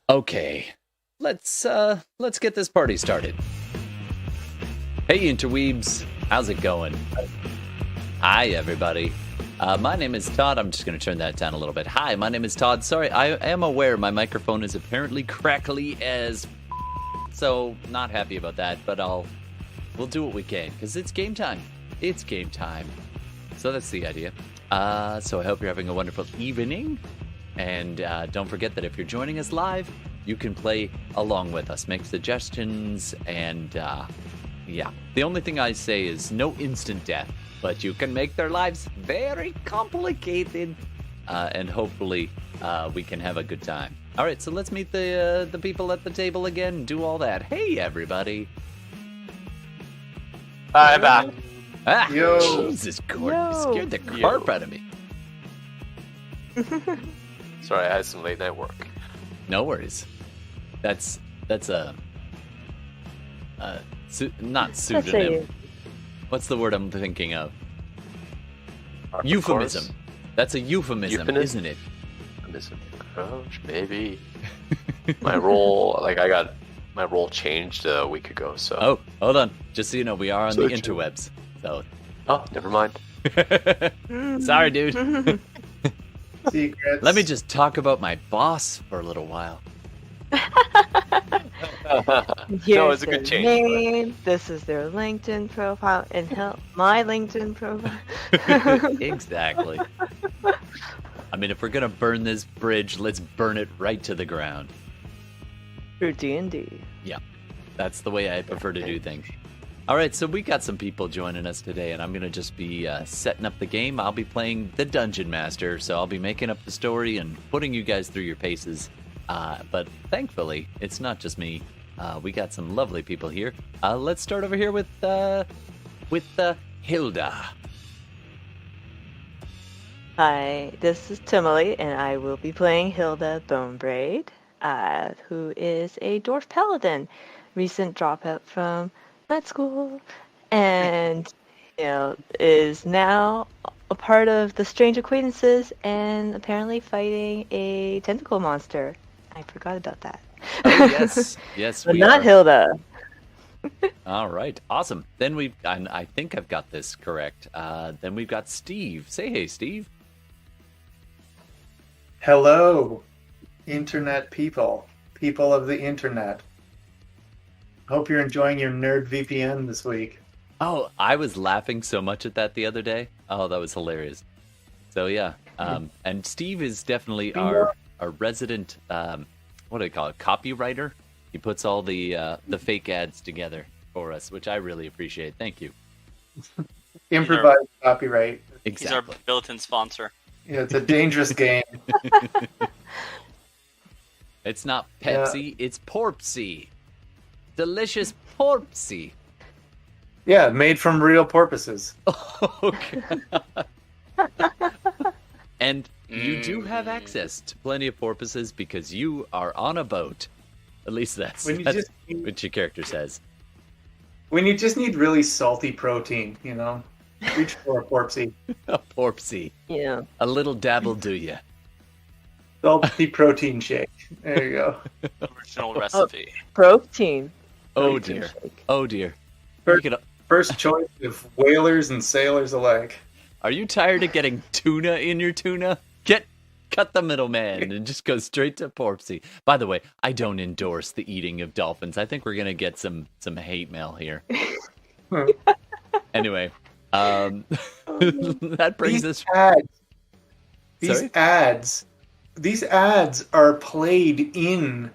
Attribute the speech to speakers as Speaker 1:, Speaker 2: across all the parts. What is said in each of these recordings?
Speaker 1: Okay, let's get this party started. Hey, interweebs, how's it going? Hi, everybody. My name is Todd. I'm just going to turn that down a little bit. Hi, my name is Todd. Sorry, I am aware my microphone is apparently crackly as so not happy about that, but we'll do what we can, because it's game time. It's game time. So that's the idea. So I hope you're having a wonderful evening. And don't forget that if you're joining us live, you can play along with us, make suggestions, and yeah. The only thing I say is no instant death, but you can make their lives very complicated, and hopefully we can have a good time. All right, so let's meet the people at the table again, do all that. Hey, everybody.
Speaker 2: Hi, back.
Speaker 1: Ah,
Speaker 3: Yo.
Speaker 1: Jesus, Gordon, you
Speaker 4: Yo.
Speaker 1: scared the crap out of me.
Speaker 2: Sorry, I had some late night work.
Speaker 1: No worries. That's a not pseudonym. What's the word I'm thinking of? Euphemism. That's a euphemism, isn't it?
Speaker 2: Euphemism. Gosh, maybe. My role, I got my role changed a week ago, so.
Speaker 1: Oh, hold on. Just so you know, we are on
Speaker 2: So
Speaker 1: the
Speaker 2: true.
Speaker 1: interwebs. So.
Speaker 2: Oh, never mind.
Speaker 1: Sorry, dude.
Speaker 3: Secrets.
Speaker 1: Let me just talk about my boss for a little while.
Speaker 2: No, it's a good change.
Speaker 4: Name. This is their LinkedIn profile, and my LinkedIn profile.
Speaker 1: Exactly. I mean, if we're gonna burn this bridge, let's burn it right to the ground.
Speaker 4: Through D&D.
Speaker 1: Yeah, that's the way I prefer to do things. All right, so we got some people joining us today, and I'm going to just be setting up the game. I'll be playing the Dungeon Master, so I'll be making up the story and putting you guys through your paces. But thankfully, it's not just me. We got some lovely people here. Let's start over here with Hilda.
Speaker 4: Hi, this is Tihmily, and I will be playing Hilda Bonebraid, who is a Dwarf Paladin, recent dropout from med school, and is now a part of the Strange Aquintances and apparently fighting a tentacle monster. I forgot about that.
Speaker 1: Oh, yes. Yes,
Speaker 4: But
Speaker 1: we
Speaker 4: not
Speaker 1: are.
Speaker 4: Hilda.
Speaker 1: All right, awesome. Then I think I've got this correct. Then we've got Steve. Say hey, Steve.
Speaker 3: Hello, internet people of the internet. Hope you're enjoying your nerd VPN this week.
Speaker 1: Oh, I was laughing so much at that the other day. Oh, that was hilarious. So yeah, and Steve is definitely our resident, what do they call it, copywriter. He puts all the fake ads together for us, which I really appreciate. Thank you.
Speaker 3: Improvised copyright.
Speaker 5: He's our
Speaker 1: Exactly.
Speaker 5: built-in sponsor.
Speaker 3: Yeah, it's a dangerous game.
Speaker 1: It's not Pepsi, it's Porpsy. Delicious Porpsy.
Speaker 3: Yeah, made from real porpoises.
Speaker 1: Okay. And you do have access to plenty of porpoises because you are on a boat. At least that's
Speaker 3: When you
Speaker 1: what
Speaker 3: just
Speaker 1: your character says.
Speaker 3: when you just need really salty protein, reach for a porpsy.
Speaker 1: A Porpsy.
Speaker 4: Yeah.
Speaker 1: A little dabble do ya.
Speaker 3: Salty protein shake. There you go.
Speaker 5: Original recipe.
Speaker 4: Protein.
Speaker 1: Oh
Speaker 4: Protein
Speaker 1: dear.
Speaker 4: shake.
Speaker 1: Oh dear.
Speaker 3: First-
Speaker 1: You can-
Speaker 3: First choice of whalers and sailors alike.
Speaker 1: Are you tired of getting tuna in your tuna? Cut the middleman and just go straight to Porpsy. By the way, I don't endorse the eating of dolphins. I think we're gonna get some hate mail here. Anyway, that brings
Speaker 3: These
Speaker 1: us.
Speaker 3: ads.
Speaker 1: Sorry?
Speaker 3: These ads are played in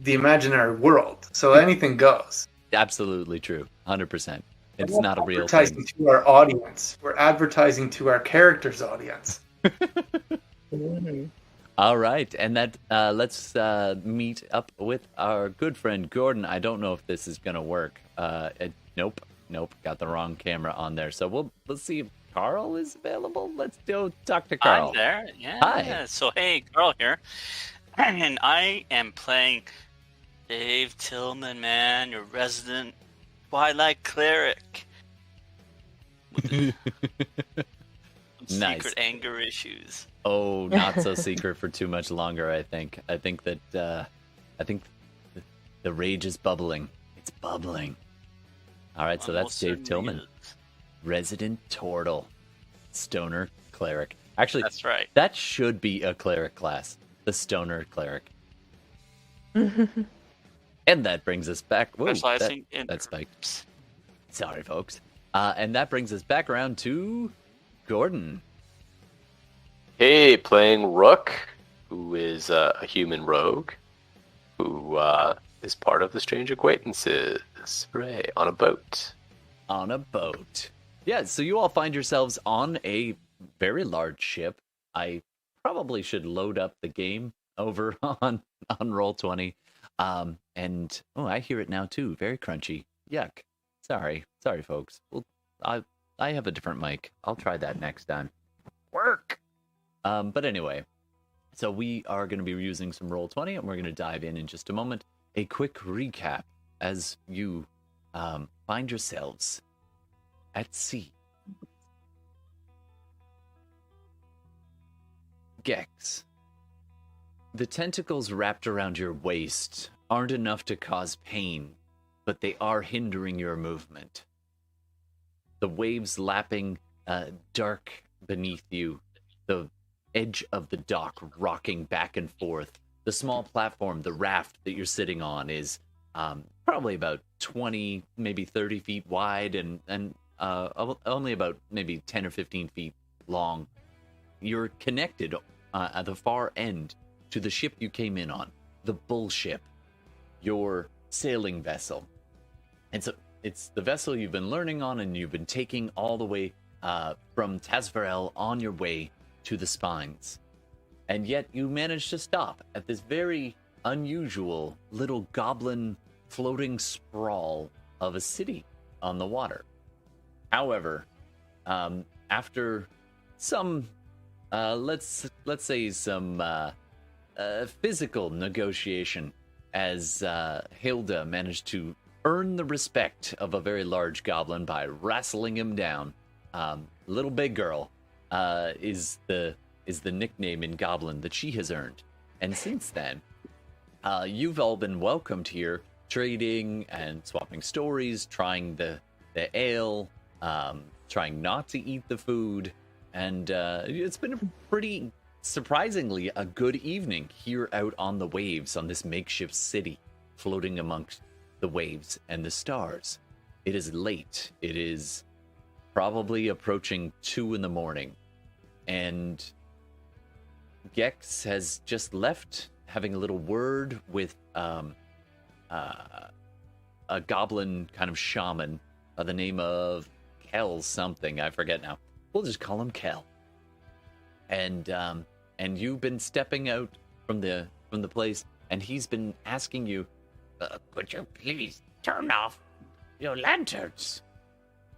Speaker 3: the imaginary world, so anything goes.
Speaker 1: Absolutely true. 100%. It's
Speaker 3: We're
Speaker 1: not a real
Speaker 3: advertising
Speaker 1: thing.
Speaker 3: to our audience. We're advertising to our character's audience.
Speaker 4: Mhm.
Speaker 1: All right, and that let's meet up with our good friend Gordon. I don't know if this is gonna work. Nope, got the wrong camera on there. So let's see if Carl is available. Let's go talk to Carl.
Speaker 5: I'm there. Yeah.
Speaker 1: Hi.
Speaker 5: So hey, Carl here, and I am playing Dave Tillman, man, your resident Twilight Cleric. With some
Speaker 1: Nice.
Speaker 5: secret anger issues.
Speaker 1: Oh, not so secret for too much longer. I think that I think the rage is bubbling. It's bubbling. All right, so that's Dave Tillman, resident Tortle, stoner cleric. Actually,
Speaker 5: That's right.
Speaker 1: that should be a cleric class, the stoner cleric. And that brings us back. Whoa,
Speaker 5: Specializing in
Speaker 1: that spiked. Sorry, folks. And that brings us back around to Gordon.
Speaker 2: Hey, playing Rook, who is a human rogue, who is part of the Strange Acquaintances. Hooray, on a boat.
Speaker 1: On a boat. Yeah, so you all find yourselves on a very large ship. I probably should load up the game over on Roll20. And I hear it now too. Very crunchy. Yuck. Sorry, folks. Well, I have a different mic. I'll try that next time. Work. But anyway, so we are going to be using some Roll20, and we're going to dive in just a moment. A quick recap as you find yourselves at sea. Gex. The tentacles wrapped around your waist aren't enough to cause pain, but they are hindering your movement. The waves lapping dark beneath you, the edge of the dock rocking back and forth. The small platform, the raft that you're sitting on is probably about 20, maybe 30 feet wide and only about maybe 10 or 15 feet long. You're connected at the far end to the ship you came in on, the Bull Ship, your sailing vessel. And so it's the vessel you've been learning on and you've been taking all the way from Tazvarel on your way to the Spines. And yet you managed to stop at this very unusual little goblin floating sprawl of a city on the water. However, after some, let's say some physical negotiation, as Hilda managed to earn the respect of a very large goblin by wrestling him down. Little Big Girl is the nickname in Goblin that she has earned. And since then, you've all been welcomed here, trading and swapping stories, trying the ale, trying not to eat the food, and it's been a pretty surprisingly a good evening here out on the waves on this makeshift city floating amongst the waves and the stars. It is late. It is probably approaching 2 a.m, and Gex has just left, having a little word with a goblin kind of shaman by the name of Kel something. I forget now. We'll just call him Kel. And you've been stepping out from the place, and he's been asking you, could you please turn off your lanterns?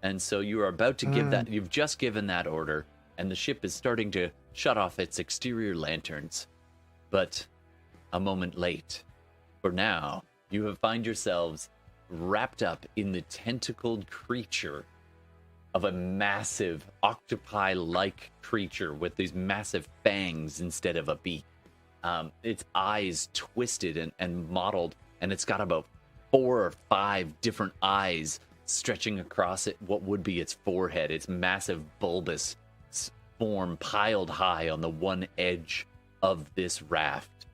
Speaker 1: And so you are about to give that. You've just given that order, and the ship is starting to shut off its exterior lanterns. But a moment late. For now, you have find yourselves wrapped up in the tentacled creature of a massive octopi-like creature with these massive fangs instead of a beak. Its eyes twisted and mottled, and it's got about 4 or 5 different eyes stretching across it, what would be its forehead. Its massive bulbous form piled high on the one edge of this raft.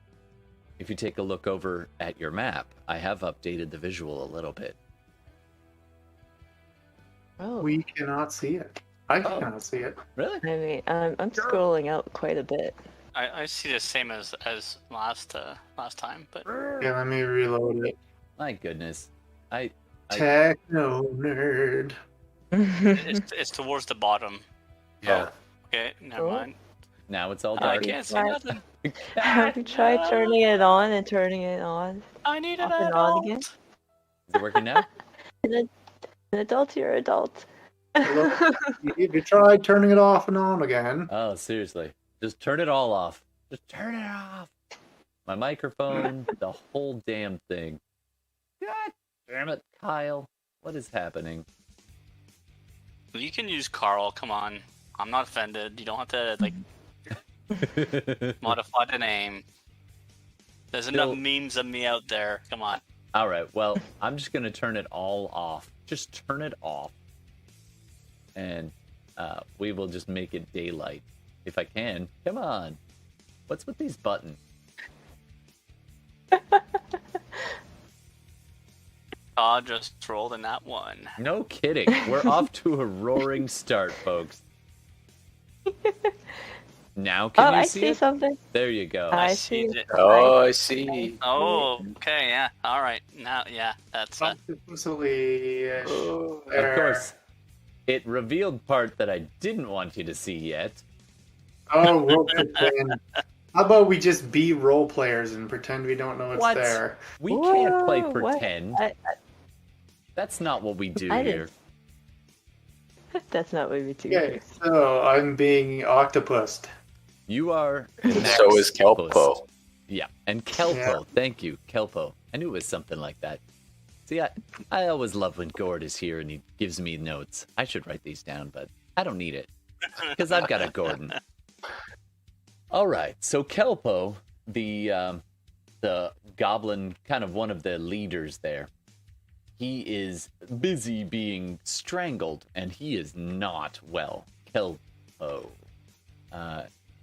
Speaker 1: If you take a look over at your map, I have updated the visual a little bit.
Speaker 4: Oh,
Speaker 3: We cannot see it. I cannot see it.
Speaker 1: Really?
Speaker 4: I mean, I'm scrolling out quite a bit.
Speaker 5: I see the same as last time, but
Speaker 3: Yeah, let me reload it.
Speaker 1: My goodness.
Speaker 3: Techno nerd.
Speaker 5: it's towards the bottom.
Speaker 2: Yeah.
Speaker 5: Okay, never
Speaker 4: Oh.
Speaker 5: mind.
Speaker 1: Now it's all
Speaker 5: I
Speaker 1: dark.
Speaker 5: can't see
Speaker 4: Right.
Speaker 5: nothing.
Speaker 4: Have you tried turning it on and turning it on?
Speaker 5: I need an
Speaker 4: Off and on again?
Speaker 5: adult.
Speaker 1: Is it working now?
Speaker 4: An adult, you're adult.
Speaker 3: If you tried turning it off and on again,
Speaker 1: Oh, seriously. Just turn it all off. Just turn it off. My microphone, the whole damn thing. God damn it, Kyle. What is happening?
Speaker 5: You can use Carl. Come on, I'm not offended. You don't have to like modify the name. There's
Speaker 1: Still-
Speaker 5: enough memes of me out there. Come on.
Speaker 1: All right, well, I'm just going to turn it all off. Just turn it off. And we will just make it daylight. If I can. Come on. What's with these buttons?
Speaker 5: Todd just rolled in that one.
Speaker 1: No kidding. We're off to a roaring start, folks. Now can you
Speaker 4: I
Speaker 1: see
Speaker 4: see
Speaker 1: it?
Speaker 4: something.
Speaker 1: There you go.
Speaker 4: I
Speaker 5: see
Speaker 4: see.
Speaker 5: it.
Speaker 2: Oh, I see.
Speaker 5: Oh, okay, yeah. All right. Now, yeah, that's
Speaker 3: Absolutely.
Speaker 2: Oh,
Speaker 1: Of course, it revealed part that I didn't want you to see yet.
Speaker 3: Oh, we'll pretend. How about we just be role players and pretend we don't know it's
Speaker 1: What?
Speaker 3: there?
Speaker 1: We can't play
Speaker 4: Whoa, what?
Speaker 1: pretend. That's not what we do
Speaker 4: I
Speaker 1: here.
Speaker 4: That's not what we do.
Speaker 3: Okay, so I'm being octopused.
Speaker 1: You are.
Speaker 2: So is Kelpo.
Speaker 1: Yeah, and Kelpo.
Speaker 3: Yeah.
Speaker 1: Thank you, Kelpo. I knew it was something like that. See, I always love when Gord is here and he gives me notes. I should write these down, but I don't need it because I've got a Gordon. All right, so Kelpo, the goblin, kind of one of the leaders there, he is busy being strangled, and he is not well. Kelpo.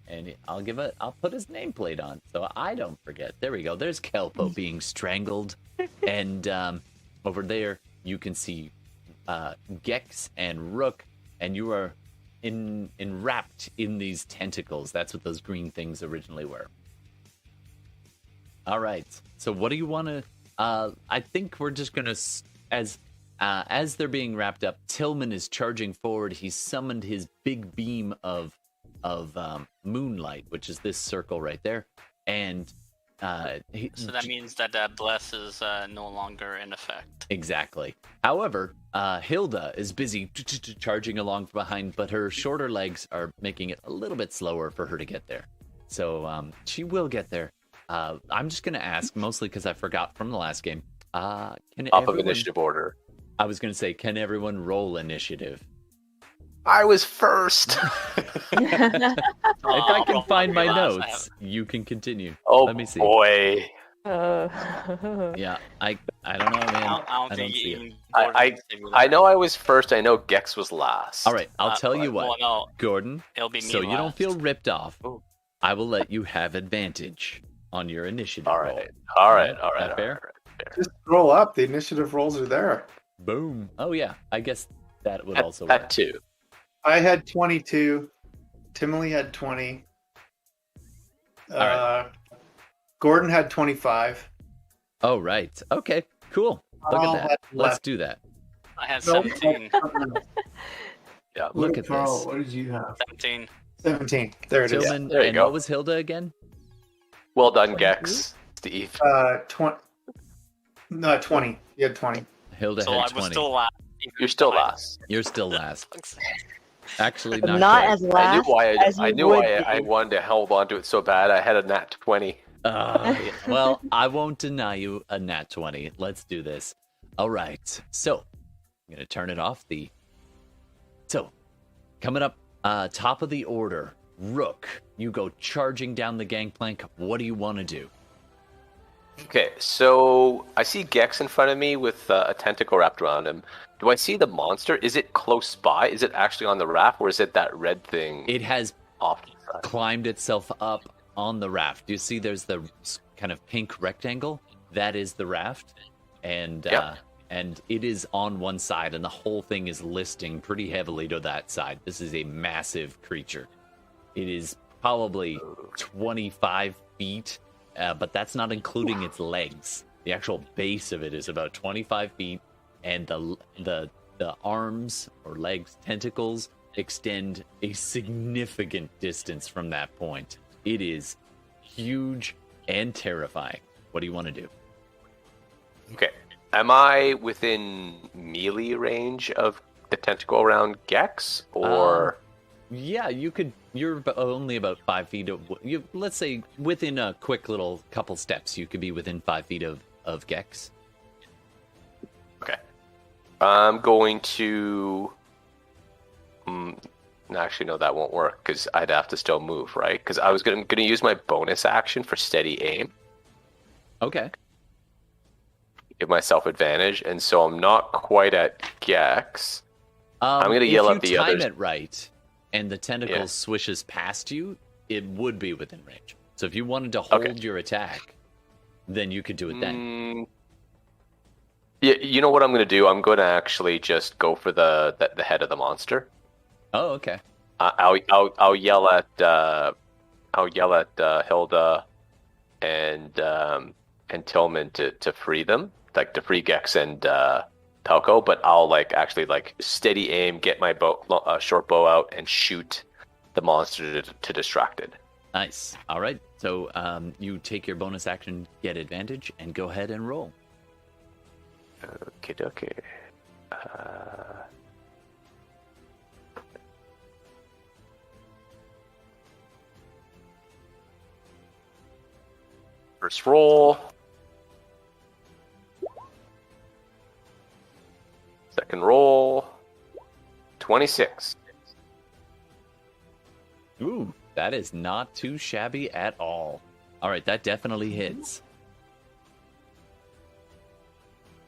Speaker 1: And I'll put his nameplate on so I don't forget. There we go. There's Kelpo being strangled. And over there, you can see Gex and Rook, and you are enwrapped in these tentacles. That's what those green things originally were. All right. So what do you want to... I think we're just going to... As they're being wrapped up, Tillman is charging forward. He's summoned his big beam of moonlight, which is this circle right there, and
Speaker 5: so that means that bless is no longer in effect.
Speaker 1: Exactly. However, Hilda is busy charging along from behind, but her shorter legs are making it a little bit slower for her to get there. So she will get there. I'm just gonna ask, mostly because I forgot from the last game. Can
Speaker 2: Top of initiative order.
Speaker 1: I was gonna say, can everyone roll initiative?
Speaker 2: I was first.
Speaker 1: If I can find my notes, you can continue.
Speaker 2: Oh,
Speaker 1: Let me see.
Speaker 2: boy.
Speaker 1: Yeah, I don't know, man.
Speaker 5: I don't
Speaker 1: I
Speaker 5: think
Speaker 1: don't see it.
Speaker 5: even
Speaker 2: I know I was first. I know Gex was last.
Speaker 1: All right, I'll tell you what,
Speaker 5: Well, no,
Speaker 1: Gordon.
Speaker 5: it'll be me
Speaker 1: So you don't
Speaker 5: last.
Speaker 1: feel ripped off.
Speaker 2: Ooh.
Speaker 1: I will let you have advantage on your initiative
Speaker 2: All
Speaker 1: roll.
Speaker 2: right. All right.
Speaker 1: That
Speaker 2: All right.
Speaker 1: fair?
Speaker 2: All right.
Speaker 3: Just roll up. The initiative rolls are there.
Speaker 1: Boom. Oh yeah, I guess that would also
Speaker 2: That
Speaker 1: work.
Speaker 2: too.
Speaker 3: I had 22. Tihmily had 20.
Speaker 1: right.
Speaker 3: Gordon had 25.
Speaker 1: Oh right. Okay. Cool. Look
Speaker 3: Carl
Speaker 1: at that.
Speaker 3: had
Speaker 1: Let's
Speaker 3: left.
Speaker 1: do that.
Speaker 5: I had
Speaker 3: Nope.
Speaker 5: 17.
Speaker 2: Yeah.
Speaker 1: Look at
Speaker 3: Carl,
Speaker 1: this.
Speaker 3: what did you have?
Speaker 5: 17.
Speaker 3: 17. There it is.
Speaker 1: Tillman,
Speaker 2: there you
Speaker 1: and
Speaker 2: go.
Speaker 1: what was Hilda again?
Speaker 2: Well done, Gex. Steve.
Speaker 3: 20. No, 20. You had 20.
Speaker 1: Hilda
Speaker 5: So
Speaker 1: had
Speaker 5: I was
Speaker 1: 20.
Speaker 5: still last.
Speaker 2: You're still last.
Speaker 1: You're still last. Actually,
Speaker 4: But
Speaker 1: not,
Speaker 4: not
Speaker 1: quite.
Speaker 4: as
Speaker 2: I knew
Speaker 4: last
Speaker 2: why.
Speaker 4: as
Speaker 2: I
Speaker 4: you
Speaker 2: knew
Speaker 4: would
Speaker 2: why I
Speaker 4: be.
Speaker 2: wanted to hold on to it so bad. I had a nat 20.
Speaker 1: Yeah. Well, I won't deny you a nat 20. Let's do this. All right. So, I'm going to turn it off. So, coming up, top of the order, Rook, you go charging down the gangplank. What do you want to do?
Speaker 2: Okay, so I see Gex in front of me with a tentacle wrapped around him. Do I see the monster? Is it close by? Is it actually on the raft, or is it that red thing
Speaker 1: It has
Speaker 2: off to the side?
Speaker 1: climbed itself up on the raft. Do you see there's the kind of pink rectangle? That is the raft. And
Speaker 2: Yep.
Speaker 1: and it is on one side, and the whole thing is listing pretty heavily to that side. This is a massive creature. It is probably 25 feet, but that's not including its legs. The actual base of it is about 25 feet, and the arms or legs, tentacles, extend a significant distance from that point. It is huge and terrifying. What do you want to do?
Speaker 2: Okay, am I within melee range of the tentacle around Gex, or
Speaker 1: Yeah, you could. You're only about 5 feet. Let's say within a quick little couple steps, you could be within 5 feet of Gex.
Speaker 2: okay? I'm going to. Actually, no, that won't work because I'd have to still move, right? Because I was going to use my bonus action for steady aim.
Speaker 1: Okay.
Speaker 2: Give myself advantage, and so I'm not quite at Gex. I'm going to yell at the others.
Speaker 1: If you time it right, and the tentacle swishes past you, it would be within range. So if you wanted to hold your attack, then you could do it then.
Speaker 2: Yeah, you know what I'm going to do? I'm going to actually just go for the head of the monster.
Speaker 1: Oh, okay.
Speaker 2: I'll yell at Hilda and Tillman to free them, like to free Gex and Palco. But I'll actually steady aim, get my short bow out, and shoot the monster to distract it.
Speaker 1: Nice. All right. So you take your bonus action, get advantage, and go ahead and roll.
Speaker 2: Okay. First roll. Second roll. 26.
Speaker 1: Ooh, that is not too shabby at all. All right, that definitely hits.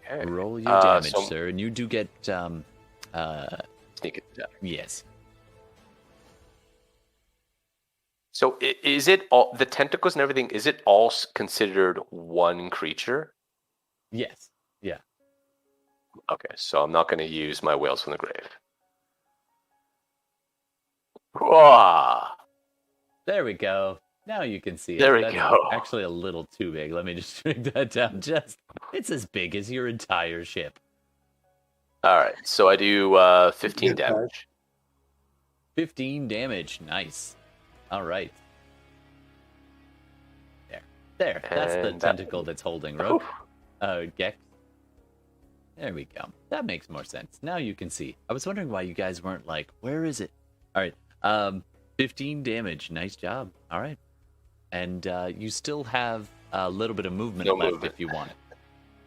Speaker 2: Okay.
Speaker 1: Roll your damage, sir, and you do get
Speaker 2: sneak attack.
Speaker 1: Yes.
Speaker 2: So is it all the tentacles and everything? Is it all considered one creature?
Speaker 1: Yes. Yeah.
Speaker 2: Okay, so I'm not going to use my Whales from the Grave. Whoa!
Speaker 1: There we go. Now you can see it.
Speaker 2: There we
Speaker 1: That's
Speaker 2: go.
Speaker 1: Actually, a little too big. Let me just bring that down. It's as big as your entire ship.
Speaker 2: All right, so I do 15 damage.
Speaker 1: 15 damage. Nice. All right. There. That's the tentacle that's holding Rook. Gex. There we go. That makes more sense. Now you can see. I was wondering why you guys weren't like, where is it? All right. 15 damage. Nice job. All right. And you still have a little bit of movement left if you want it.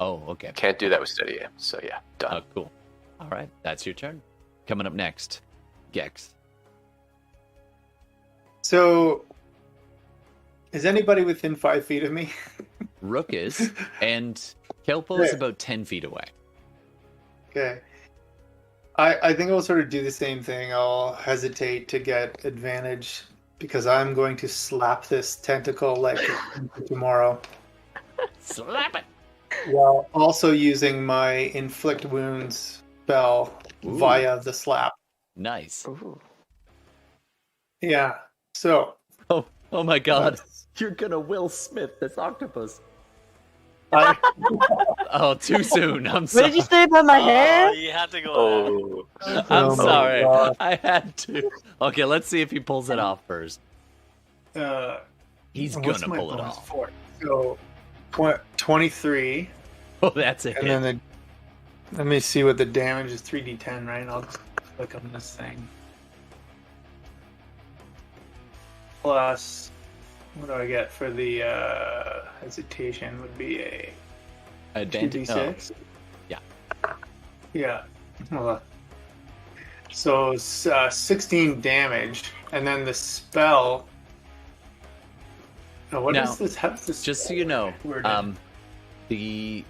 Speaker 1: Oh, okay.
Speaker 2: Can't do that with steady aim. So yeah, done.
Speaker 1: Oh, cool. All right. That's your turn. Coming up next, Gex.
Speaker 3: So, is anybody within 5 feet of me?
Speaker 1: Rook is, and Kelpo is about 10 feet away.
Speaker 3: Okay. I think I'll sort of do the same thing. I'll hesitate to get advantage because I'm going to slap this tentacle like tomorrow.
Speaker 1: Slap it!
Speaker 3: While also using my inflict wounds spell via the slap.
Speaker 1: Nice.
Speaker 4: Ooh.
Speaker 3: Yeah. So.
Speaker 1: Oh my God! You're gonna Will Smith this octopus. Oh, too soon. I'm sorry.
Speaker 4: What did you say about my hair?
Speaker 5: You had to go.
Speaker 1: I'm sorry. I had to. Okay, let's see if he pulls it off first. He's gonna pull it off.
Speaker 3: So, 23.
Speaker 1: Oh, that's it.
Speaker 3: And then let me see what the damage is. 3d10, right? I'll just click on this thing. Plus, what do I get for the hesitation? Would be a
Speaker 1: advantage.
Speaker 3: 2d6.
Speaker 1: Yeah.
Speaker 3: Yeah. Hold on. So 16 damage, and then the spell. Oh, what is this? How's this?
Speaker 1: Just so you know, the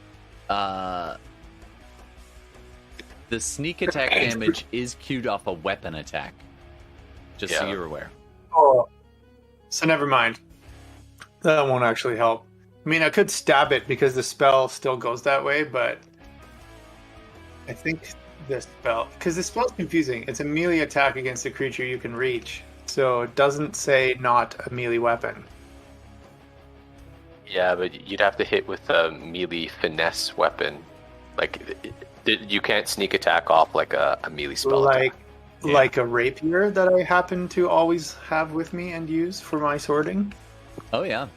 Speaker 1: sneak attack damage is queued off a weapon attack. Just so you're aware.
Speaker 3: Oh, so never mind. That won't actually help. I mean, I could stab it because the spell still goes that way, but I think the spell, because the spell's confusing. It's a melee attack against a creature you can reach, so it doesn't say not a melee weapon.
Speaker 2: Yeah, but you'd have to hit with a melee finesse weapon. Like, you can't sneak attack off like a melee spell attack.
Speaker 3: Like a rapier that I happen to always have with me and use for my sorting.
Speaker 1: Oh, yeah.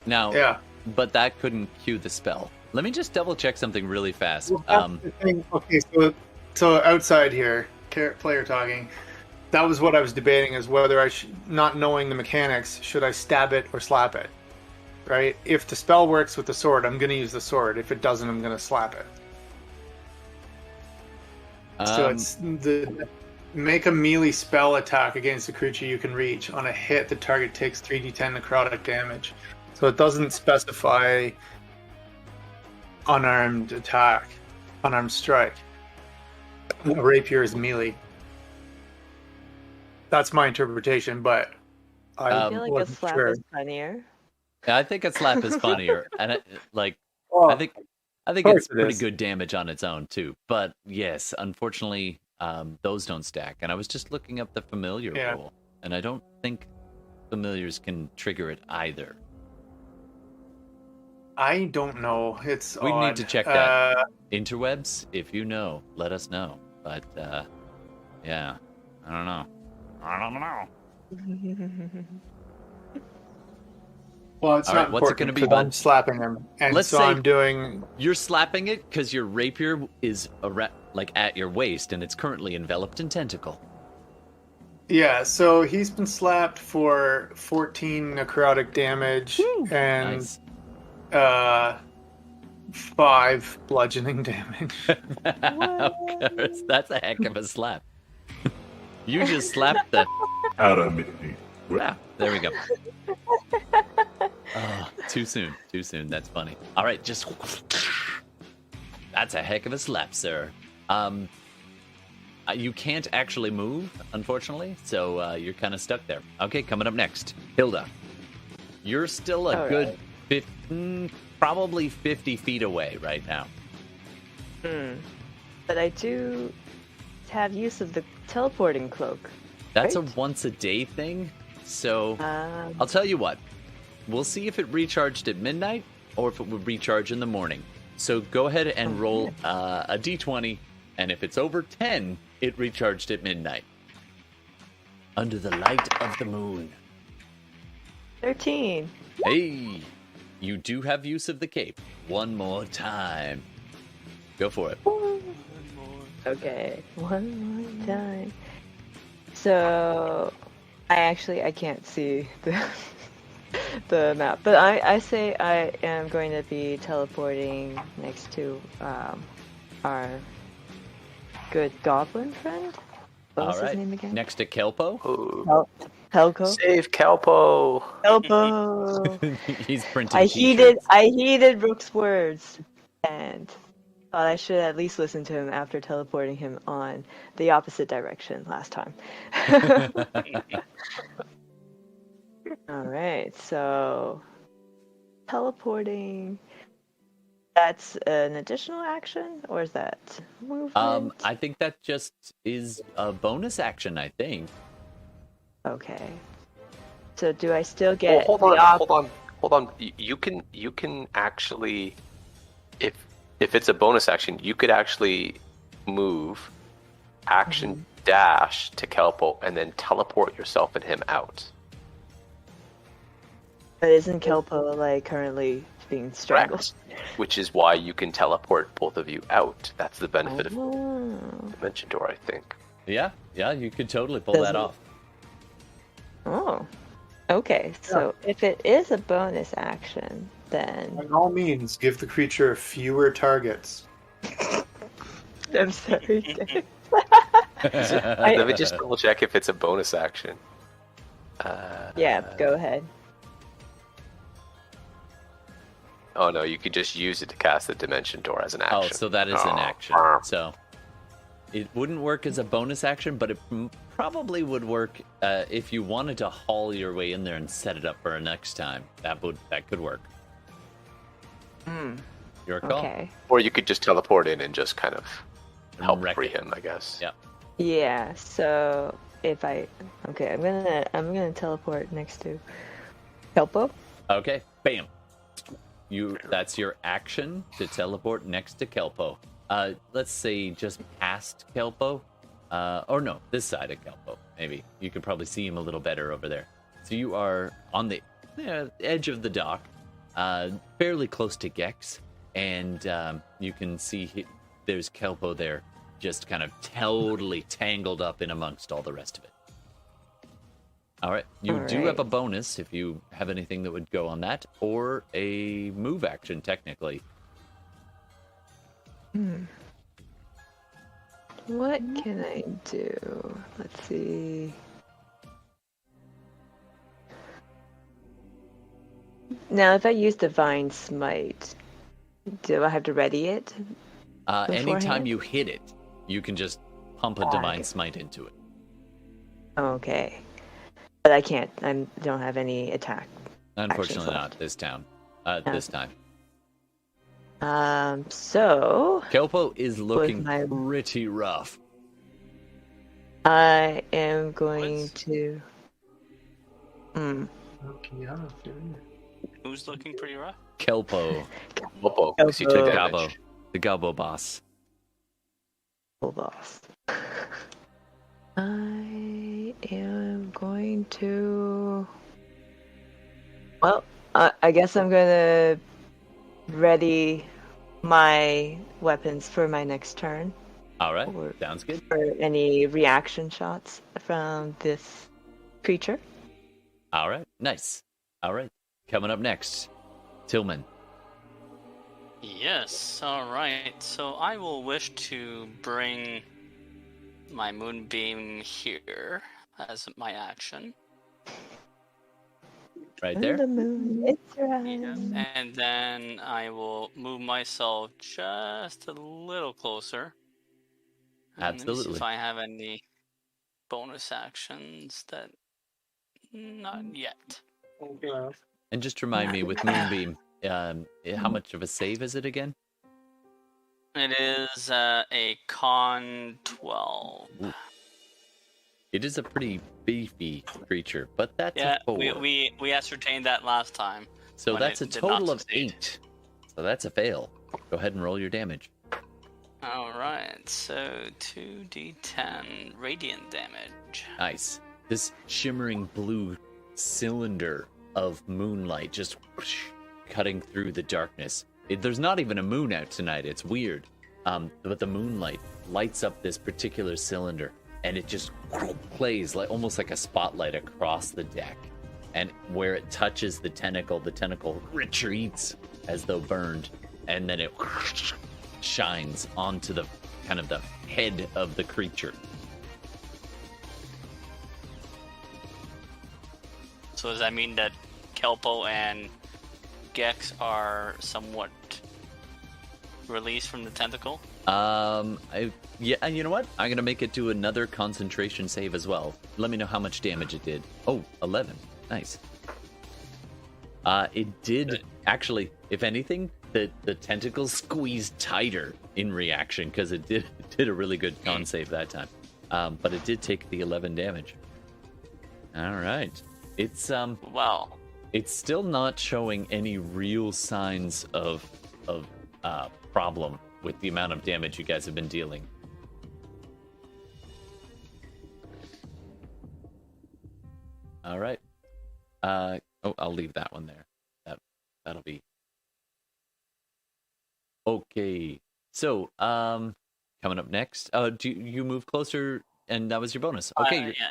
Speaker 1: Now, but that couldn't cue the spell. Let me just double check something really fast.
Speaker 3: Well, the thing. Okay, so outside here, player talking, that was what I was debating, is whether I should, not knowing the mechanics, should I stab it or slap it? Right? If the spell works with the sword, I'm going to use the sword. If it doesn't, I'm going to slap it. So it's make a melee spell attack against a creature you can reach. On a hit, the target takes 3d10 necrotic damage. So it doesn't specify unarmed attack, unarmed strike. A rapier is melee. That's my interpretation, but
Speaker 4: I feel like a
Speaker 3: wasn't
Speaker 4: slap
Speaker 3: sure.
Speaker 4: is funnier.
Speaker 1: I think a slap is funnier, and I
Speaker 3: Well,
Speaker 1: think
Speaker 3: course
Speaker 1: it's
Speaker 3: it
Speaker 1: pretty
Speaker 3: is.
Speaker 1: good damage on its own too. But yes, unfortunately, those don't stack. And I was just looking up the familiar rule, and I don't think familiars can trigger it either.
Speaker 3: I don't know. It's
Speaker 1: We
Speaker 3: odd.
Speaker 1: need to check that. Interwebs, if you know, let us know. But yeah, I don't know.
Speaker 3: Well, it's
Speaker 1: All
Speaker 3: not
Speaker 1: right, what's it
Speaker 3: important
Speaker 1: gonna be,
Speaker 3: 'cause
Speaker 1: bud?
Speaker 3: I'm slapping him, and
Speaker 1: Let's
Speaker 3: so
Speaker 1: say-
Speaker 3: I'm doing.
Speaker 1: You're slapping it because your rapier is like at your waist, and it's currently enveloped in tentacle.
Speaker 3: Yeah, so he's been slapped for 14 necrotic damage and
Speaker 1: Nice.
Speaker 3: 5 bludgeoning damage.
Speaker 1: That's a heck of a slap. You just slapped the
Speaker 6: Out of me.
Speaker 1: Yeah, there we go. Oh, too soon. Too soon. That's funny. All right, just that's a heck of a slap, sir. You can't actually move, unfortunately, so you're kind of stuck there. Okay, coming up next, Hilda. You're still a
Speaker 4: All
Speaker 1: good 50, probably 50 feet away right now.
Speaker 4: But I do have use of the teleporting cloak.
Speaker 1: That's
Speaker 4: Right.
Speaker 1: a once a day thing, so
Speaker 4: Um,
Speaker 1: I'll tell you what. We'll see if it recharged at midnight or if it would recharge in the morning. So go ahead and roll a d20, and if it's over 10, it recharged at midnight. Under the light of the moon.
Speaker 4: 13.
Speaker 1: Hey, you do have use of the cape. One more time. Go for it.
Speaker 4: Okay, one more time. So, I can't see the map, but I say I am going to be teleporting next to our good goblin friend. What was
Speaker 1: All right.
Speaker 4: his name again?
Speaker 1: Next to Kelpo.
Speaker 4: Helco.
Speaker 2: Save Kelpo.
Speaker 4: Helpo.
Speaker 1: He's printing
Speaker 4: I
Speaker 1: t-shirts.
Speaker 4: heeded Rook's words, and thought I should at least listen to him after teleporting him on the opposite direction last time. All right, so teleporting. That's an additional action, or is that movement?
Speaker 1: I think that just is a bonus action, I think.
Speaker 4: Okay. So do I still
Speaker 2: Well,
Speaker 4: get?
Speaker 2: hold on. You can actually, if it's a bonus action, you could actually move, action dash to Kelpo, and then teleport yourself and him out.
Speaker 4: But isn't Kelpo like currently being strangled?
Speaker 2: Correct. Which is why you can teleport both of you out. That's the benefit of
Speaker 4: Oh.
Speaker 2: Dimension Door, I think.
Speaker 1: Yeah, you could totally pull
Speaker 4: Does
Speaker 1: that
Speaker 4: it-
Speaker 1: off.
Speaker 4: Oh. Okay, so if it is a bonus action, then
Speaker 3: By all means, give the creature fewer targets.
Speaker 4: I'm sorry.
Speaker 2: Let me just double check if it's a bonus action.
Speaker 4: Yeah, go ahead.
Speaker 2: Oh no, you could just use it to cast the Dimension Door as an action.
Speaker 1: Oh, so that is an
Speaker 2: Oh,
Speaker 1: action.
Speaker 2: ah.
Speaker 1: So it wouldn't work as a bonus action, but it probably would work if you wanted to haul your way in there and set it up for a next time. That could work. Your call.
Speaker 4: Okay.
Speaker 2: Or you could just teleport in and just kind of help
Speaker 1: Wreck
Speaker 2: free
Speaker 1: it.
Speaker 2: him, I guess.
Speaker 1: Yeah.
Speaker 4: Yeah, so if I'm gonna teleport next to Kelpo.
Speaker 1: Okay. Bam. That's your action to teleport next to Kelpo. Let's say just past Kelpo. Or no, this side of Kelpo. Maybe. You could probably see him a little better over there. So you are on the edge of the dock, fairly close to Gex, and you can see there's Kelpo there, just kind of totally tangled up in amongst all the rest of it. All right, you
Speaker 4: All
Speaker 1: do
Speaker 4: right.
Speaker 1: have a bonus if you have anything that would go on that, or a move action, technically.
Speaker 4: What can I do? Let's see. Now, if I use Divine Smite, do I have to ready it?
Speaker 1: Anytime
Speaker 4: beforehand?
Speaker 1: you hit it, you can just pump a Divine Smite into it.
Speaker 4: Okay. But I can't. I don't have any attack.
Speaker 1: Unfortunately,
Speaker 4: actions
Speaker 1: not
Speaker 4: left.
Speaker 1: this town. This time.
Speaker 4: So
Speaker 1: Kelpo is looking
Speaker 4: my-
Speaker 1: pretty rough.
Speaker 4: I am going to.
Speaker 5: Who's looking pretty rough?
Speaker 1: Kelpo,
Speaker 2: Whoop, because you took
Speaker 1: Gabo,
Speaker 2: damage.
Speaker 1: the Gabo boss.
Speaker 4: Full boss. I am going to. Well, I guess I'm going to ready my weapons for my next turn.
Speaker 1: All right,
Speaker 4: Or-
Speaker 1: sounds good.
Speaker 4: For any reaction shots from this creature.
Speaker 1: All right, nice. All right, coming up next, Tillman.
Speaker 5: Yes, alright. So I will wish to bring my moonbeam here as my action.
Speaker 1: Right
Speaker 4: And
Speaker 1: there.
Speaker 4: the moon, it's right.
Speaker 5: And then I will move myself just a little closer. And let me see
Speaker 1: Absolutely.
Speaker 5: if I have any bonus actions that. Not yet.
Speaker 1: And just remind me with Moonbeam, how much of a save is it again?
Speaker 5: It is a con 12.
Speaker 1: It is a pretty beefy creature, but that's
Speaker 5: Yeah,
Speaker 1: a 4.
Speaker 5: we ascertained that last time.
Speaker 1: So
Speaker 5: when
Speaker 1: that's a
Speaker 5: it did not
Speaker 1: total of
Speaker 5: succeed.
Speaker 1: 8. So that's a fail. Go ahead and roll your damage.
Speaker 5: Alright, so 2d10 radiant damage.
Speaker 1: Nice. This shimmering blue cylinder of moonlight just whoosh, cutting through the darkness. There's not even a moon out tonight. It's weird. But the moonlight lights up this particular cylinder, and it just plays like almost like a spotlight across the deck. And where it touches the tentacle retreats as though burned, and then it shines onto the kind of the head of the creature.
Speaker 5: So does that mean that Kelpo and Gex are somewhat released from the tentacle?
Speaker 1: Yeah, and you know what? I'm gonna make it do another concentration save as well. Let me know how much damage it did. Oh, 11. Nice. It did actually, if anything, the tentacles squeezed tighter in reaction because it did a really good con save that time. But it did take the 11 damage. All right. It's
Speaker 5: Wow.
Speaker 1: it's still not showing any real signs of problem with the amount of damage you guys have been dealing. All right. I'll leave that one there. That'll be okay. So, coming up next. Do you move closer? And that was your bonus. Okay.
Speaker 5: Yeah.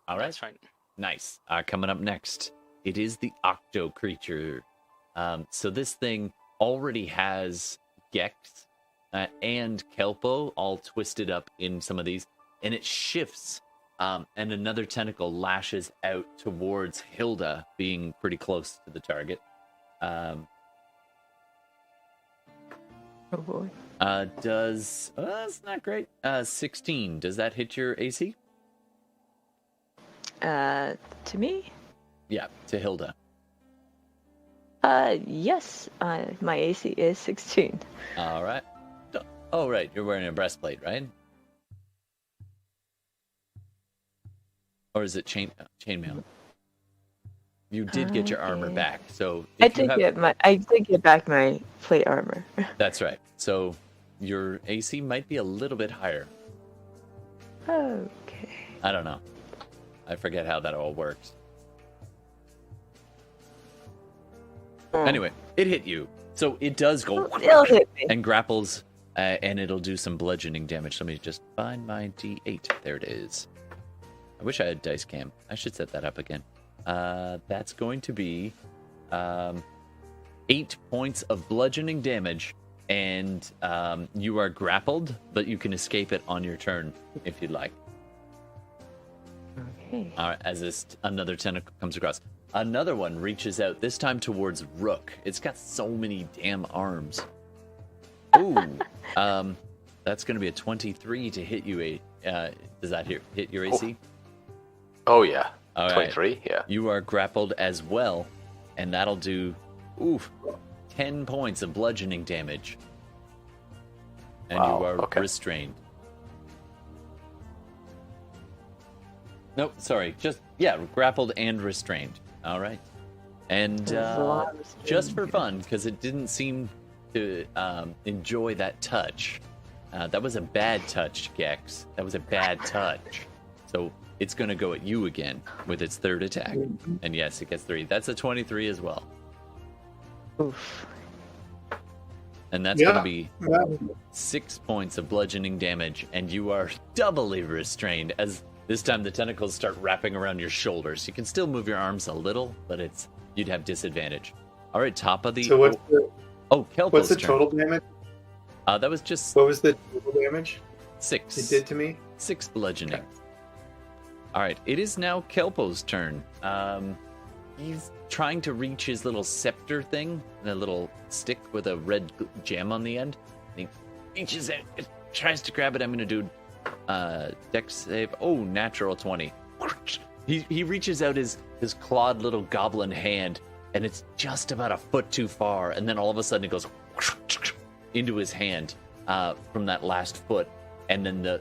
Speaker 1: All right.
Speaker 5: That's right.
Speaker 1: Nice. Coming up next, it is the Octo creature. So this thing already has Gex and Kelpo all twisted up in some of these, and it shifts, and another tentacle lashes out towards Hilda, being pretty close to the target.
Speaker 4: Oh boy.
Speaker 1: That's not great. 16. Does that hit your AC?
Speaker 4: To me?
Speaker 1: Yeah, to Hilda.
Speaker 4: Yes. My AC is 16.
Speaker 1: All right. Oh, right. You're wearing a breastplate, right? Or is it chainmail? You did get your armor
Speaker 4: Okay.
Speaker 1: back, so
Speaker 4: I
Speaker 1: if you
Speaker 4: did
Speaker 1: have,
Speaker 4: I did get back my plate armor.
Speaker 1: that's right. So your AC might be a little bit higher.
Speaker 4: Okay.
Speaker 1: I don't know. I forget how that all works. Anyway, it hit you, so it does go
Speaker 4: It'll hit me.
Speaker 1: and grapples, and it'll do some bludgeoning damage. Let me just find my D8. There it is. I wish I had dice cam. I should set that up again. That's going to be 8 points of bludgeoning damage, and you are grappled, but you can escape it on your turn if you'd like.
Speaker 4: Okay.
Speaker 1: All right, as another tentacle comes across. Another one reaches out, this time towards Rook. It's got so many damn arms. Ooh. That's going to be a 23 to hit you. Does that hit your AC?
Speaker 2: Oh yeah.
Speaker 1: All
Speaker 2: 23,
Speaker 1: right.
Speaker 2: yeah.
Speaker 1: You are grappled as well, and that'll do 10 points of bludgeoning damage. And
Speaker 2: Wow,
Speaker 1: you are
Speaker 2: okay.
Speaker 1: restrained. Nope, sorry. Grappled and restrained. All right. And
Speaker 4: There's a lot of restraint
Speaker 1: just for
Speaker 4: here.
Speaker 1: fun, because it didn't seem to enjoy that touch. That was a bad touch, Gex. That was a bad touch. So it's going to go at you again with its third attack. And yes, it gets 3. That's a 23 as well.
Speaker 4: Oof.
Speaker 1: And that's going to
Speaker 3: Yeah.
Speaker 1: be 6 points of bludgeoning damage, and you are doubly restrained as this time the tentacles start wrapping around your shoulders. You can still move your arms a little, but you'd have disadvantage. All right, top of the...
Speaker 3: So
Speaker 1: Kelpo's
Speaker 3: what's the
Speaker 1: turn.
Speaker 3: total damage?
Speaker 1: That was just
Speaker 3: What was the total damage
Speaker 1: 6.
Speaker 3: it did to me?
Speaker 1: 6 bludgeoning.
Speaker 3: Okay.
Speaker 1: All right, it is now Kelpo's turn. He's trying to reach his little scepter thing, the little stick with a red gem on the end. And he reaches out, tries to grab it. I'm going to do dex save. Oh, natural 20. He reaches out his clawed little goblin hand, and it's just about a foot too far. And then all of a sudden it goes into his hand from that last foot. And then the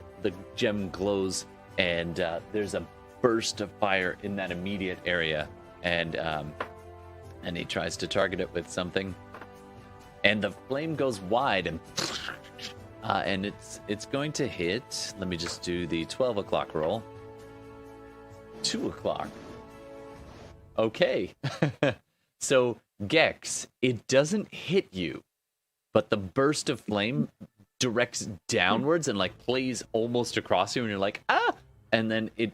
Speaker 1: gem glows, and there's a burst of fire in that immediate area. And he tries to target it with something. And the flame goes wide, and it's going to hit. Let me just do the 12 o'clock roll. 2 o'clock. Okay. So, Gex, it doesn't hit you, but the burst of flame directs downwards and like plays almost across you, and you're like, ah! And then it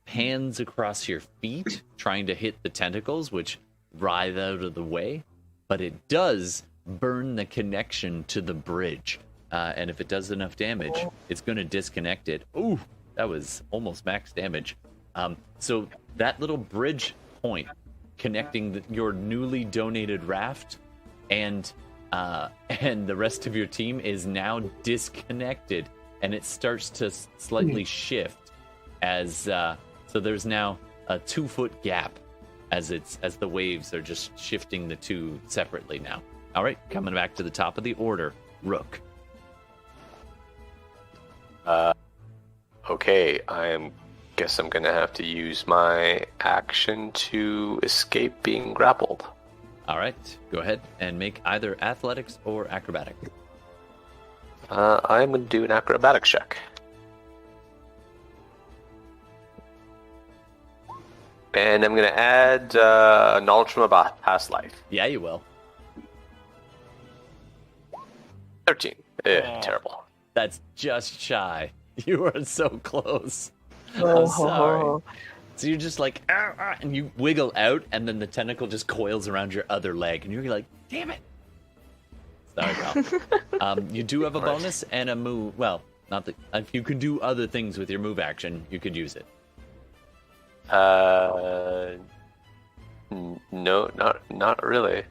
Speaker 1: pans across your feet, trying to hit the tentacles, which writhe out of the way. But it does burn the connection to the bridge. And if it does enough damage, it's going to disconnect it. Ooh, that was almost max damage. So that little bridge point connecting your newly donated raft and the rest of your team is now disconnected, and it starts to slightly shift as so there's now a 2-foot gap as the waves are just shifting the two separately now. All right, coming back to the top of the order, Rook.
Speaker 2: Okay, guess I'm gonna have to use my action to escape being grappled.
Speaker 1: All right, go ahead and make either athletics or acrobatic.
Speaker 2: I'm gonna do an acrobatics check. And I'm gonna add knowledge from a past life.
Speaker 1: Yeah, you will.
Speaker 2: 13. Terrible.
Speaker 1: That's just shy. You are so close.
Speaker 4: Oh.
Speaker 1: I'm sorry. So you're just like, ah, ah, and you wiggle out, and then the tentacle just coils around your other leg, and you're like, damn it. Sorry, pal. You do have a bonus and a move. Well, not that if you can do other things with your move action, you could use it.
Speaker 2: No, not really.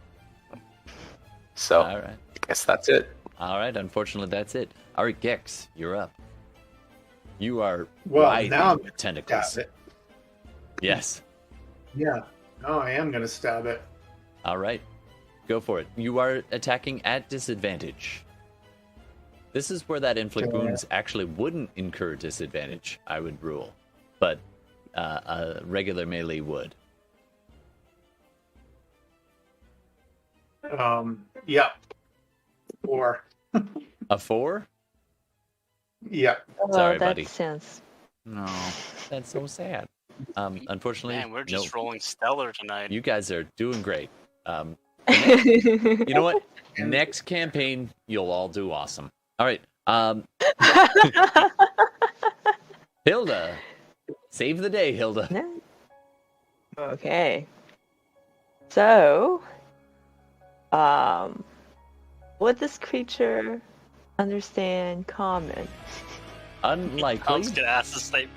Speaker 2: So,
Speaker 1: All right.
Speaker 2: I guess that's it.
Speaker 1: All right. Unfortunately, that's it. All right, Gex, you're up. You are
Speaker 3: Well,
Speaker 1: writhing
Speaker 3: now I'm
Speaker 1: with tentacles.
Speaker 3: Stab it.
Speaker 1: Yes.
Speaker 3: Yeah. No, I am gonna stab it.
Speaker 1: All right. Go for it. You are attacking at disadvantage. This is where that inflict
Speaker 3: Okay.
Speaker 1: wounds actually wouldn't incur disadvantage, I would rule. But a regular melee would.
Speaker 3: Yeah. 4.
Speaker 1: A 4?
Speaker 3: Yeah.
Speaker 1: Sorry,
Speaker 4: that
Speaker 1: buddy.
Speaker 4: sounds.
Speaker 1: No, that's so sad. Unfortunately,
Speaker 5: Man, we're just
Speaker 1: no,
Speaker 5: rolling stellar tonight.
Speaker 1: you guys are doing great. You know what? Next campaign, you'll all do awesome. All right. Hilda. Save the day, Hilda.
Speaker 4: Okay. So, would this creature understand common?
Speaker 5: I
Speaker 1: Unlikely.
Speaker 5: was gonna ask the same.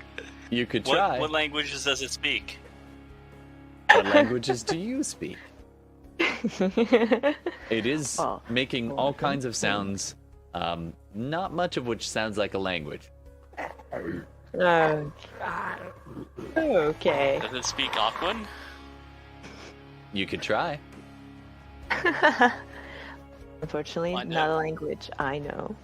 Speaker 1: You could try.
Speaker 5: What languages does it speak?
Speaker 1: What languages do you speak? It is making all kinds of sounds, not much of which sounds like a language.
Speaker 4: Okay.
Speaker 5: Does it speak Aquan?
Speaker 1: You could try.
Speaker 4: Unfortunately,
Speaker 5: Find
Speaker 4: not
Speaker 5: out.
Speaker 4: a language I know.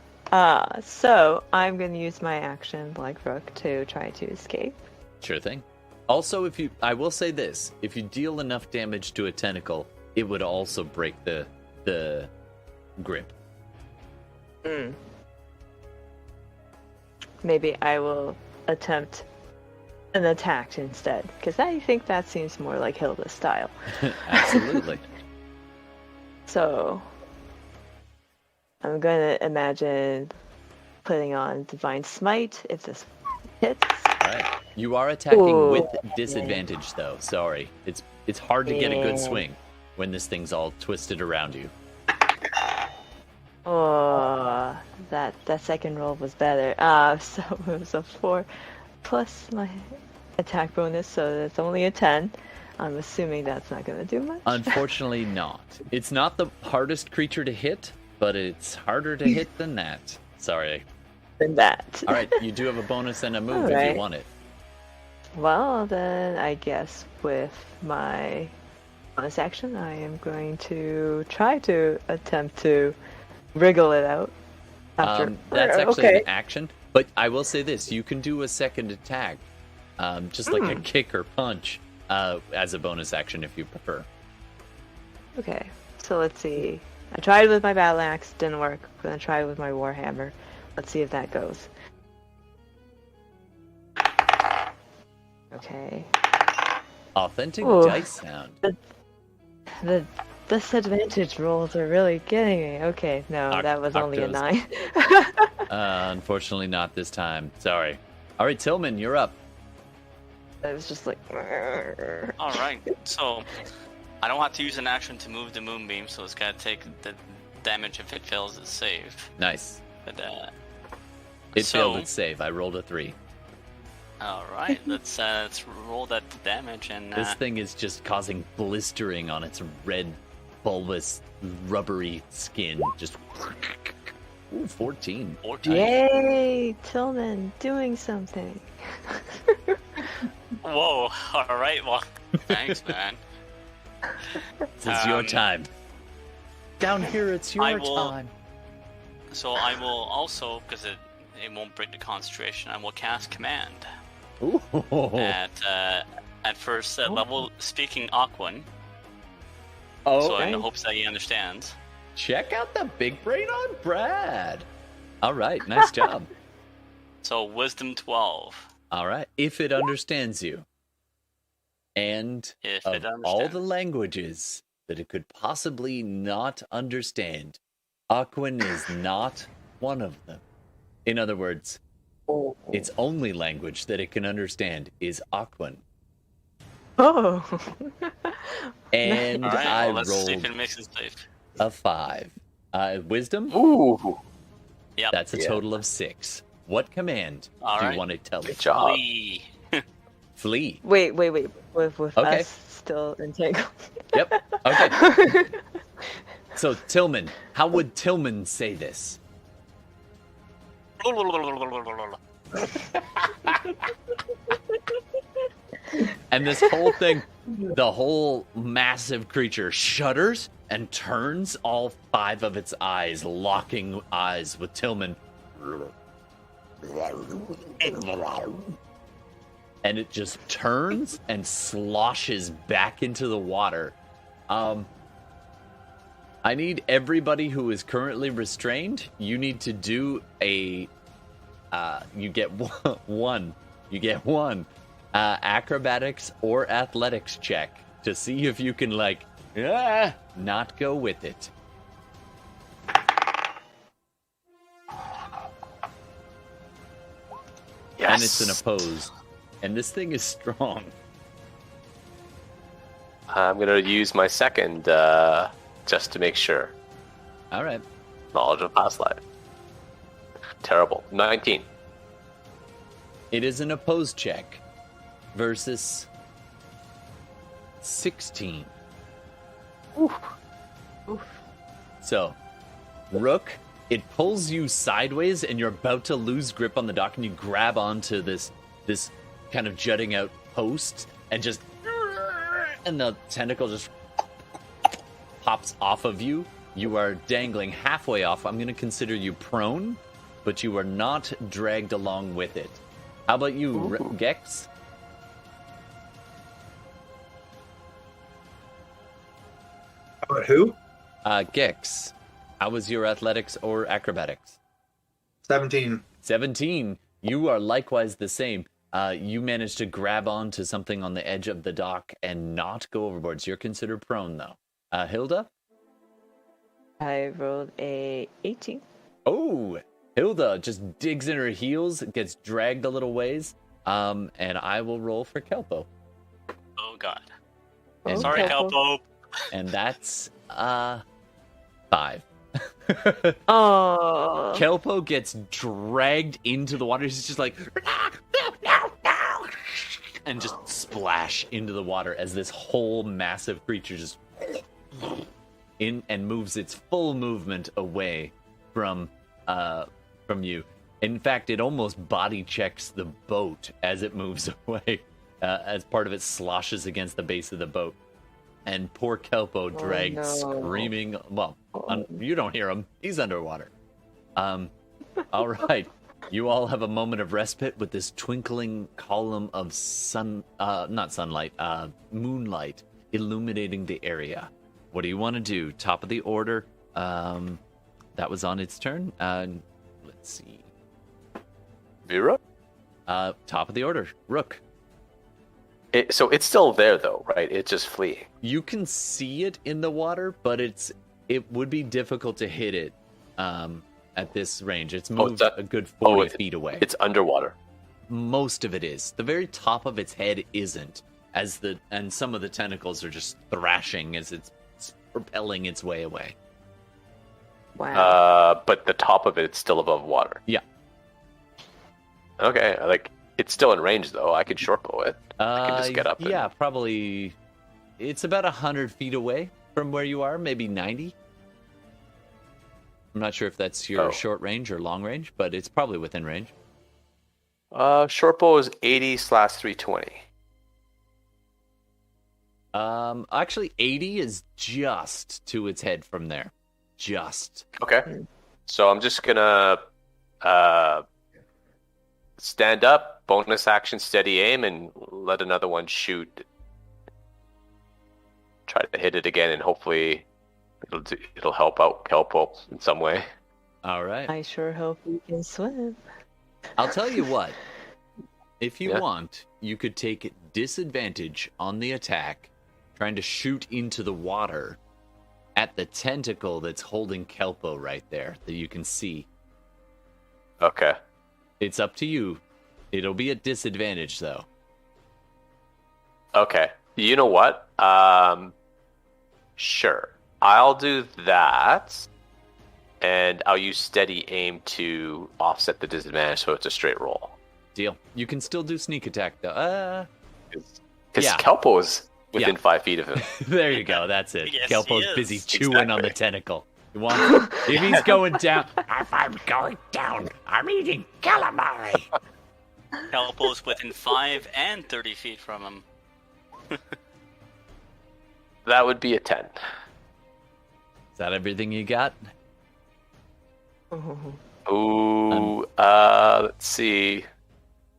Speaker 4: So I'm gonna use my action, like Rook, to try to escape.
Speaker 1: Sure thing. Also, I will say this: if you deal enough damage to a tentacle, it would also break the grip.
Speaker 4: Maybe I will attempt an attack instead, because I think that seems more like Hilda's style.
Speaker 1: Absolutely.
Speaker 4: So I'm gonna imagine putting on Divine Smite if this hits.
Speaker 1: All right. You are attacking
Speaker 4: Ooh.
Speaker 1: with disadvantage, though. Sorry, it's hard to get a good
Speaker 4: Yeah.
Speaker 1: swing when this thing's all twisted around you.
Speaker 4: Oh, that second roll was better. So it was a 4 plus my attack bonus, so that's only a 10. I'm assuming that's not gonna do much.
Speaker 1: Unfortunately, not. It's not the hardest creature to hit, but it's harder to hit than that. Sorry.
Speaker 4: Than that.
Speaker 1: All right, you do have a bonus and a move if
Speaker 4: Alright.
Speaker 1: you want it.
Speaker 4: Well, then I guess with my bonus action, I am going to try to attempt to wriggle it out. After...
Speaker 1: That's actually
Speaker 4: okay.
Speaker 1: an action, but I will say this: you can do a second attack, just like a kick or punch, as a bonus action if you prefer.
Speaker 4: Okay, so let's see. I tried with my battle axe, didn't work. I'm gonna try with my warhammer. Let's see if that goes. Okay.
Speaker 1: Authentic
Speaker 4: Ooh.
Speaker 1: dice sound.
Speaker 4: The disadvantage rolls are really getting me. Okay, no, that was only a
Speaker 1: Octos.
Speaker 4: 9.
Speaker 1: Unfortunately, not this time. Sorry. All right, Tillman, you're up.
Speaker 4: It was just like.
Speaker 5: All right. So I don't have to use an action to move the moonbeam, so it's gotta take the damage if it fails its save.
Speaker 1: Nice.
Speaker 5: But
Speaker 1: It
Speaker 5: so-
Speaker 1: failed its save. I rolled a 3.
Speaker 5: all right, let's roll that damage and
Speaker 1: This thing is just causing blistering on its red, bulbous, rubbery skin. Just. Ooh, 14.
Speaker 5: 14.
Speaker 4: Yay, Tillman, doing something.
Speaker 5: Whoa! All right, well, thanks, man.
Speaker 1: This is your time. Down here, it's your
Speaker 5: I will-
Speaker 1: time.
Speaker 5: So I will also, because it won't break the concentration, I will cast command
Speaker 1: Ooh.
Speaker 5: at first level, speaking Aquan.
Speaker 1: Oh,
Speaker 5: So in the hopes that he understands.
Speaker 1: check out the big brain on Brad. All right, nice job.
Speaker 5: So wisdom 12.
Speaker 1: All right, if it understands you. And
Speaker 5: If
Speaker 1: of
Speaker 5: it
Speaker 1: all the
Speaker 5: understands.
Speaker 1: languages that it could possibly not understand, Aquan is not one of them. In other words, its only language that it can understand is Aquan.
Speaker 4: Oh.
Speaker 1: And
Speaker 5: All right,
Speaker 1: I
Speaker 5: well, let's see if
Speaker 1: rolled
Speaker 5: it makes it safe.
Speaker 1: a 5. Wisdom?
Speaker 2: Ooh,
Speaker 5: Yep.
Speaker 1: That's a
Speaker 2: Yeah.
Speaker 1: total of 6. What command
Speaker 5: All
Speaker 1: do
Speaker 5: right.
Speaker 1: you want to tell
Speaker 2: good
Speaker 1: it?
Speaker 2: job.
Speaker 5: Flee.
Speaker 1: Flee.
Speaker 4: Wait. With
Speaker 1: Okay.
Speaker 4: us still entangled.
Speaker 1: Yep. Okay. So, Tillman, how would Tillman say this? And this whole thing, the whole massive creature shudders and turns, all 5 of its eyes, locking eyes with Tillman. And it just turns and sloshes back into the water. I need everybody who is currently restrained. You need to do a. You get one. You get one acrobatics or athletics check to see if you can not go with it.
Speaker 2: Yes.
Speaker 1: And it's an opposed. And this thing is strong.
Speaker 2: I'm gonna use my second just to make sure.
Speaker 1: All right.
Speaker 2: Knowledge of past life. Terrible. 19.
Speaker 1: It is an opposed check versus 16.
Speaker 2: Oof.
Speaker 1: So, Rook, it pulls you sideways, and you're about to lose grip on the dock, and you grab onto this kind of jutting out post, and the tentacle just pops off of you. You are dangling halfway off. I'm going to consider you prone, but you are not dragged along with it. How about you, Gex?
Speaker 3: About who?
Speaker 1: Gex, how was your athletics or acrobatics?
Speaker 3: 17.
Speaker 1: 17. You are likewise the same. You managed to grab onto something on the edge of the dock and not go overboard. So you're considered prone, though. Hilda?
Speaker 4: I rolled a 18.
Speaker 1: Oh, Hilda just digs in her heels, gets dragged a little ways, and I will roll for Kelpo.
Speaker 5: Oh god.
Speaker 1: And,
Speaker 5: Sorry,
Speaker 4: Kelpo.
Speaker 5: Kelpo.
Speaker 1: and that's 5.
Speaker 4: Oh.
Speaker 1: Kelpo gets dragged into the water. He's just like, and just splash into the water as this whole massive creature just in and moves its full movement away from you. In fact, it almost body checks the boat as it moves away, as part of it sloshes against the base of the boat. And poor Kelpo dragged,
Speaker 4: no.
Speaker 1: screaming. Well, you don't hear him. He's underwater. All right. You all have a moment of respite with this twinkling column of moonlight illuminating the area. What do you want to do? Top of the order. That was on its turn. Let's see.
Speaker 2: Vera?
Speaker 1: Top of the order. Rook.
Speaker 2: So it's still there, though, right? It's just fleeing.
Speaker 1: You can see it in the water, but it would be difficult to hit it at this range. It's moved a good 40 feet away.
Speaker 2: It's underwater.
Speaker 1: Most of it is. The very top of its head isn't, and some of the tentacles are just thrashing as it's propelling its way away.
Speaker 4: Wow.
Speaker 2: But the top of it's still above water.
Speaker 1: Yeah.
Speaker 2: Okay, it's still in range, though. I could shortbow it. I can just get up.
Speaker 1: Yeah, probably. It's about 100 feet away from where you are, maybe 90. I'm not sure if that's your short range or long range, but it's probably within range.
Speaker 2: Shortbow is 80/320.
Speaker 1: Actually, 80 is just to its head from there. Just.
Speaker 2: Okay. So I'm just gonna stand up, bonus action, steady aim, and let another one shoot. Try to hit it again, and hopefully it'll help out Kelpo in some way.
Speaker 1: All right.
Speaker 4: I sure hope you can swim.
Speaker 1: I'll tell you what. If you
Speaker 2: Yeah.
Speaker 1: want, you could take disadvantage on the attack, trying to shoot into the water at the tentacle that's holding Kelpo right there that you can see.
Speaker 2: Okay.
Speaker 1: It's up to you. It'll be a disadvantage, though.
Speaker 2: Okay. You know what? Sure. I'll do that, and I'll use steady aim to offset the disadvantage, so it's a straight roll.
Speaker 1: Deal. You can still do sneak attack, though.
Speaker 2: Because
Speaker 1: Yeah.
Speaker 2: Kelpo is within
Speaker 1: Yeah.
Speaker 2: 5 feet of him.
Speaker 1: There you go. That's it.
Speaker 5: Yes,
Speaker 1: Kelpo's
Speaker 5: he is.
Speaker 1: busy chewing on the
Speaker 2: Exactly.
Speaker 1: tentacle. You want? If he's going down, if I'm going down, I'm eating calamari.
Speaker 5: Kelpo's within 5 and 30 feet from him.
Speaker 2: That would be a 10.
Speaker 1: Is that everything you got?
Speaker 2: Ooh, let's see.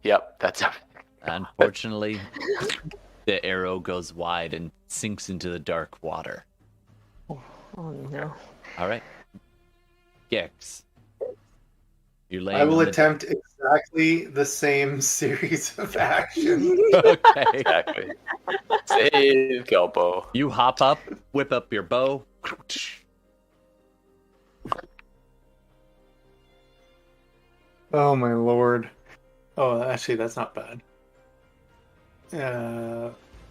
Speaker 2: Yep, that's everything.
Speaker 1: Unfortunately, the arrow goes wide and sinks into the dark water.
Speaker 4: Oh no.
Speaker 1: All right. Gex. You're laying
Speaker 3: I will
Speaker 1: on the-
Speaker 3: attempt exactly the same series of actions.
Speaker 1: Okay.
Speaker 2: Exactly. Save Kelpo.
Speaker 1: You hop up, whip up your bow.
Speaker 3: Oh my lord. Oh, actually, that's not bad.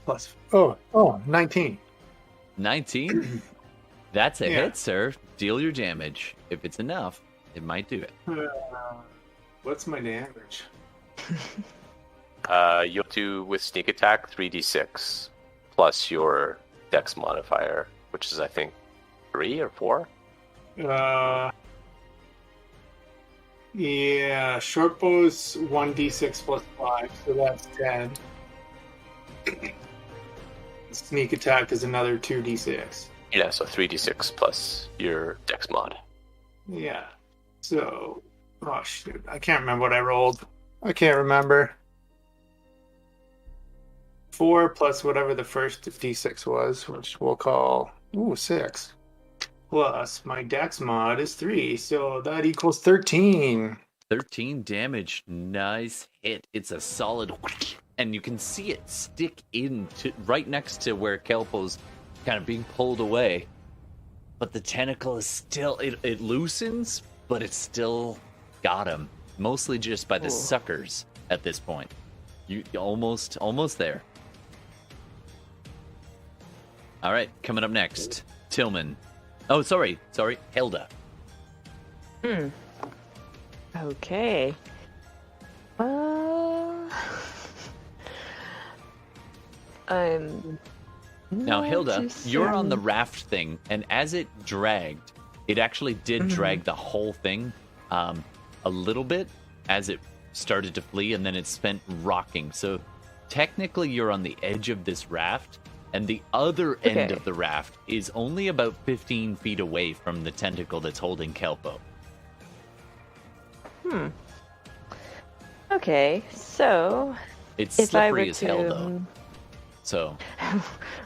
Speaker 3: Plus. Oh, 19.
Speaker 1: 19? That's a
Speaker 3: Yeah.
Speaker 1: hit, sir. Deal your damage. If it's enough, it might do it.
Speaker 3: What's my damage?
Speaker 2: You'll do with sneak attack 3d6. plus your dex modifier, which is, I think, 3 or 4.
Speaker 3: Yeah, short bow's 1d6 plus 5, so that's 10. Sneak attack is another 2d6.
Speaker 2: Yeah, so 3d6 plus your dex mod.
Speaker 3: Yeah. So, oh shoot, I can't remember what I rolled. I can't remember. 4 plus whatever the first d6 was, which we'll call 6. Plus my dex mod is 3, so that equals 13.
Speaker 1: 13 damage. Nice hit. It's a solid, and you can see it stick into right next to where Kelpo's kind of being pulled away. But the tentacle is still, it loosens, but it's still got him. Mostly just by the suckers at this point. You almost there. All right, coming up next, Tillman. Oh, sorry, Hilda.
Speaker 4: Okay. I'm
Speaker 1: Now,
Speaker 4: not
Speaker 1: Hilda,
Speaker 4: too
Speaker 1: you're on the
Speaker 4: certain.
Speaker 1: raft thing, and as it dragged, it actually did drag the whole thing a little bit as it started to flee, and then it spent rocking. So technically, you're on the edge of this raft, and the other end of the raft is only about 15 feet away from the tentacle that's holding Kelpo.
Speaker 4: Okay, so
Speaker 1: It's
Speaker 4: if I were
Speaker 1: slippery as hell, though.
Speaker 4: to,
Speaker 1: So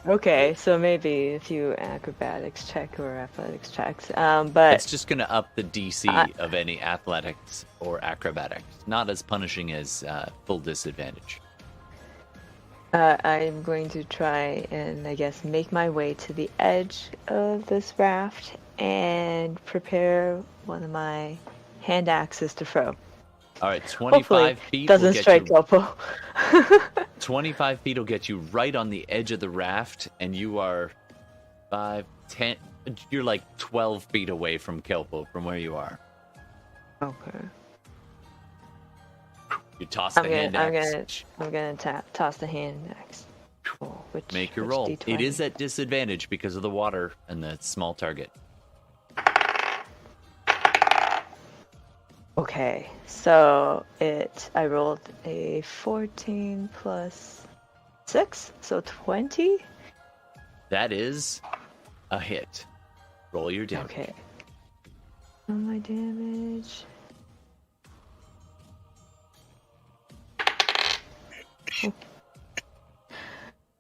Speaker 4: okay, so maybe a few acrobatics check or athletics checks. But
Speaker 1: it's just going to up the DC of any athletics or acrobatics. Not as punishing as full disadvantage.
Speaker 4: I'm going to try and, I guess, make my way to the edge of this raft and prepare one of my hand axes to throw.
Speaker 1: All right, 25
Speaker 4: Hopefully,
Speaker 1: feet
Speaker 4: doesn't
Speaker 1: will get
Speaker 4: strike
Speaker 1: you.
Speaker 4: Kelpo.
Speaker 1: 25 feet will get you right on the edge of the raft, and you are 5, 10. You're like 12 feet away from Kelpo from where you are.
Speaker 4: Okay.
Speaker 1: You toss the hand axe.
Speaker 4: I'm gonna toss the hand axe.
Speaker 1: Make your
Speaker 4: which
Speaker 1: roll.
Speaker 4: D20?
Speaker 1: It is at disadvantage because of the water and the small target.
Speaker 4: Okay, so I rolled a 14 plus 6, so 20.
Speaker 1: That is a hit. Roll your damage.
Speaker 4: Okay. My damage.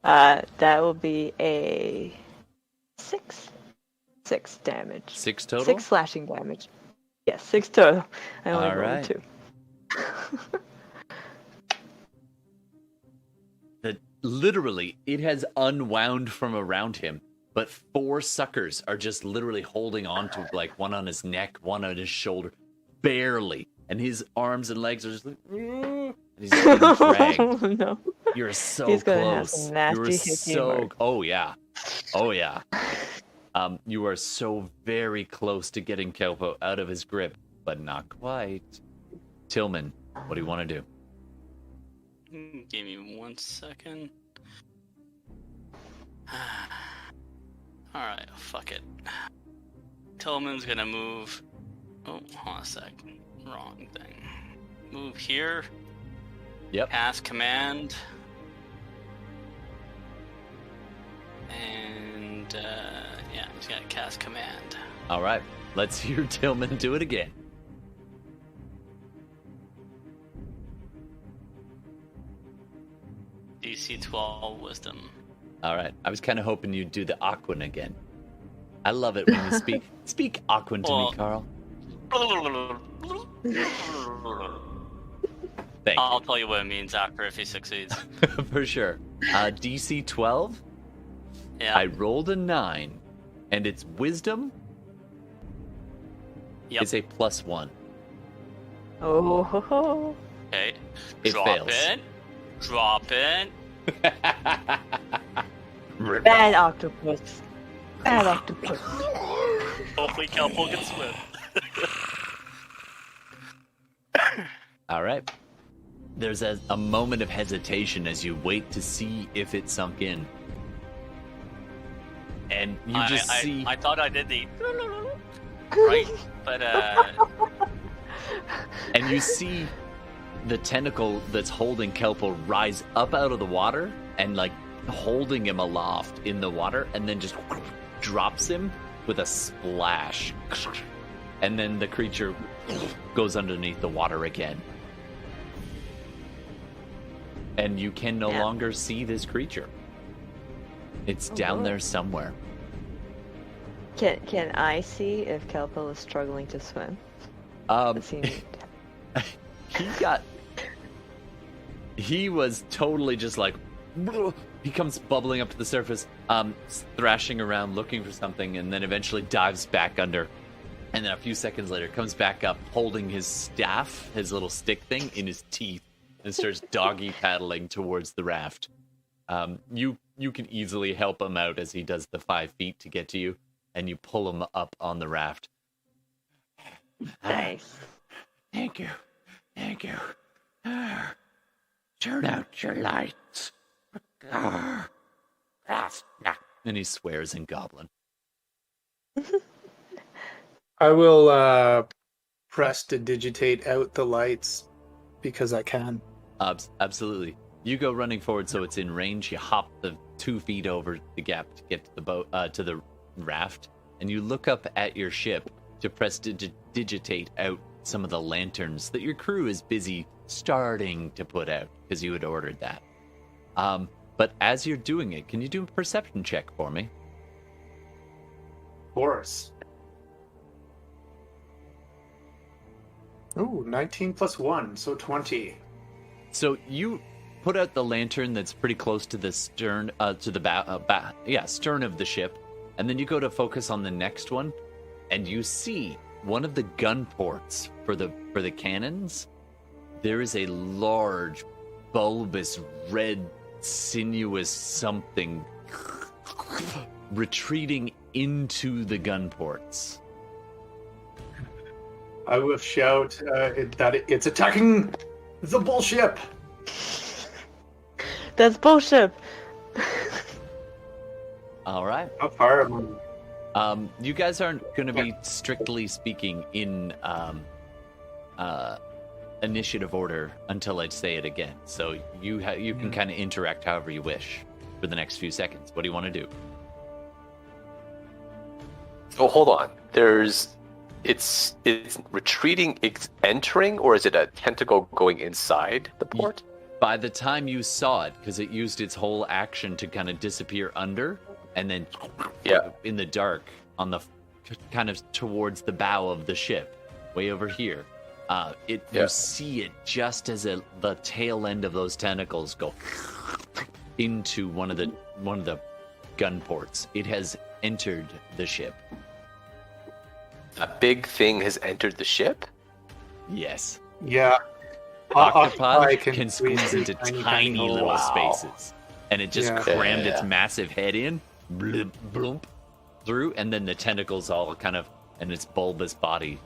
Speaker 4: That will be a 6 damage.
Speaker 1: 6 total?
Speaker 4: 6 slashing damage. Yes, 6 total. I only
Speaker 1: All
Speaker 4: rolled
Speaker 1: right.
Speaker 4: 2.
Speaker 1: Literally, it has unwound from around him, but 4 suckers are just literally holding on to, like, one on his neck, one on his shoulder, barely. And his arms and legs are just like, and he's getting dragged.
Speaker 4: Oh, no.
Speaker 1: You're so
Speaker 4: He's gonna have
Speaker 1: close.
Speaker 4: some nasty
Speaker 1: You're
Speaker 4: hit
Speaker 1: so.
Speaker 4: humor.
Speaker 1: Oh yeah. Oh yeah. You are so very close to getting Kelpo out of his grip, but not quite. Tillman, what do you want to do?
Speaker 5: Give me 1 second. Alright, fuck it. Tillman's gonna move. Oh, hold on a sec. Wrong thing. Move here.
Speaker 1: Yep.
Speaker 5: Cast command. And, yeah, he's gonna cast command.
Speaker 1: All right. Let's hear Tillman do it again.
Speaker 5: DC 12 wisdom.
Speaker 1: All right. I was kind of hoping you'd do the Aquan again. I love it when you speak. Speak Aquan to me, Carl. Thank
Speaker 5: I'll tell you what it means after if he succeeds.
Speaker 1: you. For sure. DC 12.
Speaker 5: Yeah.
Speaker 1: I rolled a 9, and it's wisdom.
Speaker 5: Yep.
Speaker 1: It's a +1.
Speaker 4: Oh, ho, ho.
Speaker 5: Okay.
Speaker 1: It
Speaker 5: Drop
Speaker 1: fails.
Speaker 5: it. Drop it.
Speaker 4: Bad octopus. Bad octopus.
Speaker 5: Hopefully Kelpo can swim.
Speaker 1: All right. There's a moment of hesitation as you wait to see if it sunk in. and you just see.
Speaker 5: I thought I did the right, but
Speaker 1: And you see the tentacle that's holding Kelpo rise up out of the water and like holding him aloft in the water, and then just drops him with a splash. And then the creature goes underneath the water again. And you can no longer see this creature. It's down there somewhere.
Speaker 4: Can I see if Kelpo is struggling to swim?
Speaker 1: He was totally just like, he comes bubbling up to the surface, thrashing around looking for something, and then eventually dives back under. And then a few seconds later comes back up holding his staff, his little stick thing, in his teeth, and starts doggy paddling towards the raft. You can easily help him out as he does the 5 feet to get to you, and you pull him up on the raft.
Speaker 4: Nice.
Speaker 1: Thank you. Turn out your lights. And he swears in Goblin.
Speaker 3: I will press to digitate out the lights because I can.
Speaker 1: Absolutely. You go running forward so it's in range. You hop the 2 feet over the gap to get to the boat, to the raft, and you look up at your ship to press to digitate out some of the lanterns that your crew is busy starting to put out because you had ordered that. But as you're doing it, can you do a perception check for me?
Speaker 3: Of course. Ooh, 19 plus 1, so 20.
Speaker 1: So you put out the lantern that's pretty close to the stern, to the stern of the ship, and then you go to focus on the next one, and you see one of the gun ports for the cannons. There is a large, bulbous, red, sinuous something retreating into the gun ports.
Speaker 3: I will shout that it's attacking the bullship.
Speaker 4: That's bullshit.
Speaker 1: All right.
Speaker 3: How far am I?
Speaker 1: You guys aren't going to be strictly speaking in initiative order until I say it again. So you can kind of interact however you wish for the next few seconds. What do you want to do?
Speaker 2: Oh, hold on. It's retreating, it's entering, or is it a tentacle going inside the port?
Speaker 1: By the time you saw it, because it used its whole action to kind of disappear under, and then in the dark on the kind of towards the bow of the ship, way over here. You see it just as the tail end of those tentacles go into one of the gun ports. It has entered the ship.
Speaker 2: A big thing has entered the ship?
Speaker 1: Yes.
Speaker 3: Yeah.
Speaker 1: Octopi can squeeze into tiny little spaces. And it just crammed its massive head in, bloop, bloop, through, and then the tentacles all kind of, and its bulbous body.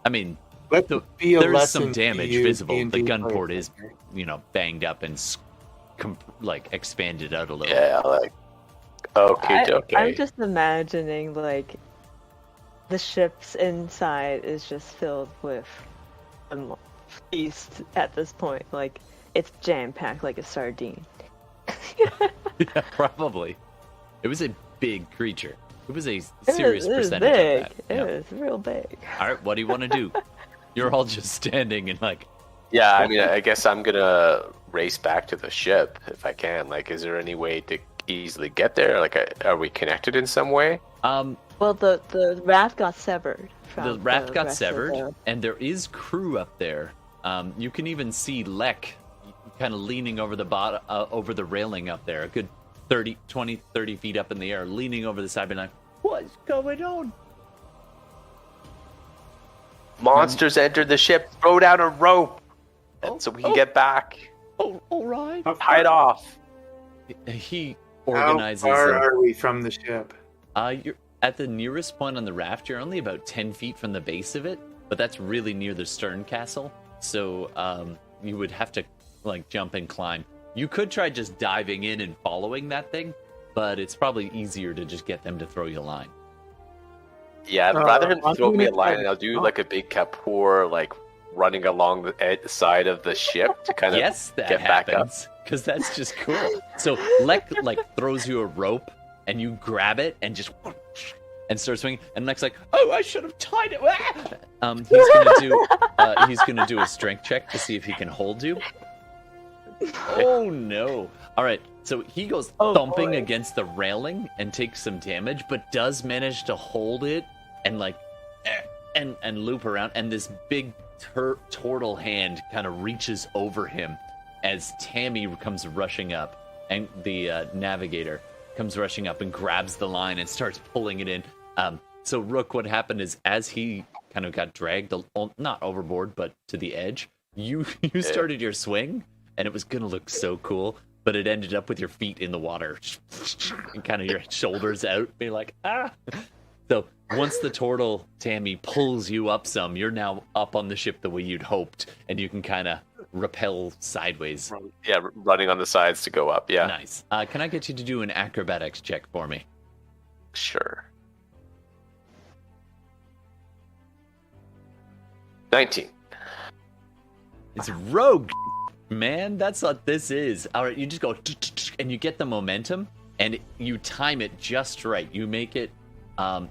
Speaker 1: I mean, there's some damage visible. The gun port is, banged up and expanded out a little.
Speaker 2: Yeah, okay.
Speaker 4: I'm just imagining the ship's inside is just filled with a feast at this point. It's jam-packed like a sardine.
Speaker 1: Yeah, probably. It was a big creature. It was a serious percentage of that.
Speaker 4: It was real big.
Speaker 1: All right, what do you want to do? You're all just standing and
Speaker 2: Yeah, I mean, I guess I'm gonna race back to the ship if I can. Is there any way to easily get there? Are we connected in some way?
Speaker 4: Well, the raft got severed.
Speaker 1: The raft got severed, and there is crew up there. You can even see Lek kind of leaning over the bottom, over the railing up there, a good 30 feet up in the air, leaning over the side, being like, "What's going on?"
Speaker 2: Monsters entered the ship. Throw down a rope so we can get back.
Speaker 1: Oh, all right.
Speaker 2: Tie it off.
Speaker 1: He organizes.
Speaker 3: How far are we from the ship?
Speaker 1: You're at the nearest point on the raft. You're only about 10 feet from the base of it, but that's really near the stern castle. So you would have to jump and climb. You could try just diving in and following that thing, but it's probably easier to just get them to throw you a line.
Speaker 2: Yeah, rather than
Speaker 3: I'm
Speaker 2: throw me a
Speaker 3: gonna
Speaker 2: line,
Speaker 3: try to-
Speaker 2: I'll do like a big Kapoor, like running along the side of the ship to kind of
Speaker 1: Yes, that
Speaker 2: get back up.
Speaker 1: happens, because that's just cool. So Lek like throws you a rope, and you grab it and just and start swinging. And Lek's like, "Oh, I should have tied it." He's gonna do a strength check to see if he can hold you. Oh no! All right, so he goes thumping against the railing and takes some damage, but does manage to hold it and like and loop around. And this big Tortle hand kind of reaches over him as Tammy comes rushing up, and the navigator comes rushing up and grabs the line and starts pulling it in. So Rook, what happened is as he kind of got dragged, not overboard, but to the edge, you started your swing, and it was gonna look so cool, but it ended up with your feet in the water and kind of your shoulders out, being like, ah. So once the Tortle, Tammy, pulls you up some, you're now up on the ship the way you'd hoped, and you can kind of rappel sideways.
Speaker 2: Yeah, running on the sides to go up. Yeah,
Speaker 1: Nice. Can I get you to do an acrobatics check for me?
Speaker 2: sure. 19.
Speaker 1: It's rogue, man. That's what this is. All right, you just go and you get the momentum, and you time it just right. You make it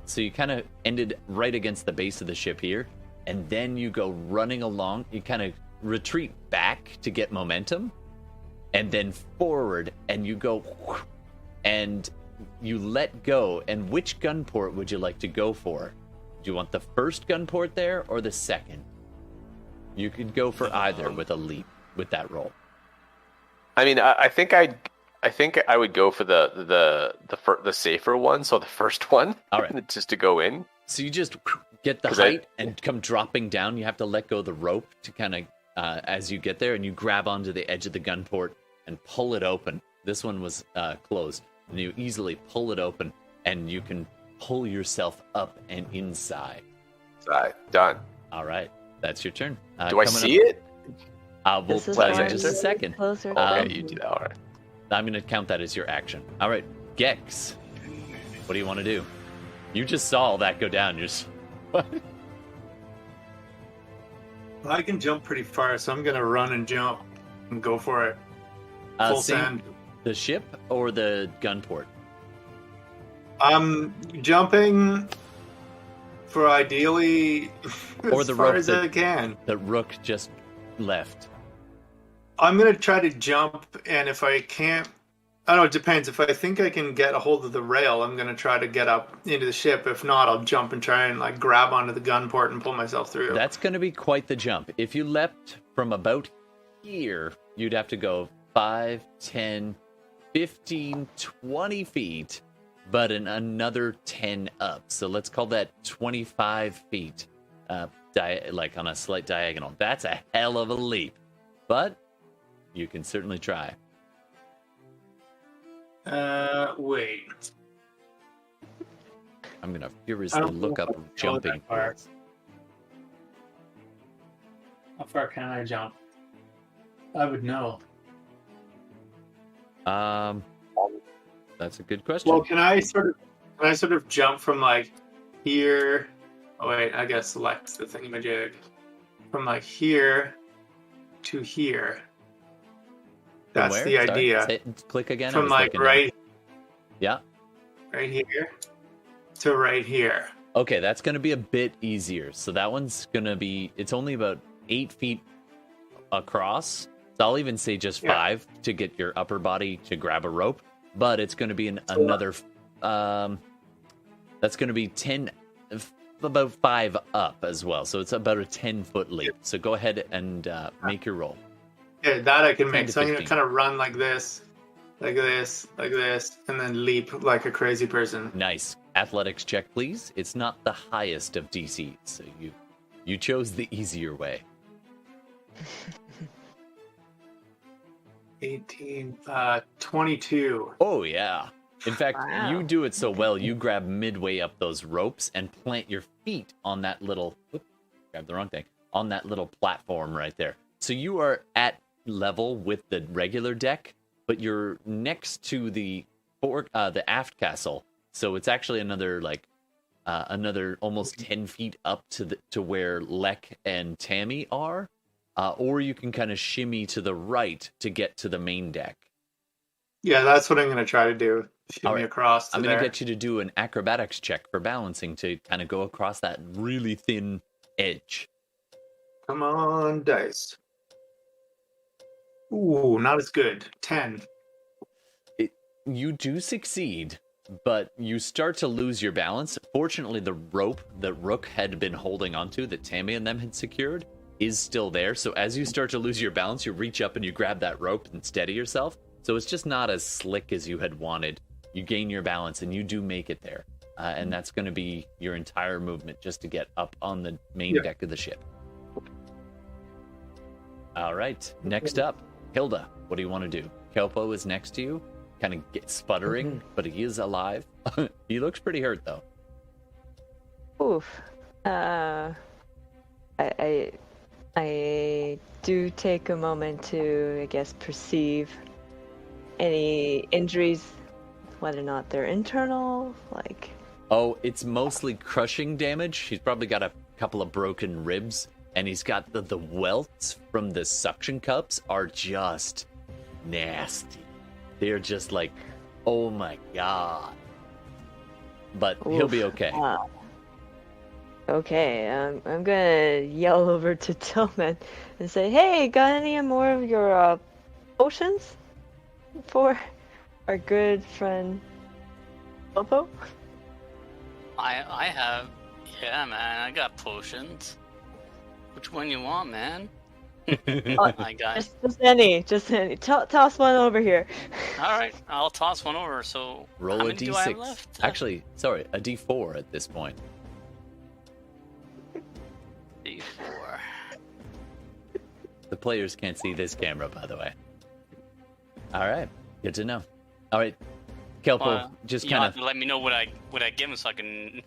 Speaker 1: so you kind of ended right against the base of the ship here, and then you go running along. You kind of retreat back to get momentum, and then forward, and you go, and you let go. And which gun port would you like to go for? Do you want the first gun port there or the second? You could go for either with a leap with that roll.
Speaker 2: I mean, I think I would go for the safer one, so the first one.
Speaker 1: All right.
Speaker 2: Just to go in.
Speaker 1: So you just get the
Speaker 2: 'Cause
Speaker 1: height and come dropping down. You have to let go of the rope to kind of as you get there, and you grab onto the edge of the gun port and pull it open. This one was closed, and you easily pull it open, and you can pull yourself up and inside.
Speaker 2: Done.
Speaker 1: All right, that's your turn.
Speaker 2: Do I see it?
Speaker 1: We'll
Speaker 4: This is
Speaker 1: play
Speaker 2: fine.
Speaker 1: in just a second.
Speaker 4: Closer
Speaker 2: Okay, you do that. All right.
Speaker 1: I'm going to count that as your action. All right, Gex, what do you want to do? You just saw all that go down. You're just...
Speaker 3: I can jump pretty far, so I'm gonna run and jump and go for it. Full
Speaker 1: same-
Speaker 3: send.
Speaker 1: The ship or the gun port?
Speaker 3: I'm jumping for ideally
Speaker 1: Or
Speaker 3: as
Speaker 1: the
Speaker 3: far
Speaker 1: rope
Speaker 3: as
Speaker 1: that-
Speaker 3: I can.
Speaker 1: The Rook just left.
Speaker 3: I'm gonna try to jump, and if I can't, I don't know. It depends. If I think I can get a hold of the rail, I'm gonna try to get up into the ship. If not, I'll jump and try and like grab onto the gun port and pull myself through.
Speaker 1: That's going to be quite the jump. If you leapt from about here, you'd have to go 5, 10, 15, 20 feet, but in another 10 up. So let's call that 25 feet, like on a slight diagonal. That's a hell of a leap, but you can certainly try.
Speaker 3: Wait.
Speaker 1: I'm going to
Speaker 3: I
Speaker 1: furiously
Speaker 3: don't
Speaker 1: look
Speaker 3: know
Speaker 1: up
Speaker 3: if I can go
Speaker 1: jumping.
Speaker 3: that far. How far can I jump? I would know.
Speaker 1: That's a good question.
Speaker 3: Well, can I sort of jump from like here? Oh wait, I guess select the thingamajig. From like here to here.
Speaker 1: From
Speaker 3: That's
Speaker 1: where?
Speaker 3: the
Speaker 1: Sorry,
Speaker 3: idea.
Speaker 1: click again. I
Speaker 3: From
Speaker 1: was
Speaker 3: like
Speaker 1: looking down.
Speaker 3: right
Speaker 1: Yeah.
Speaker 3: here to right here.
Speaker 1: Okay, that's going to be a bit easier. So that one's going to be, it's only about 8 feet across. So I'll even say just 5 to get your upper body to grab a rope. But it's going to be another, that's going to be 10, about 5 up as well. So it's about a 10-foot leap. So go ahead and make your roll.
Speaker 3: Yeah, that I can
Speaker 1: 10
Speaker 3: make.
Speaker 1: to
Speaker 3: So I'm gonna
Speaker 1: 15.
Speaker 3: kind of run like this, like this, like this, and then leap like a crazy person.
Speaker 1: Nice. Athletics check, please. It's not the highest of DCs, so you chose the easier way.
Speaker 3: 18, 22.
Speaker 1: Oh, yeah. In fact,
Speaker 4: Wow.
Speaker 1: you do it so well, you grab midway up those ropes and plant your feet on that little, grab the wrong thing, on that little platform right there. So you are at level with the regular deck, but you're next to the the aft castle. So it's actually another almost 10 feet up to where Lek and Tammy are, or you can kind of shimmy to the right to get to the main deck.
Speaker 3: Yeah, that's what I'm going to try to do. Shimmy
Speaker 1: right.
Speaker 3: across to
Speaker 1: I'm going
Speaker 3: there.
Speaker 1: to get you to do an acrobatics check for balancing to kind of go across that really thin edge.
Speaker 3: Come on, dice. Ooh, not as good. 10.
Speaker 1: You do succeed, but you start to lose your balance. Fortunately, the rope that Rook had been holding onto, that Tammy and them had secured, is still there. So as you start to lose your balance, you reach up and you grab that rope and steady yourself. So it's just not as slick as you had wanted. You gain your balance and you do make it there. And that's going to be your entire movement just to get up on the main deck of the ship. All right, next up, Hilda. What do you want to do? Kelpo is next to you, kind of sputtering, but he is alive. He looks pretty hurt, though.
Speaker 4: Oof. I do take a moment to, I guess, perceive any injuries, whether or not they're internal, like...
Speaker 1: Oh, it's mostly crushing damage. He's probably got a couple of broken ribs, and he's got the welts from the suction cups are just nasty. They're just like, oh my god. But he'll be okay.
Speaker 4: Okay, I'm gonna yell over to Tillman and say, hey, got any more of your potions for our good friend Popo?
Speaker 5: I have, yeah, man. I got potions. Which one you want, man? I got.
Speaker 4: Just any. Toss one over here.
Speaker 5: All right, I'll toss one over. So
Speaker 1: roll
Speaker 5: how
Speaker 1: a
Speaker 5: many do I have
Speaker 1: d6.
Speaker 5: left?
Speaker 1: Actually, sorry, a d4 at this point.
Speaker 5: D4.
Speaker 1: The players can't see this camera, by the way. All right, good to know. All right, Kelpo, just
Speaker 5: you
Speaker 1: kind
Speaker 5: have to let me know what I give him so I can.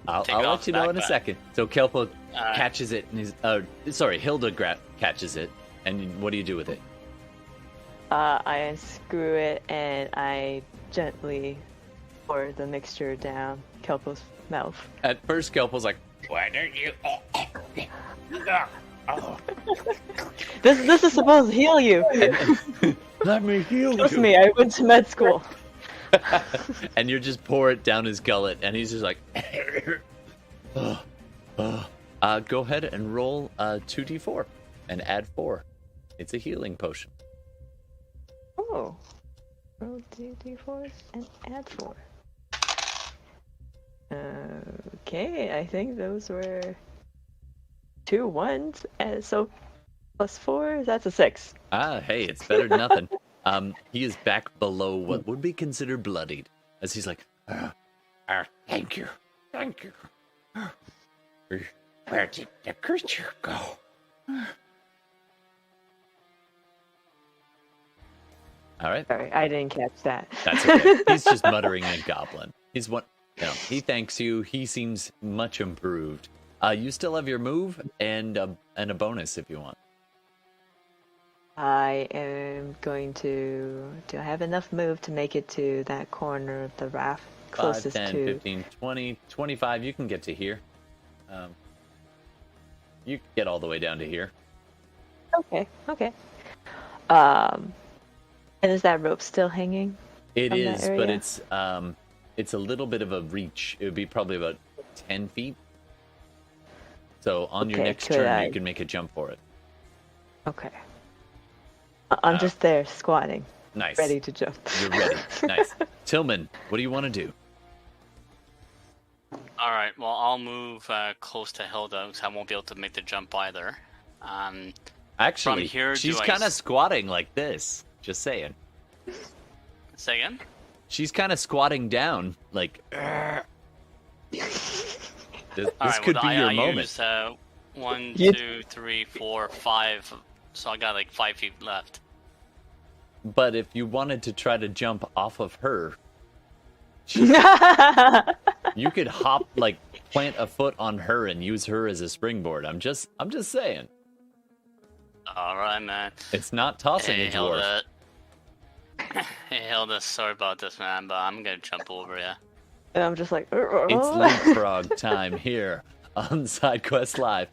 Speaker 1: I'll let you know in a second. So Kelpo catches it, and Hilda catches it, and what do you do with it?
Speaker 4: I unscrew it and I gently pour the mixture down Kelpo's mouth.
Speaker 1: At first, Kelpo's like, "Why don't you?"
Speaker 4: This is supposed to heal you.
Speaker 1: Let me heal
Speaker 4: Trust
Speaker 1: you.
Speaker 4: me, I went to med school.
Speaker 1: And you just pour it down his gullet, and he's just like, go ahead and roll 2d4 and add 4. It's a healing potion.
Speaker 4: Oh. Roll 2d4 and add 4. Okay, I think those were 2 1s, and so plus 4, that's a 6.
Speaker 1: Hey, it's better than nothing. He is back below what would be considered bloodied, as he's like, thank you. Where did the creature go? All right.
Speaker 4: Sorry, I didn't catch that.
Speaker 1: That's okay. He's just muttering in Goblin. He thanks you. He seems much improved. You still have your move and a bonus if you want.
Speaker 4: I am going to... Do I have enough move to make it to that corner of the raft?
Speaker 1: 5,
Speaker 4: Closest
Speaker 1: 10,
Speaker 4: to...
Speaker 1: 15, 20, 25. You can get to here. You can get all the way down to here.
Speaker 4: Okay. And is that rope still hanging?
Speaker 1: It
Speaker 4: from that
Speaker 1: is, but
Speaker 4: area?
Speaker 1: it's a little bit of a reach. It would be probably about 10 feet. So on your
Speaker 4: Okay,
Speaker 1: next
Speaker 4: could
Speaker 1: turn,
Speaker 4: I-
Speaker 1: you can make a jump for it.
Speaker 4: Okay. I'm just there, squatting,
Speaker 1: Nice.
Speaker 4: ready to jump.
Speaker 1: You're ready. Nice. Tillman, what do you want to do?
Speaker 5: All right. Well, I'll move close to Hilda because I won't be able to make the jump either.
Speaker 1: Actually,
Speaker 5: From here,
Speaker 1: she's
Speaker 5: do I
Speaker 1: kind of squatting like this. Just saying.
Speaker 5: Say again.
Speaker 1: She's kind of squatting down, like. This
Speaker 5: All right,
Speaker 1: could
Speaker 5: well,
Speaker 1: be your
Speaker 5: I
Speaker 1: moment.
Speaker 5: Used, 1,
Speaker 4: You-
Speaker 5: 2, 3, 4, 5. So I got like 5 feet left.
Speaker 1: But if you wanted to try to jump off of her, you could hop, like, plant a foot on her and use her as a springboard. I'm just saying.
Speaker 5: All right, man.
Speaker 1: It's not tossing
Speaker 5: Hey,
Speaker 1: a dwarf.
Speaker 5: Hilda. Hey, Hilda, sorry about this, man, but I'm gonna jump over ya.
Speaker 4: And I'm just like,
Speaker 1: It's leapfrog time here on SideQuest Live.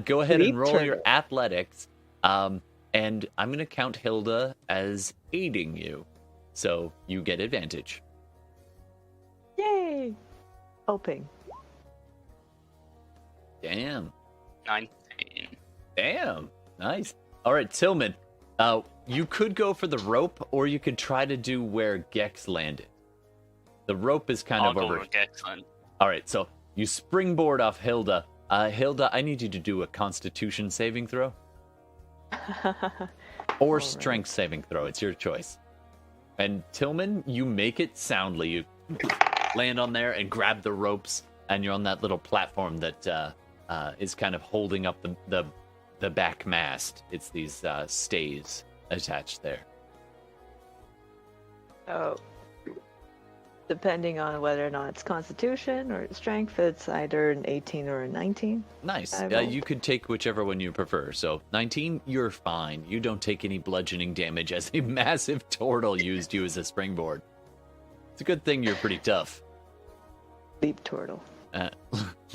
Speaker 1: Go ahead and
Speaker 4: Leap
Speaker 1: roll your
Speaker 4: turtle.
Speaker 1: athletics. And I'm going to count Hilda as aiding you. So you get advantage.
Speaker 4: Yay! Helping.
Speaker 1: Damn.
Speaker 5: 19.
Speaker 1: Damn. Nice. All right, Tillman. You could go for the rope, or you could try to do where Gex landed. The rope is kind
Speaker 5: I'll
Speaker 1: of
Speaker 5: go
Speaker 1: over.
Speaker 5: with Excellent.
Speaker 1: All right, so you springboard off Hilda. Hilda, I need you to do a Constitution saving throw or
Speaker 4: All
Speaker 1: Strength saving throw. It's your choice. And Tillman, you make it soundly. You land on there and grab the ropes, and you're on that little platform that is kind of holding up the back mast. It's these stays attached there.
Speaker 4: Oh. Depending on whether or not it's Constitution or Strength, it's either an 18 or a 19.
Speaker 1: Nice.
Speaker 4: I rolled.
Speaker 1: You could take whichever one you prefer. So 19, you're fine. You don't take any bludgeoning damage as a massive Tortle used you as a springboard. It's a good thing you're pretty tough.
Speaker 4: Leap Tortle.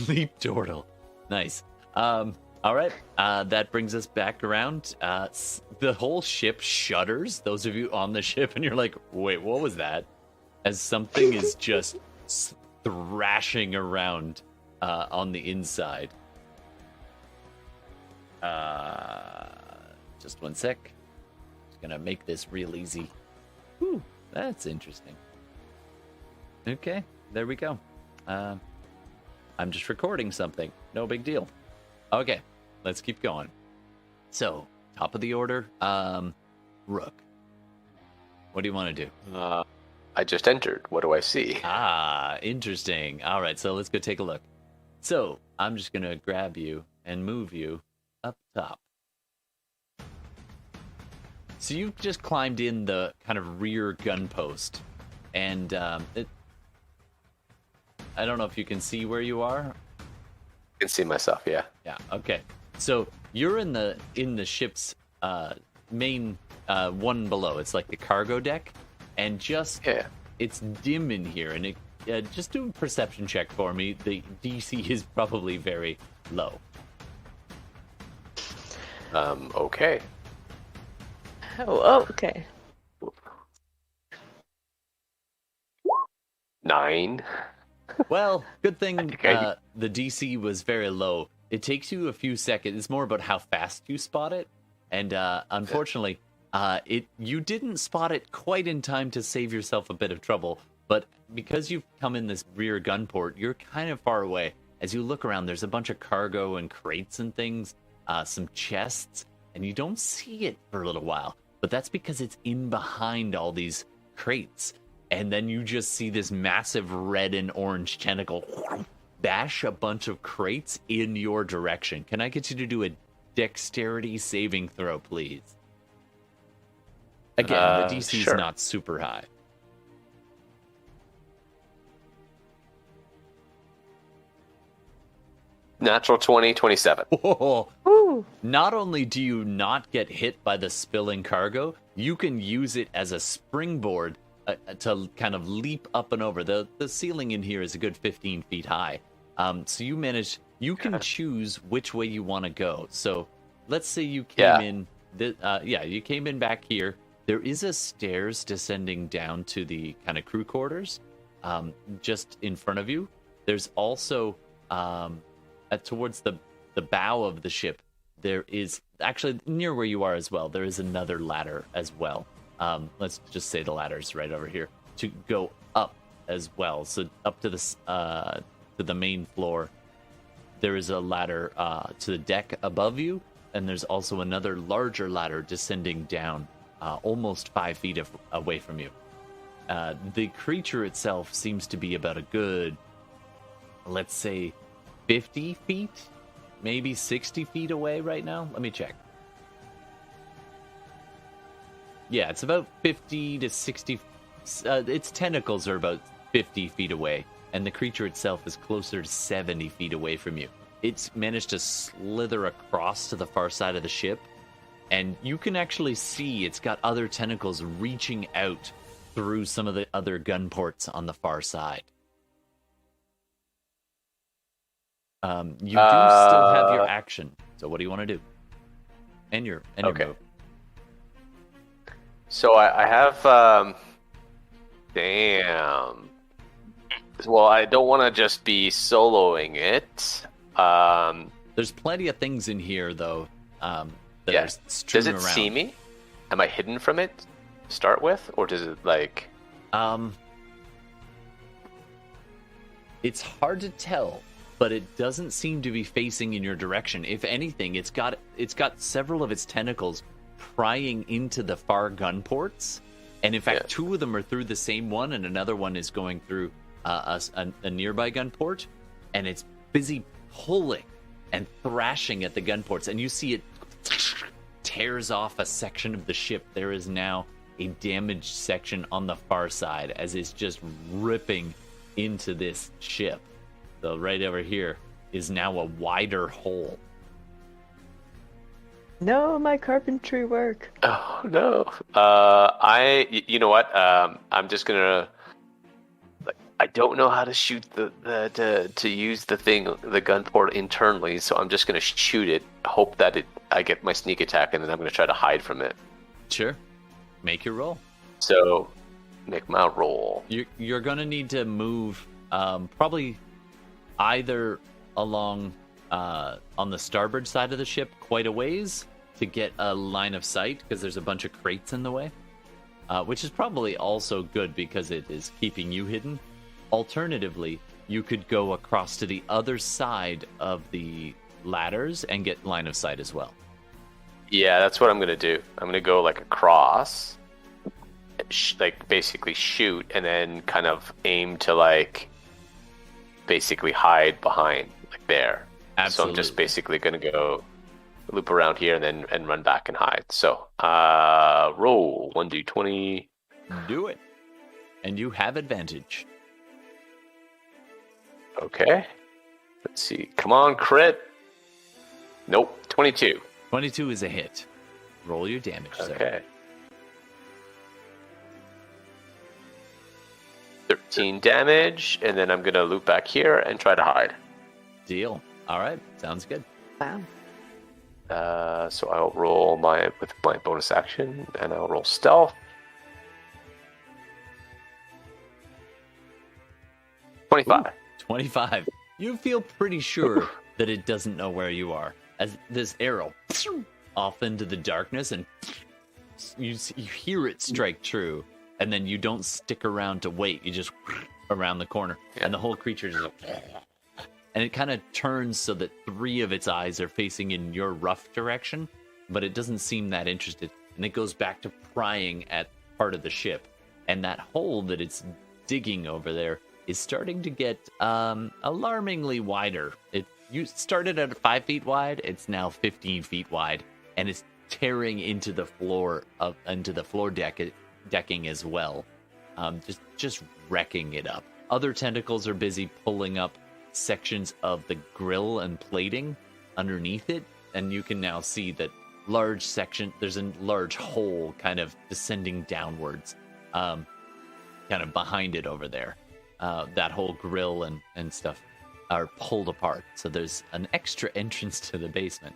Speaker 1: Leap Tortle. Nice. All right. That brings us back around. The whole ship shudders. Those of you on the ship, and you're like, wait, what was that? As something is just thrashing around on the inside. Just one sec. Just gonna make this real easy. Whew, that's interesting. Okay, there we go. I'm just recording something. No big deal. Okay, let's keep going. So, top of the order, Rook. What do you want to do?
Speaker 2: I just entered. What do I see?
Speaker 1: Interesting. All right, so let's go take a look. So I'm just gonna grab you and move you up top. So you've just climbed in the kind of rear gun post, and I don't know if you can see where you are.
Speaker 2: I can see myself. Yeah.
Speaker 1: Yeah. Okay. So you're in the ship's main one below. It's like the cargo deck. And it's dim in here, and just do a perception check for me. The DC is probably very low.
Speaker 2: Okay.
Speaker 4: Oh, okay.
Speaker 2: 9.
Speaker 1: Well, good thing
Speaker 2: I-
Speaker 1: the DC was very low. It takes you a few seconds. It's more about how fast you spot it, and unfortunately, you didn't spot it quite in time to save yourself a bit of trouble. But because you've come in this rear gun port, you're kind of far away. As you look around, there's a bunch of cargo and crates and things, some chests, and you don't see it for a little while. But that's because it's in behind all these crates. And then you just see this massive red and orange tentacle bash a bunch of crates in your direction. Can I get you to do a dexterity saving throw, please? Again, the DC is
Speaker 2: sure.
Speaker 1: not super high.
Speaker 2: Natural 20, 27.
Speaker 1: Whoa.
Speaker 4: Ooh.
Speaker 1: Not only do you not get hit by the spilling cargo, you can use it as a springboard to kind of leap up and over. The ceiling in here is a good 15 feet high. So you can choose which way you want to go. So let's say you came in, you came in back here. There is a stairs descending down to the kind of crew quarters, just in front of you. There's also towards the bow of the ship, there is actually near where you are as well. There is another ladder as well. Let's just say the ladder's right over here to go up as well. So up to the main floor, there is a ladder to the deck above you, and there's also another larger ladder descending down almost 5 feet away from you. The creature itself seems to be about a good, let's say, 50 feet, maybe 60 feet away right now. Let me check. Yeah, it's about 50 to 60. Its tentacles are about 50 feet away, and the creature itself is closer to 70 feet away from you. It's managed to slither across to the far side of the ship, And you can actually see it's got other tentacles reaching out through some of the other gun ports on the far side. You do still have your action. So what do you want to do? And your move.
Speaker 2: So I have damn. Well, I don't want to just be soloing it.
Speaker 1: There's plenty of things in here though. That are strewn
Speaker 2: does it
Speaker 1: around.
Speaker 2: see me? Am I hidden from it to start with, or does it like?
Speaker 1: It's hard to tell, but it doesn't seem to be facing in your direction. If anything, it's got several of its tentacles prying into the far gun ports, and in fact, two of them are through the same one, and another one is going through a nearby gun port, and it's busy pulling and thrashing at the gun ports, and you see it tears off a section of the ship. There is now a damaged section on the far side as it's just ripping into this ship. So right over here is now a wider hole.
Speaker 4: No, my carpentry work.
Speaker 2: Oh no! You know what? I'm just gonna. I don't know how to shoot to use the gun port internally, so I'm just gonna shoot it. Hope that I get my sneak attack, and then I'm gonna try to hide from it.
Speaker 1: Sure, make your roll.
Speaker 2: So, make my roll.
Speaker 1: You're gonna need to move, probably either along on the starboard side of the ship quite a ways to get a line of sight, because there's a bunch of crates in the way, which is probably also good because it is keeping you hidden. Alternatively, you could go across to the other side of the ladders and get line of sight as well.
Speaker 2: Yeah, that's what I'm gonna do. I'm gonna go like across, like basically shoot, and then kind of aim to like basically hide behind, like there.
Speaker 1: Absolutely.
Speaker 2: So I'm just basically gonna go loop around here and run back and hide. So roll 1d20.
Speaker 1: Do it, and you have advantage.
Speaker 2: Okay. Let's see. Come on, crit. Nope. 22.
Speaker 1: 22 is a hit. Roll your damage, sir.
Speaker 2: Okay. 13 damage, and then I'm gonna loop back here and try to hide.
Speaker 1: Deal. All right. Sounds good.
Speaker 4: Wow.
Speaker 2: So I'll roll with my bonus action, and I'll roll stealth. 25.
Speaker 1: 25. You feel pretty sure that it doesn't know where you are, as this arrow off into the darkness, and you hear it strike true, and then you don't stick around to wait. You just around the corner, and the whole creature just, and it kind of turns so that 3 of its eyes are facing in your rough direction, but it doesn't seem that interested, and it goes back to prying at part of the ship, and that hole that it's digging over there is starting to get alarmingly wider. You started at 5 feet wide, it's now 15 feet wide, and it's tearing into the floor decking as well, just wrecking it up. Other tentacles are busy pulling up sections of the grill and plating underneath it, and you can now see that there's a large hole kind of descending downwards, kind of behind it over there. That whole grill and stuff are pulled apart, so there's an extra entrance to the basement.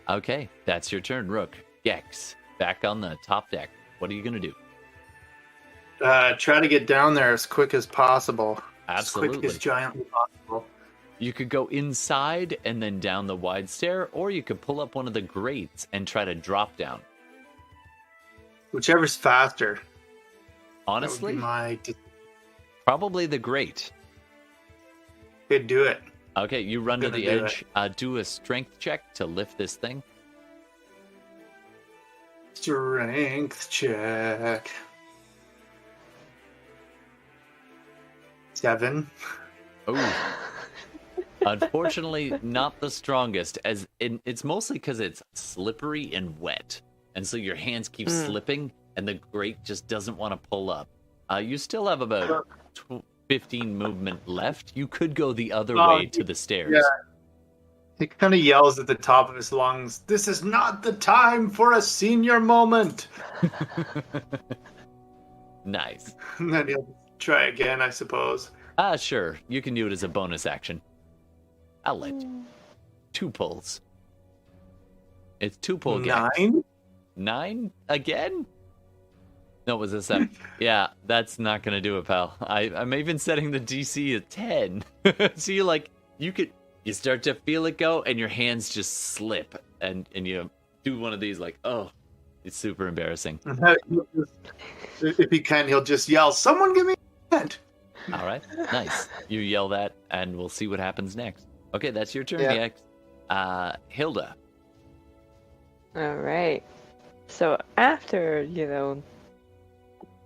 Speaker 1: Okay, that's your turn, Rook. Gex, back on the top deck. What are you gonna do?
Speaker 3: Try to get down there as quick as possible.
Speaker 1: Absolutely.
Speaker 3: As quick as giantly possible.
Speaker 1: You could go inside and then down the wide stair, or you could pull up one of the grates and try to drop down.
Speaker 3: Whichever's faster.
Speaker 1: Honestly,
Speaker 3: my
Speaker 1: probably the grate.
Speaker 3: Could do it.
Speaker 1: Okay, you run to the edge. Do a strength check to lift this thing.
Speaker 3: Strength check. 7.
Speaker 1: Oh. Unfortunately, not the strongest. It's mostly because it's slippery and wet, and so your hands keep slipping, and the grate just doesn't want to pull up. You still have about 15 movement left. You could go the other way to the stairs.
Speaker 3: He kind of yells at the top of his lungs, "This is not the time for a senior moment!"
Speaker 1: Nice.
Speaker 3: And then he'll try again, I suppose.
Speaker 1: Sure. You can do it as a bonus action. I'll let you. 2 pulls. It's 2 pull gags.
Speaker 3: 9?
Speaker 1: 9 again? No, it was a 7. Yeah, that's not gonna do it, pal. I'm even setting the DC at 10. So you start to feel it go, and your hands just slip, and you do one of these like, oh, it's super embarrassing.
Speaker 3: If he can, he'll just yell, "Someone give me a hand!"
Speaker 1: All right, nice. You yell that, and we'll see what happens next. Okay, that's your turn,
Speaker 3: Yeah.
Speaker 1: Gex. Hilda.
Speaker 4: All right. So after,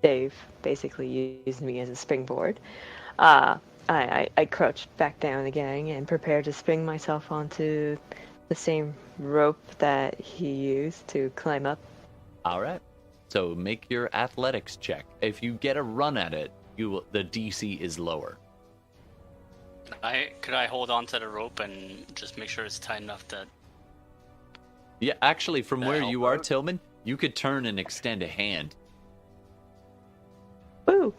Speaker 4: Dave basically used me as a springboard, I crouched back down again and prepared to spring myself onto the same rope that he used to climb up.
Speaker 1: All right. So make your athletics check. If you get a run at it, the DC is lower.
Speaker 5: Could I hold on to the rope and just make sure it's tight enough that...
Speaker 1: Yeah, actually, from where you are,
Speaker 5: out?
Speaker 1: Tillman, you could turn and extend a hand.
Speaker 4: Woo!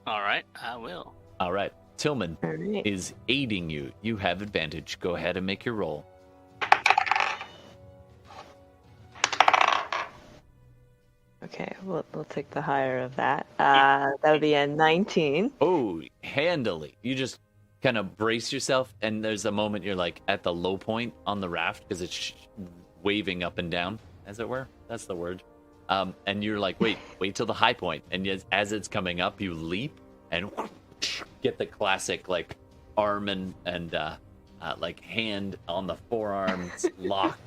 Speaker 5: All right, I will.
Speaker 1: All right. Tillman
Speaker 4: All right.
Speaker 1: is aiding you. You have advantage. Go ahead and make your roll.
Speaker 4: Okay, we'll take the higher of that. That would be a 19.
Speaker 1: Oh, handily. You just kind of brace yourself, and there's a moment you're like at the low point on the raft because it's waving up and down, as it were. That's the word. And you're like, wait till the high point. And as it's coming up, you leap and get the classic like arm and like hand on the forearms lock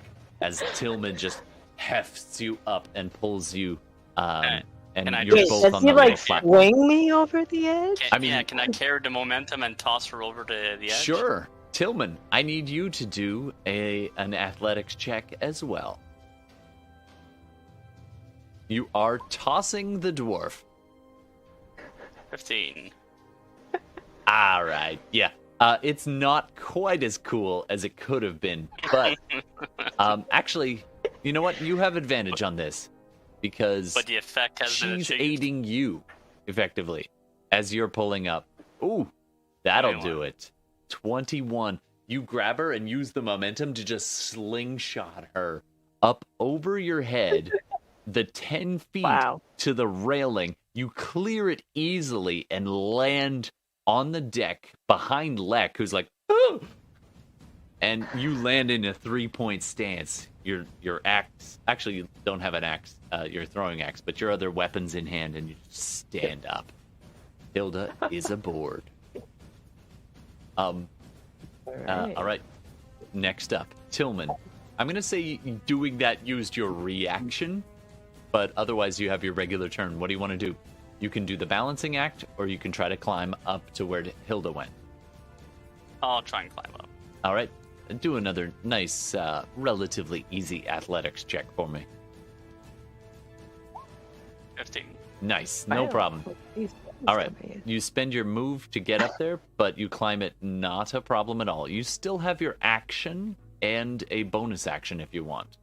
Speaker 1: as Tillman just hefts you up and pulls you. And
Speaker 5: I
Speaker 1: you're
Speaker 5: just-
Speaker 1: both
Speaker 4: Does
Speaker 1: on
Speaker 4: he
Speaker 1: the little
Speaker 4: like
Speaker 1: platform.
Speaker 4: swing me over the edge?
Speaker 5: Can I carry the momentum and toss her over to the edge?
Speaker 1: Sure. Tillman, I need you to do an athletics check as well. You are tossing the dwarf.
Speaker 5: 15.
Speaker 1: All right. Yeah. It's not quite as cool as it could have been, but actually, you know what? You have advantage on this because
Speaker 5: But the effect has been
Speaker 1: she's
Speaker 5: achieved.
Speaker 1: aiding you effectively as you're pulling up. Ooh, that'll
Speaker 5: 21.
Speaker 1: do it. 21. You grab her and use the momentum to just slingshot her up over your head, the 10 feet
Speaker 4: Wow.
Speaker 1: to the railing. You clear it easily and land on the deck behind Lek, who's like, oh! And you land in a 3-point stance. Your axe, actually you don't have an axe, your throwing axe, but your other weapons in hand, and you stand up. Hilda is aboard.
Speaker 4: All right.
Speaker 1: All right. Next up, Tillman. I'm gonna say doing that used your reaction, but otherwise you have your regular turn. What do you want to do? You can do the balancing act, or you can try to climb up to where Hilda went.
Speaker 5: I'll try and climb up.
Speaker 1: All right. Do another nice, relatively easy athletics check for me.
Speaker 5: 15.
Speaker 1: Nice. No
Speaker 4: Wow.
Speaker 1: problem.
Speaker 4: Please,
Speaker 1: All right.
Speaker 4: somebody.
Speaker 1: You spend your move to get up there, but you climb it, not a problem at all. You still have your action and a bonus action if you want.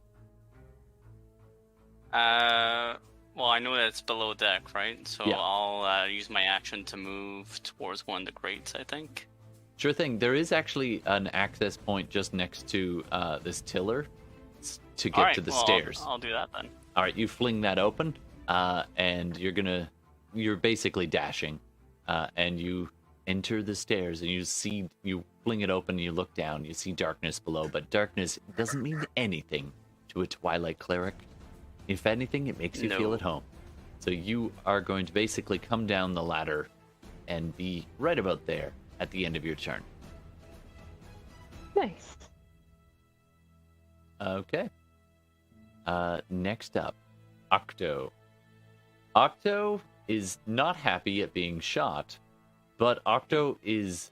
Speaker 5: Well, I know that it's below deck, right? So
Speaker 1: Yeah.
Speaker 5: I'll use my action to move towards one of the grates, I think.
Speaker 1: Sure thing. There is actually an access point just next to this tiller to get
Speaker 5: All right,
Speaker 1: to the
Speaker 5: well,
Speaker 1: stairs.
Speaker 5: I'll do that then.
Speaker 1: All right, you fling that open, and you're basically dashing, and you enter the stairs, and you fling it open, and you look down, you see darkness below, but darkness doesn't mean anything to a Twilight Cleric. If anything, it makes you feel
Speaker 5: No.
Speaker 1: at home. So you are going to basically come down the ladder and be right about there at the end of your turn.
Speaker 4: Nice.
Speaker 1: Okay. Next up, Octo. Octo is not happy at being shot, but Octo is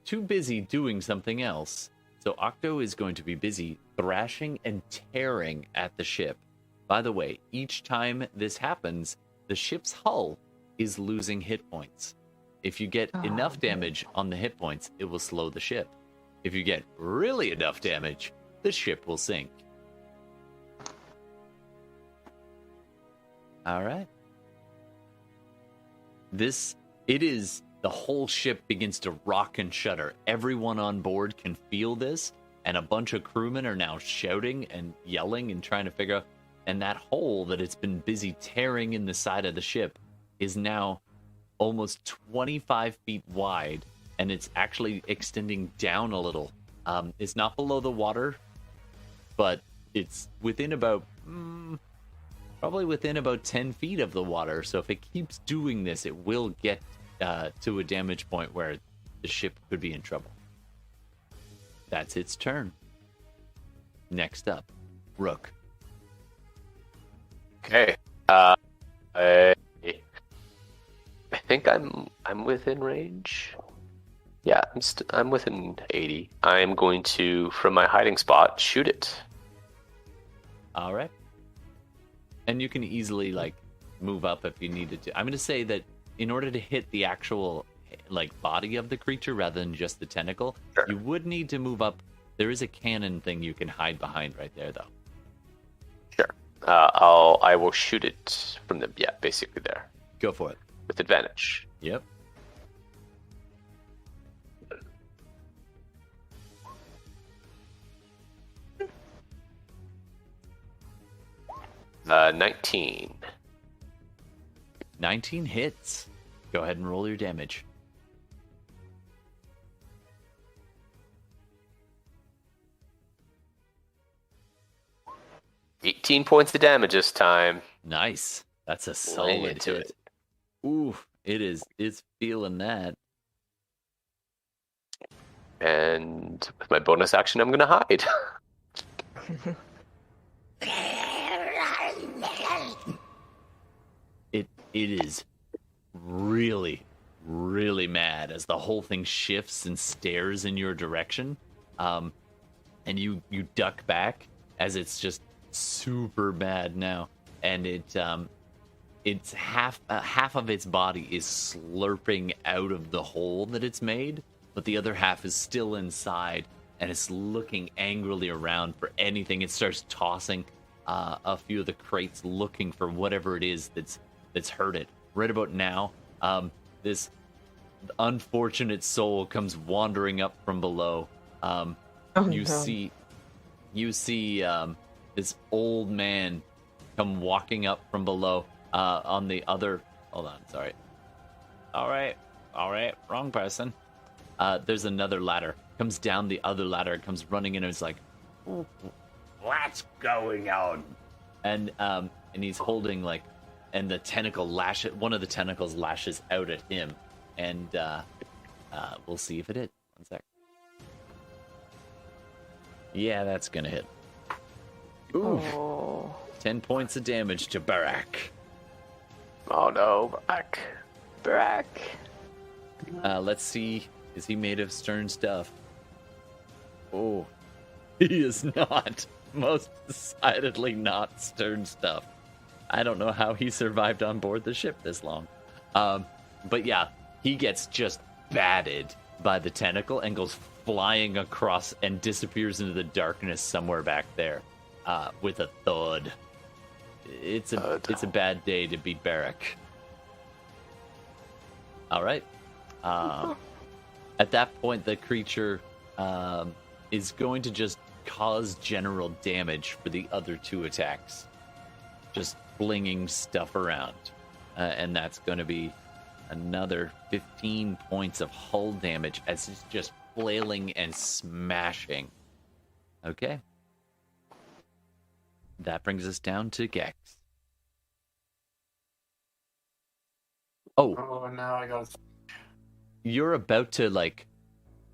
Speaker 1: too busy doing something else. So Octo is going to be busy thrashing and tearing at the ship. By the way, each time this happens, the ship's hull is losing hit points. If you get enough damage on the hit points, it will slow the ship. If you get really enough damage, the ship will sink. All right. The whole ship begins to rock and shudder. Everyone on board can feel this, and a bunch of crewmen are now shouting and yelling and trying to figure out. And that hole that it's been busy tearing in the side of the ship is now almost 25 feet wide, and it's actually extending down a little. It's not below the water, but it's within about probably within about 10 feet of the water. So if it keeps doing this, it will get to a damage point where the ship could be in trouble. That's its turn. Next up, Rook.
Speaker 2: Okay. I think I'm within range. Yeah, I'm within 80. I am going to, from my hiding spot, shoot it.
Speaker 1: All right. And you can easily move up if you needed to. I'm going to say that in order to hit the actual body of the creature rather than just the tentacle,
Speaker 2: sure,
Speaker 1: you would need to move up. There is a cannon thing you can hide behind right there, though.
Speaker 2: Sure. I will shoot it from the basically there.
Speaker 1: Go for it.
Speaker 2: With advantage.
Speaker 1: Yep.
Speaker 2: Uh, 19.
Speaker 1: 19 hits. Go ahead and roll your damage.
Speaker 2: $18 points of damage this time.
Speaker 1: Nice. That's a
Speaker 2: Laying
Speaker 1: solid
Speaker 2: into
Speaker 1: hit.
Speaker 2: it.
Speaker 1: Ooh, it is. It's feeling that.
Speaker 2: And with my bonus action, I'm going to hide.
Speaker 1: It is really, really mad as the whole thing shifts and stares in your direction. And you duck back as it's just super mad now. And it's half of its body is slurping out of the hole that it's made, but the other half is still inside and it's looking angrily around for anything. It starts tossing a few of the crates, looking for whatever it is that's hurt it. Right about now, this unfortunate soul comes wandering up from below. You see this old man come walking up from below. On the other, hold on, sorry. All right, wrong person. There's another ladder. Comes down the other ladder. Comes running in and is like, "What's going on?" And he's holding and the tentacle one of the tentacles lashes out at him, and we'll see if it hit. 1 sec. Yeah, that's gonna hit. Ooh,
Speaker 4: Oh.
Speaker 1: 10 points of damage to Barak.
Speaker 2: Oh no, back.
Speaker 4: Brack.
Speaker 1: Let's see. Is he made of stern stuff? Oh, he is not. Most decidedly not stern stuff. I don't know how he survived on board the ship this long. But yeah, he gets just batted by the tentacle and goes flying across and disappears into the darkness somewhere back there with a thud. It's a bad day to be Barak. All right. At that point, the creature is going to just cause general damage for the other two attacks. Just flinging stuff around. And that's going to be another 15 points of hull damage as it's just flailing and smashing. Okay. That brings us down to Gex.
Speaker 3: Oh, now I got.
Speaker 1: You're about to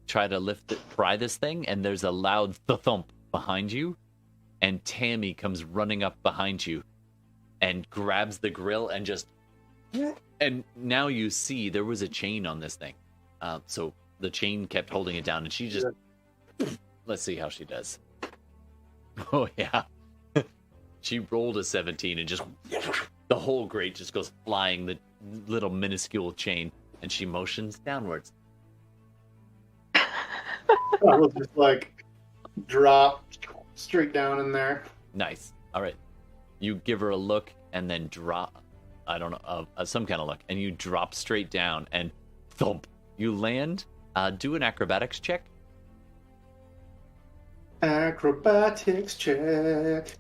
Speaker 1: try to pry this thing, and there's a loud thump behind you, and Tammy comes running up behind you and grabs the grill and and now you see there was a chain on this thing. So the chain kept holding it down, and she just let's see how she does. Oh yeah. She rolled a 17 and just the whole grate just goes flying, the little minuscule chain, and she motions downwards.
Speaker 3: I will just like drop straight down in there.
Speaker 1: Nice. All right. You give her a look and then drop. I don't know, some kind of look, and you drop straight down and thump. You land. Do an acrobatics check.
Speaker 3: Acrobatics check.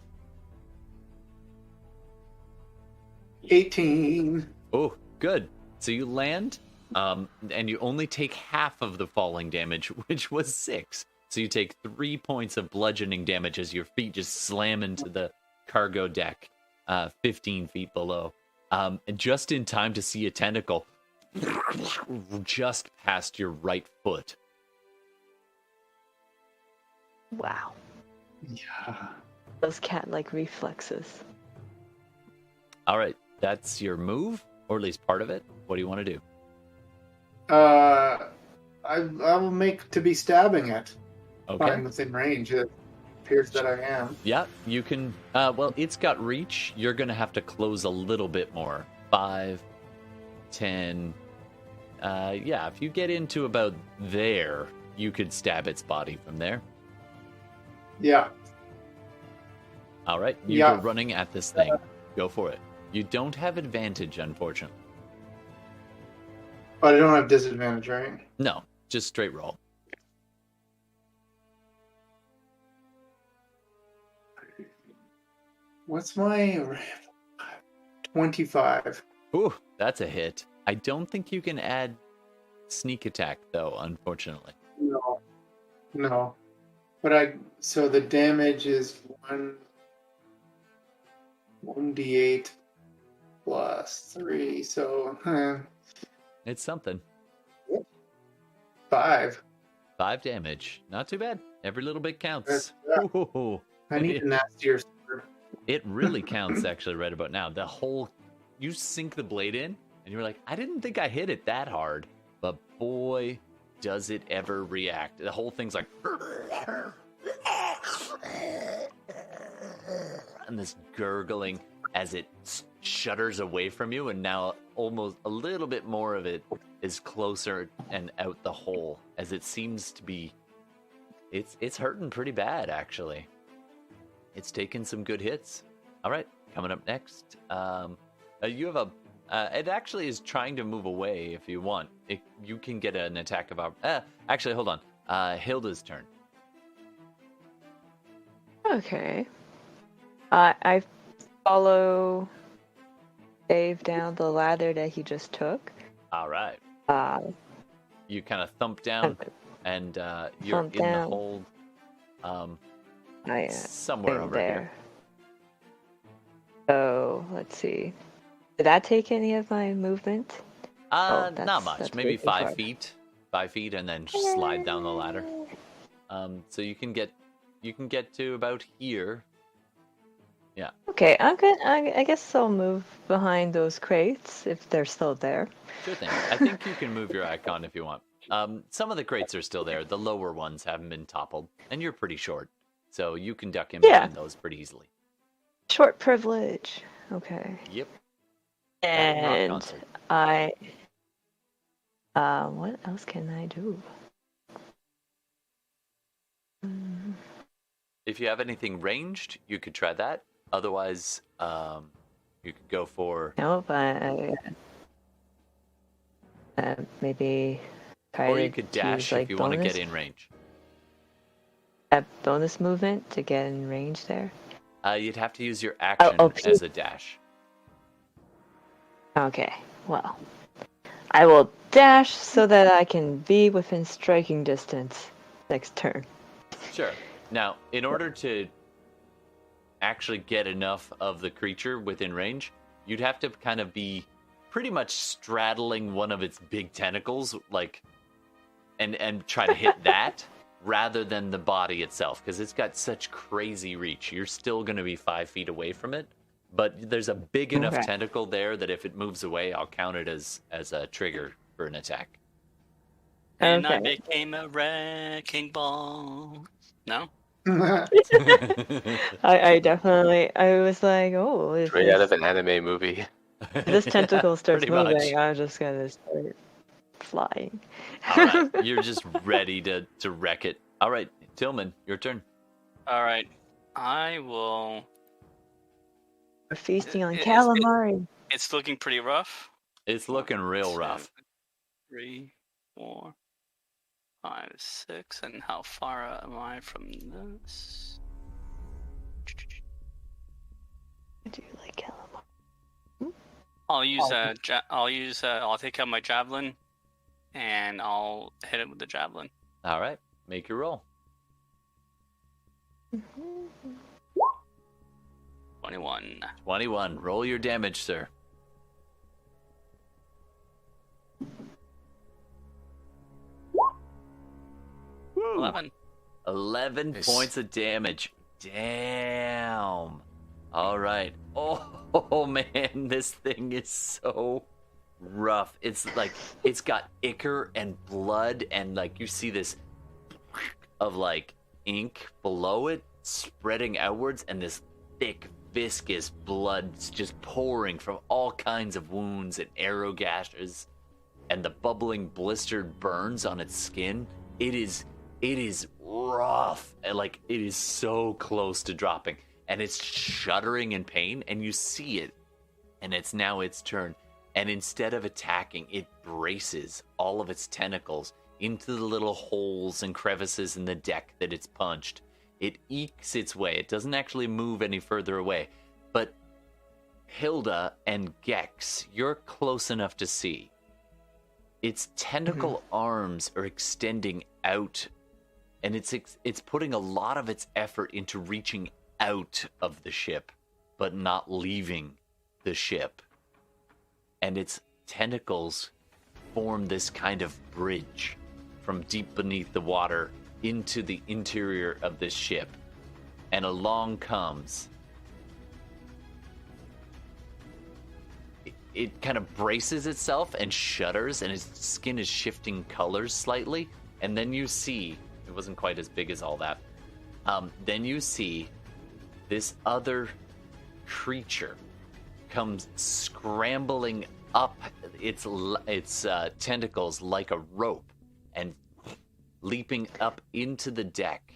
Speaker 3: 18.
Speaker 1: Oh, good. So you land, and you only take half of the falling damage, which was 6. So you take 3 points of bludgeoning damage as your feet just slam into the cargo deck, 15 feet below. And just in time to see a tentacle just past your right foot.
Speaker 4: Wow.
Speaker 3: Yeah.
Speaker 4: Those cat-like reflexes.
Speaker 1: All right, that's your move, or at least part of it. What do you want to do?
Speaker 3: I will make to be stabbing it.
Speaker 1: Okay.
Speaker 3: I'm within range. It appears that I am.
Speaker 1: Yeah, you can. Well, it's got reach. You're going to have to close a little bit more. 5, 10. Yeah, if you get into about there, you could stab its body from there.
Speaker 3: Yeah.
Speaker 1: All right, you go running at this thing. Go for it. You don't have advantage, unfortunately.
Speaker 3: But I don't have disadvantage, right?
Speaker 1: No, just straight roll.
Speaker 3: What's my 25?
Speaker 1: Ooh, that's a hit. I don't think you can add sneak attack, though, unfortunately.
Speaker 3: No. But so the damage is 1d8 plus 3, so
Speaker 1: It's something.
Speaker 3: 5.
Speaker 1: 5 damage. Not too bad. Every little bit counts.
Speaker 3: Yeah.
Speaker 1: Ooh.
Speaker 3: I need a nastier sword.
Speaker 1: It really counts, actually, right about now. You sink the blade in, and you're like, I didn't think I hit it that hard, but boy, does it ever react. The whole thing's like, and this gurgling as it shudders away from you, and now almost a little bit more of it is closer and out the hole, as it seems to be, it's hurting pretty bad, actually. It's taken some good hits. All right, coming up next, you have it actually is trying to move away if you want. You can get an attack of actually, hold on. Hilda's turn.
Speaker 4: Okay. I follow Dave down the ladder that he just took.
Speaker 1: All right. You kind of thump down, and you're in the hold. Somewhere over here.
Speaker 4: So let's see. Did that take any of my movement?
Speaker 1: Not much. Maybe 5 feet. 5 feet, and then slide down the ladder. So you can get to about here. Yeah.
Speaker 4: Okay, I'm good. I guess I'll move behind those crates if they're still there.
Speaker 1: Sure thing. I think you can move your icon if you want. Some of the crates are still there. The lower ones haven't been toppled, and you're pretty short, so you can duck in behind those pretty easily.
Speaker 4: Short privilege. Okay.
Speaker 1: Yep.
Speaker 4: And what else can I do?
Speaker 1: If you have anything ranged, you could try that. Otherwise, you could go for.
Speaker 4: Nope. Maybe.
Speaker 1: Or you could dash if you want to get in range.
Speaker 4: A bonus movement to get in range there.
Speaker 1: You'd have to use your action as a dash.
Speaker 4: Okay. Well, I will dash so that I can be within striking distance next turn.
Speaker 1: Sure. Now, in order to actually get enough of the creature within range, you'd have to kind of be pretty much straddling one of its big tentacles, like, and try to hit that rather than the body itself, because it's got such crazy reach. You're still going to be 5 feet away from it, but there's a big enough tentacle there that if it moves away, I'll count it as a trigger for an attack.
Speaker 5: And I became a wrecking ball. No?
Speaker 4: I definitely, I was like, oh. If
Speaker 2: Straight out of an anime movie.
Speaker 4: this tentacle starts
Speaker 1: Pretty
Speaker 4: moving,
Speaker 1: much.
Speaker 4: I'm just going to start flying.
Speaker 1: All right, you're just ready to wreck it. All right, Tillman, your turn.
Speaker 5: All right, I will.
Speaker 4: We're feasting on
Speaker 5: Is it-
Speaker 4: calamari.
Speaker 5: It's looking pretty rough.
Speaker 1: It's looking real rough.
Speaker 5: 3, 4, 5, 6, and how far am I from this?
Speaker 4: I do like calamari.
Speaker 5: I'll use I'll take out my javelin, and I'll hit it with the javelin.
Speaker 1: All right, make your roll.
Speaker 5: 21.
Speaker 1: 21. Roll your damage, sir. Woo.
Speaker 5: 11.
Speaker 1: 11
Speaker 2: Nice.
Speaker 1: points of damage. Damn. All right. Oh, man, this thing is so rough. It's like, it's got ichor and blood, and like you see this of like ink below it spreading outwards, and this thick, viscous blood just pouring from all kinds of wounds and arrow gashes, and the bubbling, blistered burns on its skin. It is rough, and like it is so close to dropping, and it's shuddering in pain, and you see it, and it's now its turn, and instead of attacking, it braces all of its tentacles into the little holes and crevices in the deck that it's punched. It ekes its way. It doesn't actually move any further away, but Hilda and Gex, you're close enough to see. Its tentacle arms are extending out, and it's putting a lot of its effort into reaching out of the ship, but not leaving the ship. And its tentacles form this kind of bridge from deep beneath the water into the interior of this ship. And along comes... It kind of braces itself and shudders, and its skin is shifting colors slightly. And then you see, it wasn't quite as big as all that. Then you see this other creature comes scrambling up its tentacles like a rope and leaping up into the deck.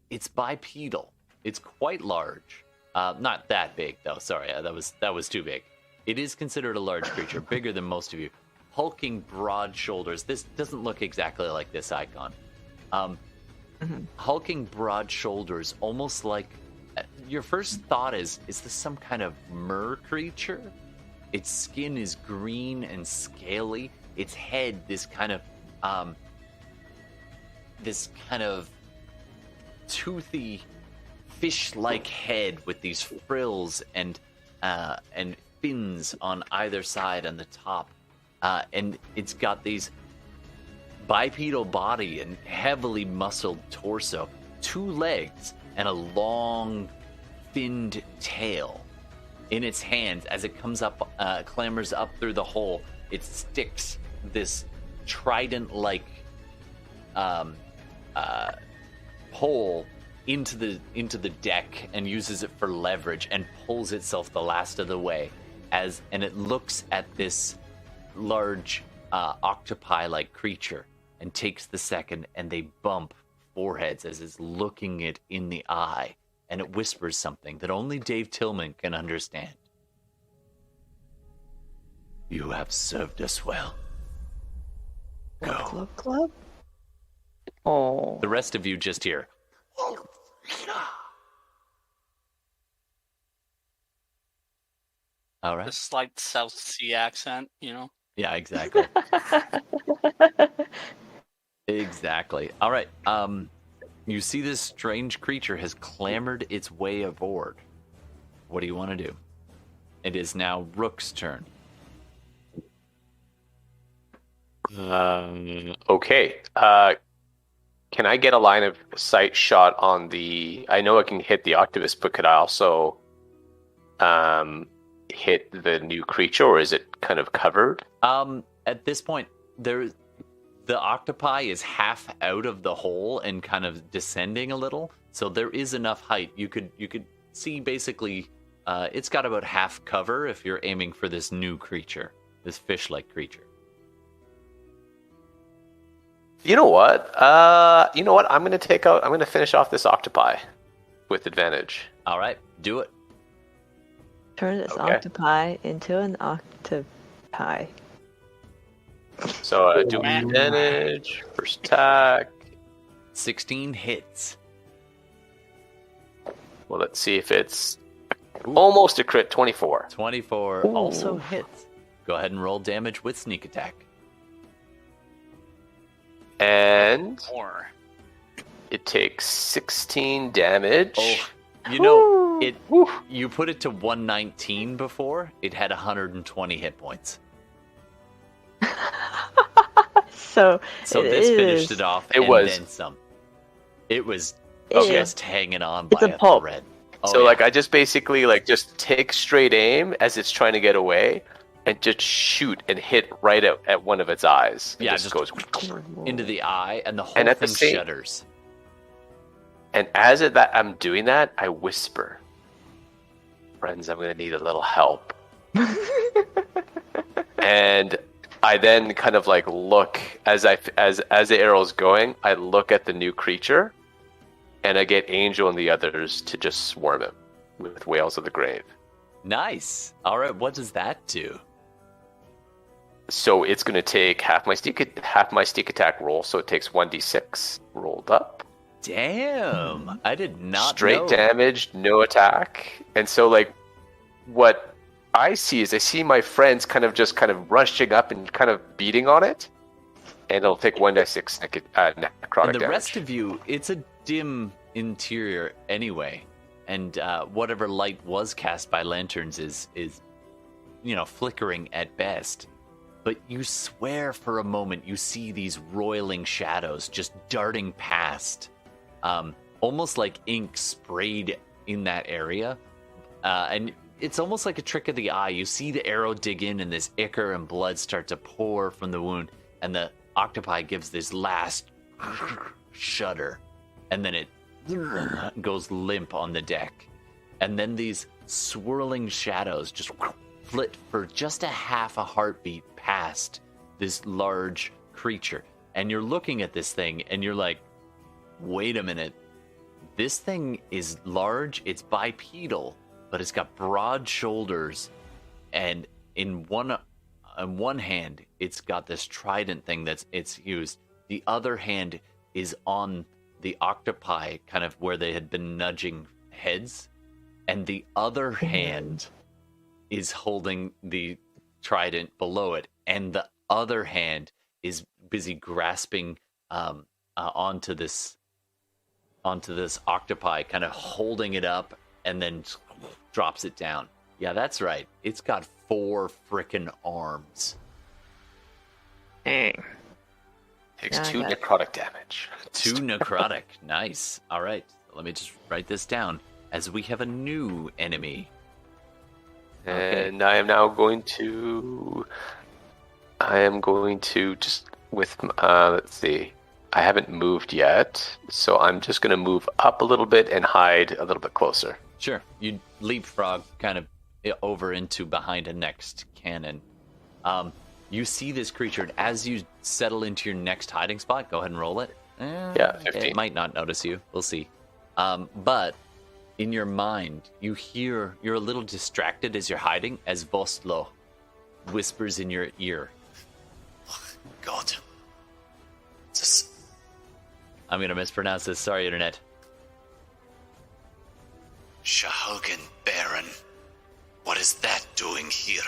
Speaker 1: It's bipedal. It's quite large. Not that big though. Sorry, that was too big. It is considered a large creature, bigger than most of you. Hulking broad shoulders. This doesn't look exactly like this icon. Hulking broad shoulders, almost like... Your first thought is this some kind of mer creature? Its skin is green and scaly. Its head, this kind of toothy, fish-like head with these frills and fins on either side and the top, and it's got these bipedal body and heavily muscled torso, 2 legs, and a long finned tail. In its hands, as it comes up, clambers up through the hole, it sticks this trident-like pole into the deck and uses it for leverage and pulls itself the last of the way. And it looks at this large octopi-like creature and takes the second, and they bump foreheads as it's looking it in the eye, and it whispers something that only Dave Tillman can understand. You have served us well. Go.
Speaker 4: Club club. Oh.
Speaker 1: The rest of you just hear. All right.
Speaker 5: A slight South Sea accent, you know?
Speaker 1: Yeah, exactly. Exactly. All right. You see this strange creature has clambered its way aboard. What do you want to do? It is now Rook's turn.
Speaker 2: Okay. Can I get a line of sight shot on the... I know I can hit the octopus, but could I also hit the new creature, or is it kind of covered?
Speaker 1: At this point, the octopi is half out of the hole and kind of descending a little, so there is enough height. You could see basically it's got about half cover if you're aiming for this new creature, this fish-like creature.
Speaker 2: You know what? I'm gonna finish off this octopi with advantage.
Speaker 1: All right, do it.
Speaker 4: Turn this
Speaker 2: Okay.
Speaker 4: octopi into an octopi.
Speaker 2: So do advantage, first attack.
Speaker 1: 16 hits.
Speaker 2: Well, let's see if it's
Speaker 1: Ooh.
Speaker 2: almost a crit. 24.
Speaker 1: 24 also hits. Go ahead and roll damage with sneak attack.
Speaker 2: And
Speaker 5: Or
Speaker 2: it takes 16 damage.
Speaker 1: Oh, you know,
Speaker 4: Woo.
Speaker 1: you put it to 119 before. It had 120 hit points.
Speaker 4: So
Speaker 1: This finished it off
Speaker 2: It
Speaker 1: and
Speaker 2: was.
Speaker 1: then some. It was
Speaker 2: Okay.
Speaker 1: just hanging on
Speaker 4: It's
Speaker 1: by
Speaker 4: a
Speaker 1: a
Speaker 4: pulp.
Speaker 1: thread. Oh,
Speaker 2: So
Speaker 1: yeah.
Speaker 2: like I just basically like just take straight aim as it's trying to get away and just shoot and hit right at one of its eyes. It
Speaker 1: Yeah,
Speaker 2: just
Speaker 1: just
Speaker 2: goes.
Speaker 1: into the eye, and the whole
Speaker 2: And at the
Speaker 1: thing
Speaker 2: same-
Speaker 1: shudders.
Speaker 2: And as that I'm doing that, I whisper, "Friends, I'm gonna need a little help." And I then kind of like look as the arrow's going. I look at the new creature, and I get Angel and the others to just swarm him with Whales of the Grave.
Speaker 1: Nice. All right, what does that do?
Speaker 2: So it's going to take half my sneak attack roll. So it takes 1d6 rolled up.
Speaker 1: Damn, I did not
Speaker 2: Straight
Speaker 1: know.
Speaker 2: damage, no attack. And so like what I see is I see my friends kind of rushing up and kind of beating on it. And it'll take 1d6 necrotic
Speaker 1: And the
Speaker 2: damage.
Speaker 1: rest of you, it's a dim interior anyway, and whatever light was cast by lanterns is flickering at best. But you swear for a moment you see these roiling shadows just darting past, almost like ink sprayed in that area, and it's almost like a trick of the eye. You see the arrow dig in, and this ichor and blood start to pour from the wound, and the octopi gives this last shudder, and then it goes limp on the deck. And then these swirling shadows just flit for just a half a heartbeat past this large creature. And you're looking at this thing, and you're like, wait a minute. This thing is large, it's bipedal, but it's got broad shoulders, and in one hand, it's got this trident thing it's used. The other hand is on the octopi, kind of where they had been nudging heads, and the other hand is holding the trident below it, and the other hand is busy grasping onto this octopi, kind of holding it up, and then drops it down. Yeah, that's right. It's got 4 frickin' arms.
Speaker 4: Dang.
Speaker 2: Takes
Speaker 4: Yeah, I
Speaker 2: 2
Speaker 4: got it.
Speaker 2: necrotic damage.
Speaker 1: 2 necrotic. Nice. All right. Let me just write this down, as we have a new enemy.
Speaker 2: And I am now going to just with, let's see. I haven't moved yet, so I'm just going to move up a little bit and hide a little bit closer.
Speaker 1: Sure. You leapfrog kind of over into behind a next cannon. You see this creature, and as you settle into your next hiding spot, go ahead and roll it.
Speaker 2: Yeah, 15.
Speaker 1: It might not notice you. We'll see. But in your mind, you're a little distracted as you're hiding, as Vostlo whispers in your ear.
Speaker 6: God.
Speaker 1: I'm going to mispronounce this. Sorry, Internet.
Speaker 6: Sahuagin Baron. What is that doing here?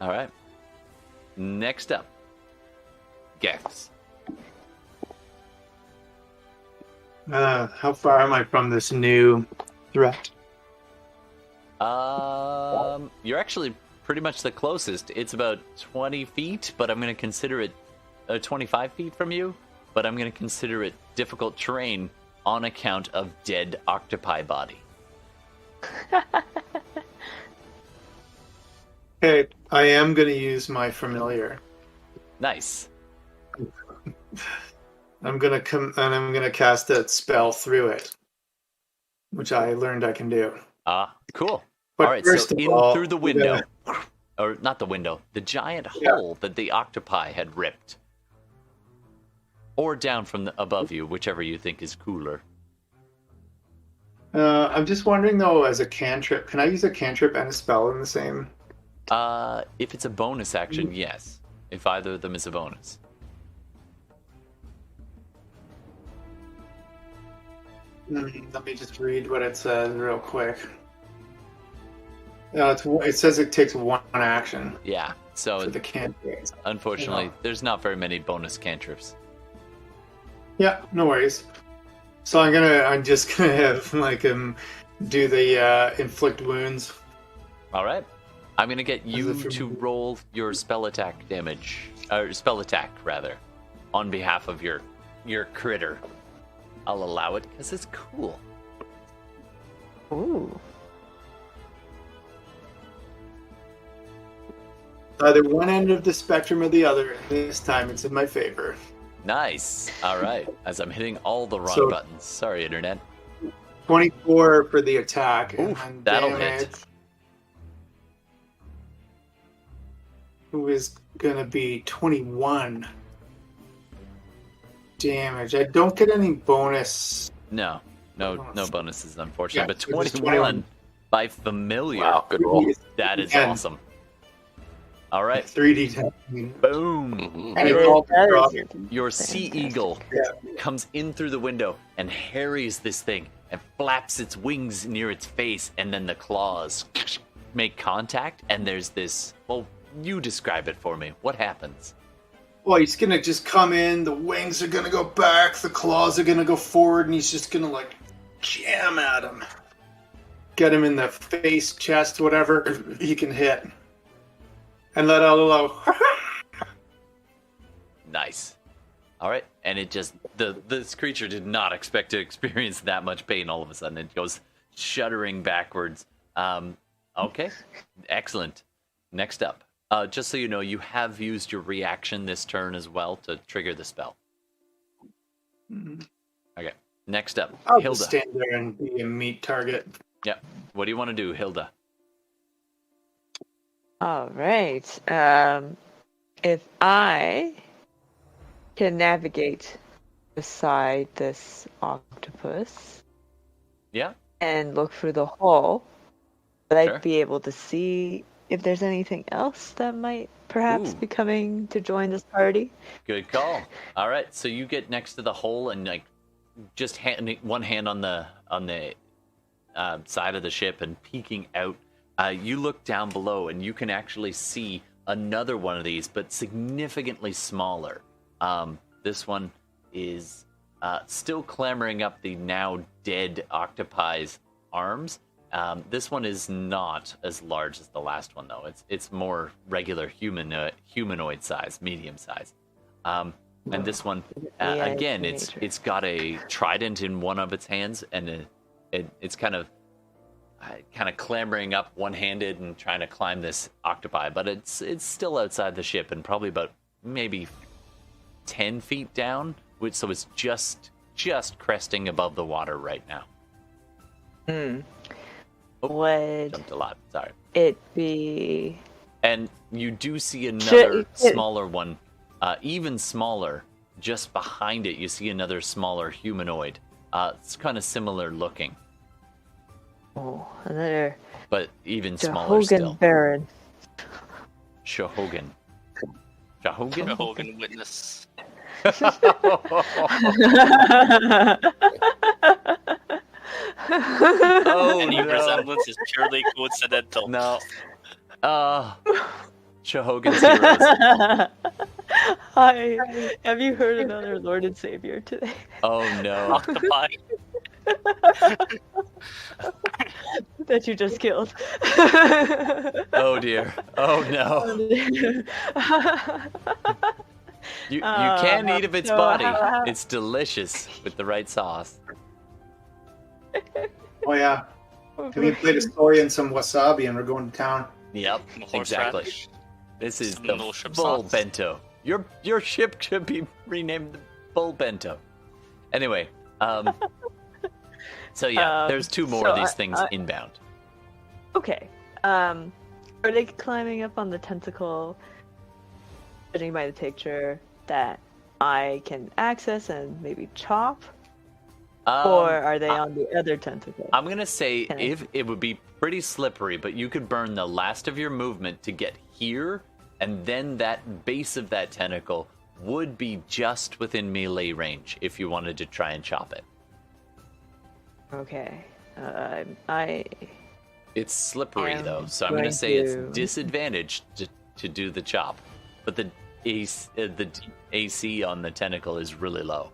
Speaker 1: All right. Next up, Gex.
Speaker 3: How far am I from this new threat?
Speaker 1: You're actually pretty much the closest. It's about 20 feet, but I'm going to consider it 25 feet from you, but I'm going to consider it difficult terrain on account of dead octopi body.
Speaker 3: Okay, I am going to use my familiar.
Speaker 1: Nice.
Speaker 3: I'm going to cast that spell through it, which I learned I can do.
Speaker 1: Cool.
Speaker 3: But
Speaker 1: All right,
Speaker 3: first
Speaker 1: so
Speaker 3: of
Speaker 1: in
Speaker 3: all,
Speaker 1: through the window, or not the window, the giant hole that the octopi had ripped, or down from above you, whichever you think is cooler.
Speaker 3: I'm just wondering though, as a cantrip, can I use a cantrip and a spell in the same?
Speaker 1: If it's a bonus action, yes. If either of them is a bonus.
Speaker 3: Let me just read what it says real quick. It says it takes one action
Speaker 1: Yeah, so
Speaker 3: for the cantrips.
Speaker 1: unfortunately,
Speaker 3: Yeah.
Speaker 1: there's not very many bonus cantrips.
Speaker 3: Yeah, no worries. So I'm just gonna have like do the inflict wounds.
Speaker 1: All right. I'm going to get you
Speaker 3: it for
Speaker 1: to
Speaker 3: me?
Speaker 1: roll your spell attack damage, or spell attack rather, on behalf of your critter. I'll allow it because it's cool.
Speaker 4: Ooh.
Speaker 3: Either one end of the spectrum or the other. And this time it's in my favor.
Speaker 1: Nice. All right. As I'm hitting all the wrong
Speaker 3: So-
Speaker 1: buttons. Sorry, internet.
Speaker 3: 24 for the attack.
Speaker 1: Oof,
Speaker 3: and
Speaker 1: that'll
Speaker 3: damage,
Speaker 1: hit.
Speaker 3: Who is gonna be 21 damage. I don't get any bonus.
Speaker 1: No bonuses, unfortunately.
Speaker 3: Yeah,
Speaker 1: but
Speaker 3: it was
Speaker 1: 21 by familiar.
Speaker 2: Wow, good roll.
Speaker 1: That is
Speaker 3: And
Speaker 1: awesome. All right.
Speaker 3: 3d10.
Speaker 1: Boom.
Speaker 2: Mhm.
Speaker 3: And it
Speaker 4: That
Speaker 3: all
Speaker 4: is
Speaker 3: dropped.
Speaker 1: Your sea
Speaker 4: fantastic.
Speaker 1: eagle
Speaker 3: Yeah.
Speaker 1: comes in through the window and harries this thing and flaps its wings near its face, and then the claws make contact, and there's this. Well, you describe it for me. What happens?
Speaker 3: Well, he's gonna just come in, the wings are gonna go back, the claws are gonna go forward, and he's just gonna like jam at him. Get him in the face, chest, whatever he can hit. And let out a low.
Speaker 1: Nice. All right, and it just this creature did not expect to experience that much pain. All of a sudden, it goes shuddering backwards. Okay, excellent. Next up, just so you know, you have used your reaction this turn as well to trigger the spell. Okay, next up,
Speaker 3: I'll
Speaker 1: Hilda.
Speaker 3: just stand there and be a meat target.
Speaker 1: Yeah, what do you want to do, Hilda?
Speaker 4: All right. If I can navigate beside this octopus
Speaker 1: Yeah,
Speaker 4: and look through the hole, would
Speaker 1: Sure.
Speaker 4: I be able to see if there's anything else that might perhaps
Speaker 1: Ooh.
Speaker 4: be coming to join this party?
Speaker 1: good call. All right, so you get next to the hole and like just one hand on the side of the ship and peeking out. You look down below and you can actually see another one of these, but significantly smaller. This one is still clambering up the now dead octopi's arms. This one is not as large as the last one, though. It's more regular humanoid size, medium size. And this one,
Speaker 4: Yeah,
Speaker 1: again,
Speaker 4: it's
Speaker 1: it's got a trident in one of its hands, and it's kind of clambering up one-handed and trying to climb this octopi, but it's still outside the ship and probably about maybe 10 feet down, so it's just cresting above the water right now.
Speaker 4: Would
Speaker 1: Jumped a lot, sorry.
Speaker 4: it be...
Speaker 1: And you do see another
Speaker 4: Shit.
Speaker 1: smaller one, even smaller, just behind it. You see another smaller humanoid. It's kind of similar looking,
Speaker 4: Oh, another
Speaker 1: but even smaller
Speaker 4: Sahuagin
Speaker 1: still.
Speaker 4: Baron.
Speaker 1: Shahogan. Shahogan?
Speaker 5: Hogan witness.
Speaker 1: Oh,
Speaker 5: Any
Speaker 1: no.
Speaker 5: resemblance is purely coincidental.
Speaker 1: No. Shahogan's heroes.
Speaker 4: Hi. Have you heard another Lord and Savior today?
Speaker 1: Oh, no.
Speaker 5: Octopi.
Speaker 4: That you just killed.
Speaker 1: Oh, dear. Oh, no. You can eat of its
Speaker 4: so
Speaker 1: body.
Speaker 4: how-
Speaker 1: It's delicious with the right sauce.
Speaker 3: Oh yeah. Can we play the story and some wasabi and we're going to town?
Speaker 1: Yep,
Speaker 5: Horseradish.
Speaker 1: exactly. This is
Speaker 5: Some
Speaker 1: the
Speaker 5: little ship
Speaker 1: Bull
Speaker 5: sauce.
Speaker 1: Bento. Your ship should be renamed the Bull Bento. Anyway, so yeah, there's two more
Speaker 4: so
Speaker 1: of these
Speaker 4: I-
Speaker 1: things
Speaker 4: I-
Speaker 1: inbound.
Speaker 4: Okay. Are they climbing up on the tentacle, judging by the picture, that I can access and maybe chop? Or are they on the other tentacle?
Speaker 1: I'm gonna say
Speaker 4: Can I-
Speaker 1: if it would be pretty slippery, but you could burn the last of your movement to get here, and then that base of that tentacle would be just within melee range if you wanted to try and chop it.
Speaker 4: Okay.
Speaker 1: It's slippery
Speaker 4: am
Speaker 1: though, so I'm gonna
Speaker 4: going
Speaker 1: say it's
Speaker 4: to-
Speaker 1: disadvantaged to do the chop, but the AC on the tentacle is really low.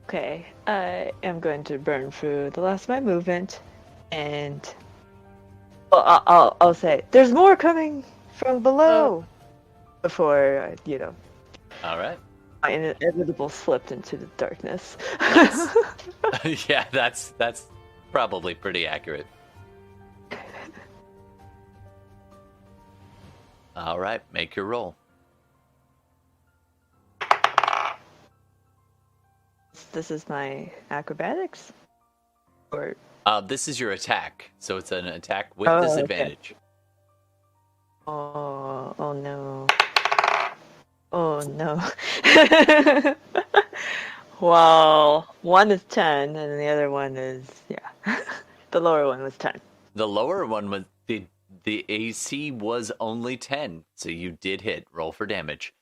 Speaker 4: Okay. I am going to burn through the last of my movement, and I'll say there's more coming from below before
Speaker 1: All right.
Speaker 4: my inevitable slipped into the darkness.
Speaker 1: Yeah, that's probably pretty accurate. All right, make your roll.
Speaker 4: This is my acrobatics, or
Speaker 1: This is your attack, so it's an attack with
Speaker 4: Oh, okay.
Speaker 1: disadvantage.
Speaker 4: oh no, oh no. Well, one is 10, and the other one is the lower one was 10.
Speaker 1: The lower one was the AC was only 10, so you did hit. Roll for damage.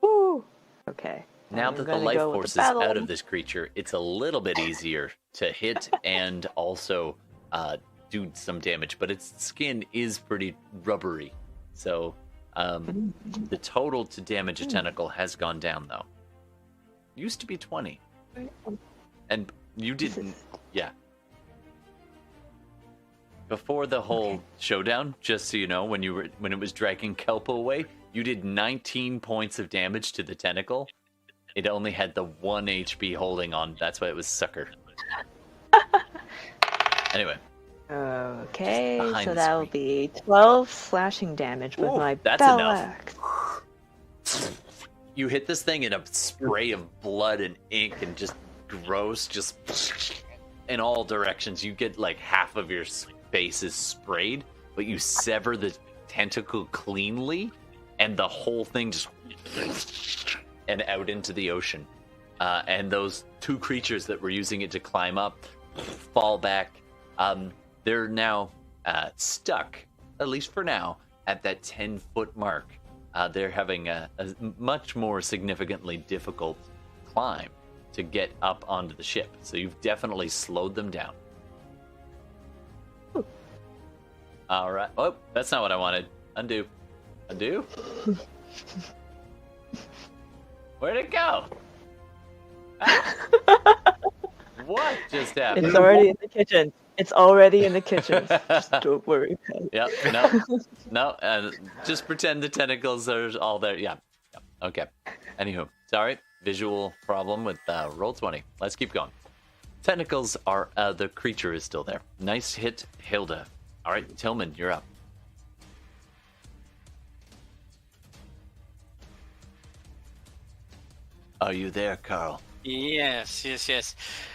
Speaker 4: Woo. Okay.
Speaker 1: Now
Speaker 4: I'm
Speaker 1: that the
Speaker 4: gonna
Speaker 1: life
Speaker 4: go with
Speaker 1: force
Speaker 4: the
Speaker 1: is out
Speaker 4: battle.
Speaker 1: of this creature, it's a little bit easier to hit and also do some damage, but its skin is pretty rubbery. So the total to damage a tentacle has gone down, though. Used to be 20. And you didn't... Yeah. Before the whole showdown, just so you know, when it was dragging Kelpo away, you did 19 points of damage to the tentacle. It only had the 1 HP holding on. That's why it was sucker. Anyway.
Speaker 4: Okay,
Speaker 1: behind
Speaker 4: so
Speaker 1: the
Speaker 4: that will be 12 slashing damage with
Speaker 1: Ooh,
Speaker 4: my
Speaker 1: that's
Speaker 4: battle
Speaker 1: enough.
Speaker 4: axe.
Speaker 1: You hit this thing in a spray of blood and ink and just gross, just in all directions. You get like half of your face is sprayed, but you sever the tentacle cleanly, and the whole thing just and out into the ocean. And those two creatures that were using it to climb up fall back. They're now stuck, at least for now, at that 10-foot mark. They're having a much more significantly difficult climb to get up onto the ship. So you've definitely slowed them down. All right. Oh, that's not what I wanted. Undo. Undo? Where'd it go? Ah. What just happened?
Speaker 4: It's already in the kitchen. It's already in the kitchen. Just don't worry.
Speaker 1: Yep. No. Just pretend the tentacles are all there. Yeah. Okay. Anywho, sorry. Visual problem with roll 20. Let's keep going. Tentacles are the creature is still there. Nice hit, Hilda. All right, Tillman, you're up. Are you there, Carl?
Speaker 5: Yes.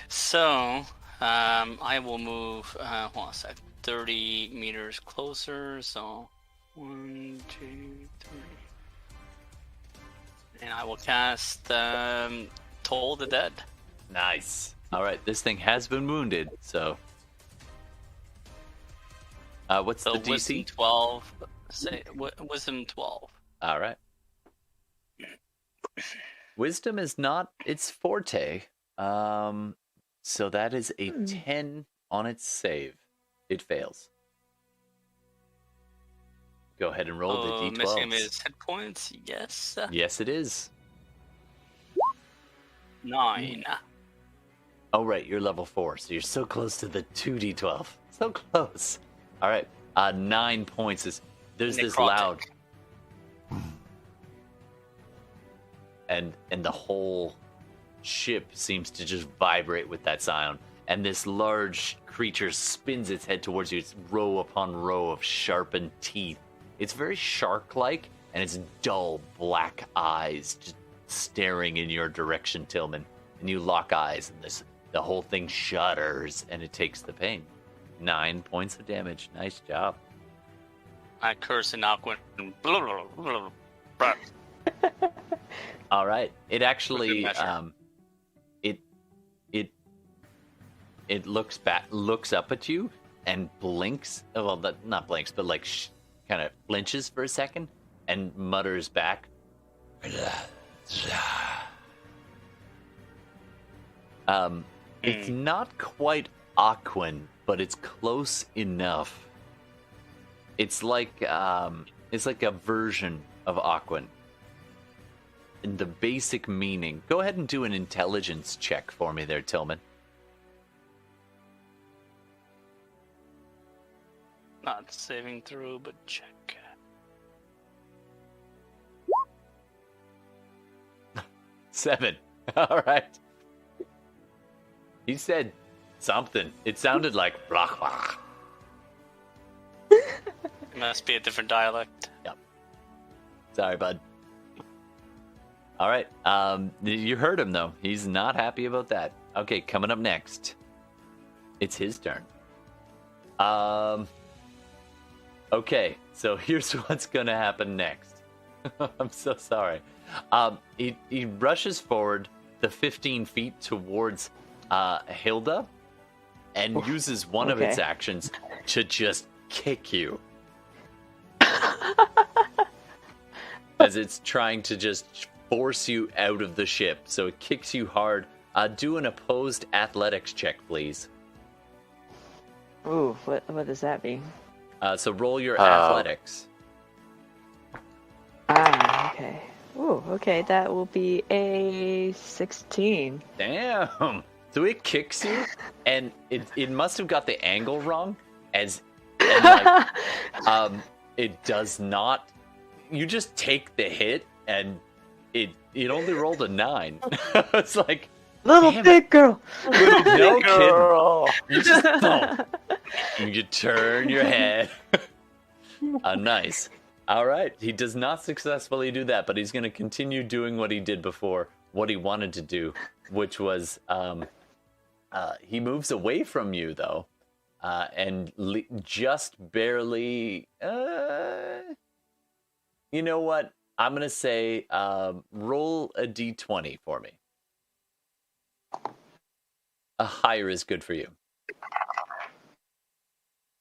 Speaker 5: So, I will move, hold on a sec, 30 meters closer, so 1, 2, 3. And I will cast Toll the Dead.
Speaker 1: Nice. All right, this thing has been wounded, so... what's
Speaker 5: So
Speaker 1: the DC?
Speaker 5: Wisdom 12, Wisdom 12.
Speaker 1: All right. Wisdom is not its forte. So that is a 10 on its save. It fails. Go ahead and roll the d12.
Speaker 5: Missing his hit points, yes.
Speaker 1: Yes, it is.
Speaker 5: 9.
Speaker 1: Oh, right, you're level 4, so you're so close to the 2d12. So close. All right, 9 points. There's this
Speaker 5: Necrotic.
Speaker 1: loud... And the whole ship seems to just vibrate with that sound. And this large creature spins its head towards you. It's row upon row of sharpened teeth. It's very shark-like, and it's dull black eyes just staring in your direction, Tillman. And you lock eyes, and the whole thing shudders, and it takes the pain. 9 points of damage. Nice job.
Speaker 5: I curse in Aquin. Blah, blah, blah, blah.
Speaker 1: All right. It actually
Speaker 5: measure.
Speaker 1: it looks up at you and blinks. Well, not blinks, but like kind of flinches for a second and mutters back. It's not quite Aquin, but it's close enough. It's like a version of Aquin. And the basic meaning. Go ahead and do an intelligence check for me there, Tillman.
Speaker 5: Not saving through, but check.
Speaker 1: 7. All right. He said something. It sounded like blah, blah.
Speaker 5: It must be a different dialect.
Speaker 1: Yep. Sorry, bud. All right. You heard him, though. He's not happy about that. Okay, coming up next. It's his turn. Okay, so here's what's going to happen next. I'm so sorry. He rushes forward the 15 feet towards Hilda and uses one of its actions to just kick you. As it's trying to just force you out of the ship. So it kicks you hard. Do an opposed athletics check, please.
Speaker 4: Ooh, what does that mean?
Speaker 1: So roll your athletics.
Speaker 4: Okay. Ooh, okay, that will be a 16.
Speaker 1: Damn. So it kicks you, and it must have got the angle wrong, it does not. You just take the hit, and it only rolled a 9. It's like
Speaker 4: Little big girl.
Speaker 1: no kidding. You just thump. You turn your head. Nice. All right. He does not successfully do that, but he's going to continue doing what he did before, what he wanted to do, which was he moves away from you, though, and just barely. You know what? I'm going to say roll a d20 for me. A higher is good for you.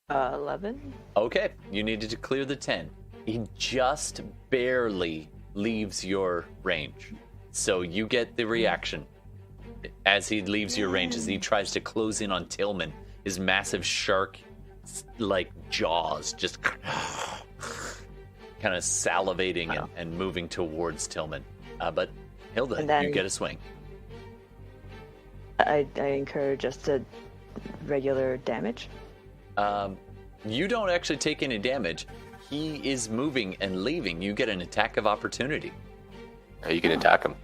Speaker 4: 11.
Speaker 1: Okay, you needed to clear the 10. He just barely leaves your range. So you get the reaction as he leaves your range, as he tries to close in on Tillman. His massive shark-like jaws just kind of salivating and moving towards Tillman. But Hilda, you get a swing.
Speaker 4: I incur just a regular damage.
Speaker 1: You don't actually take any damage. He is moving and leaving. You get an attack of opportunity.
Speaker 2: You can attack him.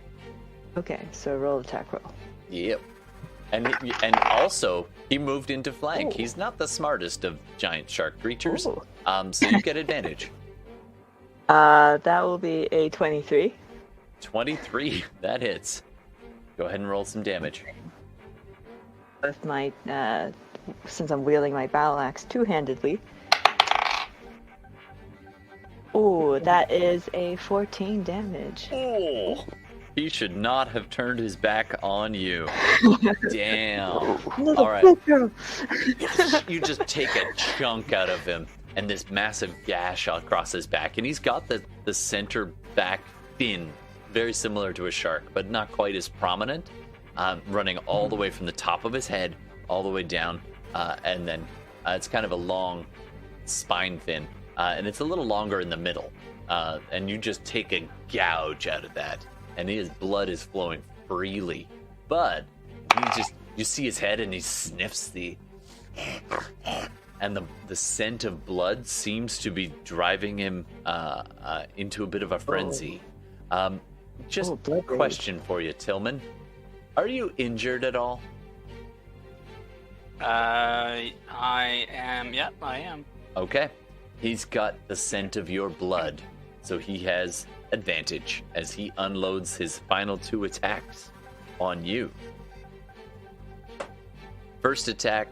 Speaker 4: Okay, so roll attack roll.
Speaker 1: Yep. And also, he moved into flank. Ooh. He's not the smartest of giant shark creatures.
Speaker 4: Ooh.
Speaker 1: So you get advantage.
Speaker 4: That will be a 23.
Speaker 1: 23. That hits. Go ahead and roll some damage.
Speaker 4: With my, since I'm wielding my battle axe two-handedly. Ooh, that is a 14 damage.
Speaker 1: Oh, he should not have turned his back on you. Damn. All right. You just take a chunk out of him, and this massive gash across his back, and he's got the center back fin, very similar to a shark, but not quite as prominent, running all the way from the top of his head all the way down, and then it's kind of a long spine fin. And it's a little longer in the middle, and you just take a gouge out of that, and his blood is flowing freely. But you see his head, and he sniffs and the scent of blood seems to be driving him into a bit of a frenzy. Just a question for you, Tillman: are you injured at all?
Speaker 5: I am. Yep, I am.
Speaker 1: Okay. He's got the scent of your blood, so he has advantage as he unloads his final 2 attacks on you. First attack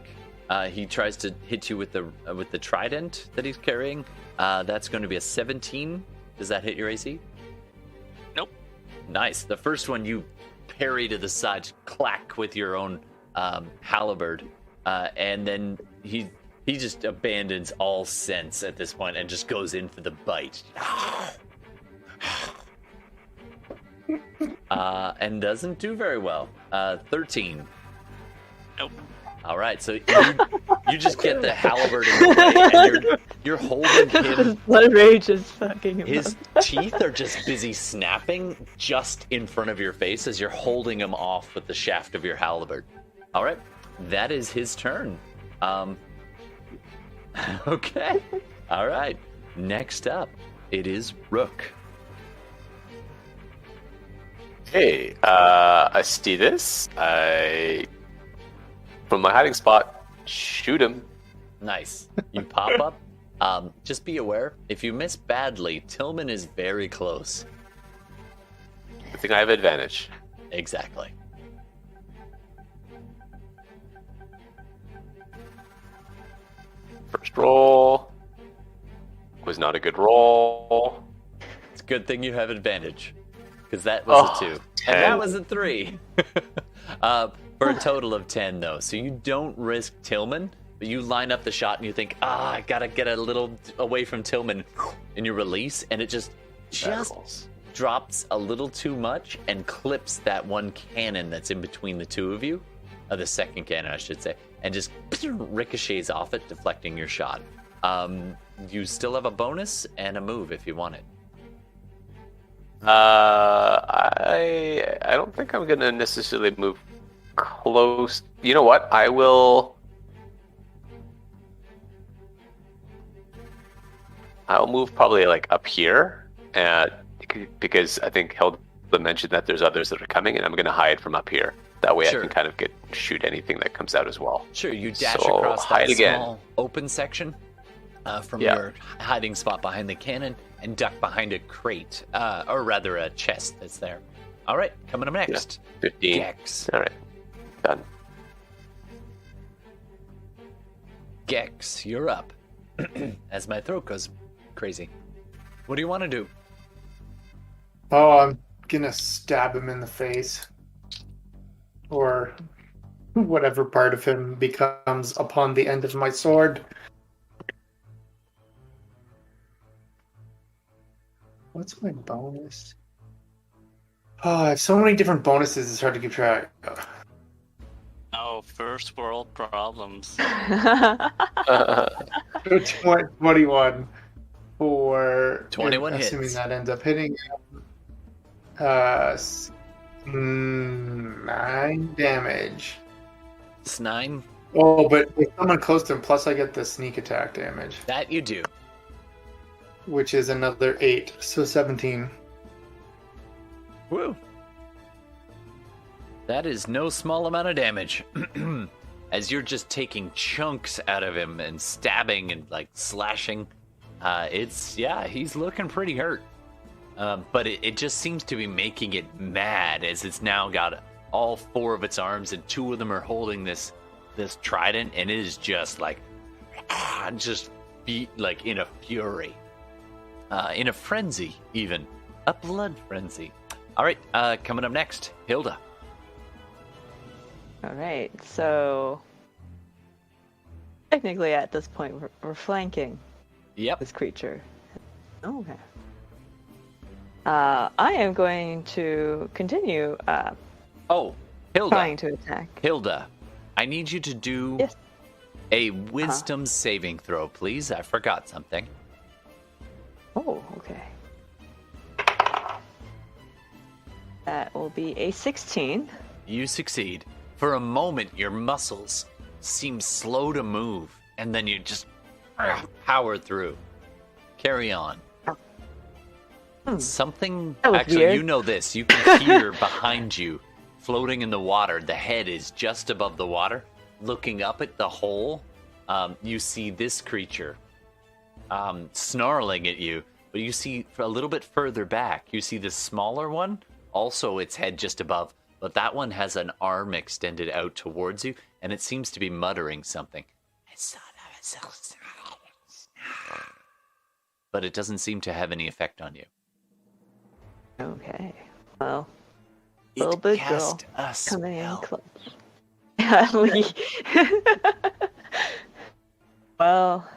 Speaker 1: He tries to hit you with the trident that he's carrying. That's going to be a 17. Does that hit your AC?
Speaker 5: Nope.
Speaker 1: Nice. The first one you parry to the side, clack with your own halberd, and then he just abandons all sense at this point and just goes in for the bite. And doesn't do very well. 13.
Speaker 5: Nope.
Speaker 1: All right, so you just get the halberd in the way, and you're holding him.
Speaker 4: Blood rage is fucking him
Speaker 1: His
Speaker 4: up.
Speaker 1: teeth are just busy snapping just in front of your face as you're holding him off with the shaft of your halberd. All right, that is his turn. Okay. All right. Next up, it is Rook.
Speaker 2: Hey, I see this. From my hiding spot, shoot him.
Speaker 1: Nice. You pop up. Just be aware, if you miss badly, Tillman is very close.
Speaker 2: I think I have advantage.
Speaker 1: Exactly.
Speaker 2: First roll was not a good roll.
Speaker 1: It's a good thing you have advantage, because that was a 2.
Speaker 2: 10.
Speaker 1: And that was a 3. For a total of 10, though. So you don't risk Tillman, but you line up the shot and you think, I gotta get a little away from Tillman, and you release, and it just drops a little too much and clips that one cannon that's in between the two of you, the second cannon, I should say, and just ricochets off it, deflecting your shot. You still have a bonus and a move if you want it.
Speaker 2: I don't think I'm gonna necessarily move close. You know what? I'll move probably like up here, because I think Hilda mentioned that there's others that are coming, and I'm gonna hide from up here. That way
Speaker 1: Sure.
Speaker 2: I can kind of shoot anything that comes out as well.
Speaker 1: Sure, you dash
Speaker 2: So,
Speaker 1: across
Speaker 2: hide
Speaker 1: that
Speaker 2: again.
Speaker 1: small open section from
Speaker 2: Yeah.
Speaker 1: your hiding spot behind the cannon and duck behind a crate, or rather a chest that's there. All right, coming up next.
Speaker 2: 15.
Speaker 1: Gex.
Speaker 2: All right. Done.
Speaker 1: Gex, you're up. As my throat goes crazy. What do you want to do?
Speaker 3: Oh, I'm gonna stab him in the face. Or whatever part of him becomes upon the end of my sword. What's my bonus? Oh, I have so many different bonuses, it's hard to keep track.
Speaker 5: Oh, first world problems.
Speaker 3: 21 for
Speaker 1: 21
Speaker 3: assuming
Speaker 1: hits.
Speaker 3: that ends up hitting 9 damage.
Speaker 1: It's 9.
Speaker 3: Oh, but with someone close to him, plus I get the sneak attack damage,
Speaker 1: That you do.
Speaker 3: which is another 8, so 17.
Speaker 1: Woo. That is no small amount of damage. As you're just taking chunks out of him and stabbing and like slashing, he's looking pretty hurt. But it just seems to be making it mad, as it's now got all 4 of its arms and 2 of them are holding this trident, and it is just like just beat like in a fury, in a frenzy, even a blood frenzy. All right, coming up next, Hilda.
Speaker 4: All right, so technically at this point we're flanking
Speaker 1: Yep.
Speaker 4: this creature. Okay. I am going to continue
Speaker 1: Oh, Hilda.
Speaker 4: trying to attack.
Speaker 1: Hilda, I need you to do
Speaker 4: Yes.
Speaker 1: a wisdom saving throw, please. I forgot something.
Speaker 4: Oh, okay. That will be a 16.
Speaker 1: You succeed. For a moment, your muscles seem slow to move, and then you just power through. Carry on. Something,
Speaker 4: That was
Speaker 1: actually,
Speaker 4: weird.
Speaker 1: you know this. You can hear behind you, floating in the water. The head is just above the water. Looking up at the hole, you see this creature snarling at you. But you see, a little bit further back, you see the smaller one, also its head just above. But that one has an arm extended out towards you, and it seems to be muttering something. But it doesn't seem to have any effect on you.
Speaker 4: Okay. Well, little big girl
Speaker 1: cast a
Speaker 4: coming in
Speaker 1: spell.
Speaker 4: clutch. Well,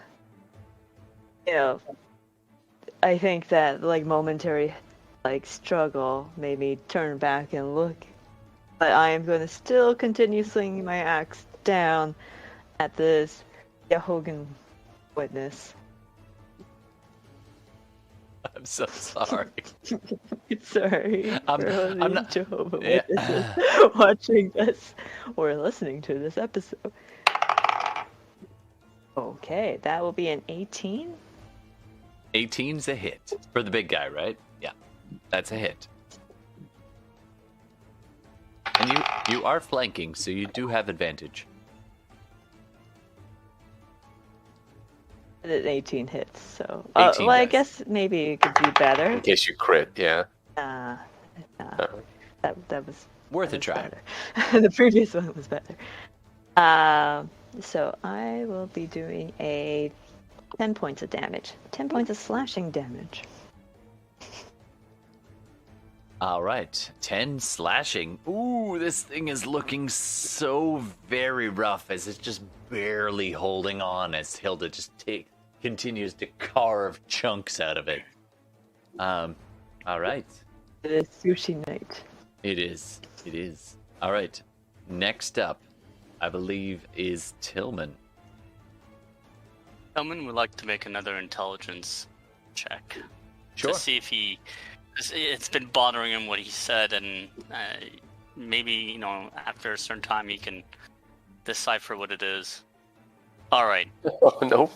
Speaker 4: I think that momentary struggle made me turn back and look. But I am going to still continue swinging my axe down at this Sahuagin witness.
Speaker 1: I'm so sorry.
Speaker 4: Sorry
Speaker 1: I'm
Speaker 4: for all these
Speaker 1: not-
Speaker 4: Jehovah
Speaker 1: Yeah.
Speaker 4: Witnesses watching this or listening to this episode. Okay, that will be an 18.
Speaker 1: 18's a hit for the big guy, right? Yeah, that's a hit. And you are flanking, so you do have advantage.
Speaker 4: An 18 hits, so
Speaker 1: 18
Speaker 4: I
Speaker 1: does.
Speaker 4: guess maybe it could be better.
Speaker 2: In case you crit, yeah.
Speaker 4: That was
Speaker 1: Worth a
Speaker 4: was
Speaker 1: try.
Speaker 4: better. The previous one was better. So I will be doing a 10 points of damage. 10 points of slashing damage.
Speaker 1: All right, 10 slashing. Ooh, this thing is looking so very rough as it's just barely holding on as Hilda just continues to carve chunks out of it. All right.
Speaker 4: It is sushi night.
Speaker 1: It is. It is. All right. Next up, I believe, is Tillman.
Speaker 5: Tillman would like to make another intelligence check
Speaker 1: Sure.
Speaker 5: to see if it's been bothering him what he said, and maybe after a certain time he can decipher what it is. All right.
Speaker 2: Oh, nope.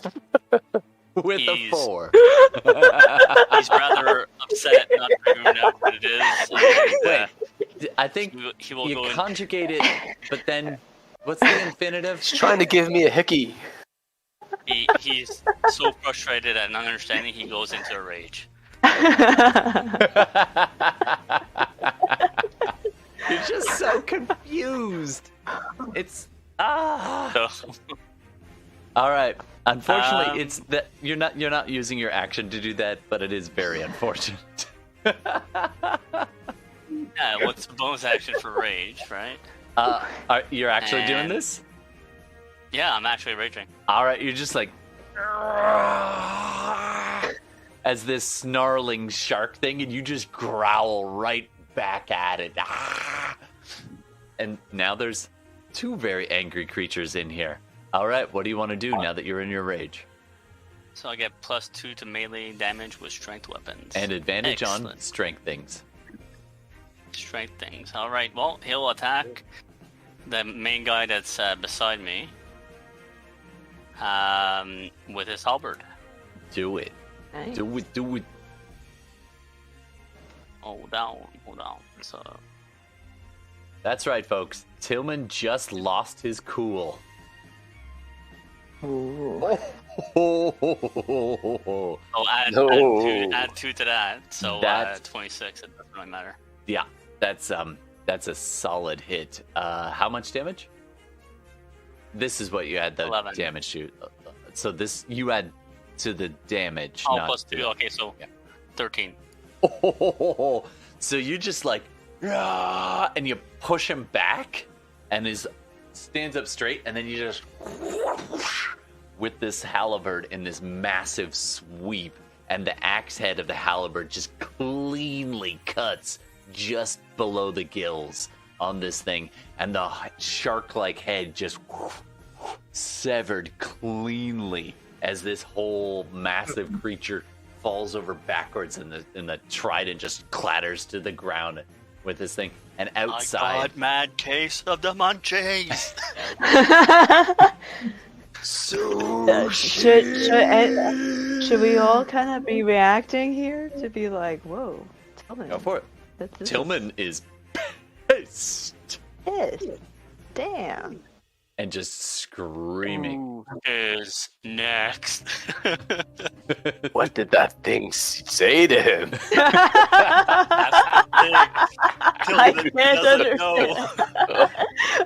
Speaker 1: With a
Speaker 5: He's-
Speaker 1: 4.
Speaker 5: He's rather upset not figuring out what it is. And,
Speaker 1: Wait, I think
Speaker 5: he will
Speaker 1: you
Speaker 5: go in.
Speaker 1: conjugate it, but then what's the infinitive?
Speaker 2: He's trying to give me a hickey.
Speaker 5: He's so frustrated at not understanding, he goes into a rage.
Speaker 1: You're just so confused. It's
Speaker 5: So,
Speaker 1: all right. Unfortunately, it's that you're not using your action to do that, but it is very unfortunate.
Speaker 5: yeah, what's the bonus action for rage, right?
Speaker 1: You're actually doing
Speaker 5: And-
Speaker 1: this?
Speaker 5: Yeah, I'm actually raging.
Speaker 1: All right, you're just like as this snarling shark thing, and you just growl right back at it. And now there's 2 very angry creatures in here. All right, what do you want to do now that you're in your rage?
Speaker 5: So I get +2 to melee damage with strength weapons.
Speaker 1: And advantage on
Speaker 5: Excellent.
Speaker 1: strength things.
Speaker 5: Strength things. All right. Well, he'll attack the main guy that's beside me with his halberd.
Speaker 1: Do it.
Speaker 4: Nice.
Speaker 1: Do it. Do it.
Speaker 5: Hold on. So
Speaker 1: That's right, folks. Tillman just lost his cool.
Speaker 4: Ooh.
Speaker 5: I'll add,
Speaker 2: No.
Speaker 5: add two to that. So
Speaker 1: That's-
Speaker 5: 26. It doesn't really matter.
Speaker 1: Yeah, that's a solid hit. How much damage? This is what you add the
Speaker 5: 11.
Speaker 1: damage to. So this you add to the damage.
Speaker 5: Oh,
Speaker 1: not
Speaker 5: +2.
Speaker 1: to-
Speaker 5: Okay, so
Speaker 1: Yeah.
Speaker 5: 13.
Speaker 1: So you just like, "Rah," and you push him back, and stands up straight, and then you just with this halberd in this massive sweep, and the axe head of the halberd just cleanly cuts just below the gills on this thing, and the shark-like head just severed cleanly as this whole massive creature falls over backwards, and the trident just clatters to the ground with this thing. And outside,
Speaker 5: I got mad case of the munchies.
Speaker 4: Should we all kind of be reacting here to be like, whoa, Tillman.
Speaker 1: go for it.
Speaker 4: This
Speaker 1: Tillman is pissed
Speaker 4: is damn.
Speaker 1: and just screaming.
Speaker 5: Who is next?
Speaker 2: What did that thing say to him?
Speaker 4: I can't understand.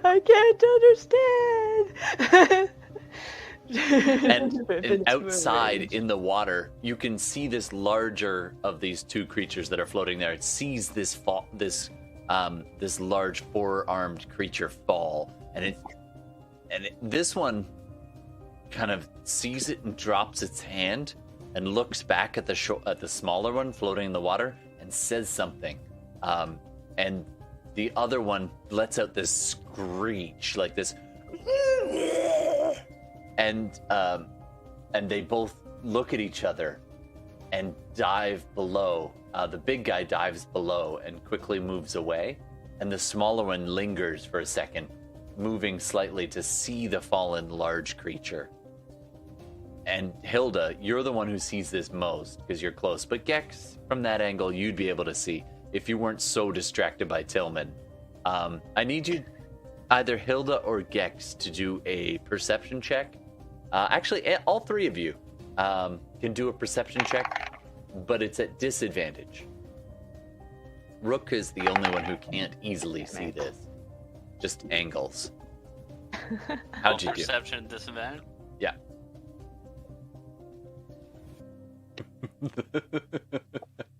Speaker 4: I can't understand.
Speaker 1: And outside in the water, you can see this larger of these two creatures that are floating there. It sees this large four-armed creature fall, and this one kind of sees it and drops its hand and looks back at the smaller one floating in the water and says something, and the other one lets out this screech like this. And they both look at each other and dive below. The big guy dives below and quickly moves away, and the smaller one lingers for a second, moving slightly to see the fallen large creature. And Hilda, you're the one who sees this most because you're close, but Gex, from that angle, you'd be able to see if you weren't so distracted by Tillman. I need you, either Hilda or Gex, to do a perception check. Actually, all three of you can do a perception check, but it's at disadvantage. Rook is the only one who can't easily see this. Just angles. How'd you do?
Speaker 5: Perception disadvantage?
Speaker 1: Yeah.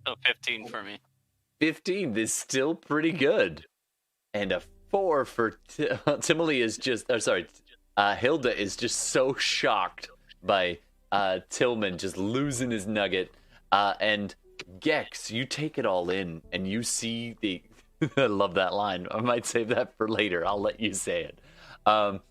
Speaker 5: So 15 for me.
Speaker 1: 15 is still pretty good. And a 4 for Tihmily is just... Hilda is just so shocked by Tillman just losing his nugget. And Gex, you take it all in, and you see the... I love that line. I might save that for later. I'll let you say it. But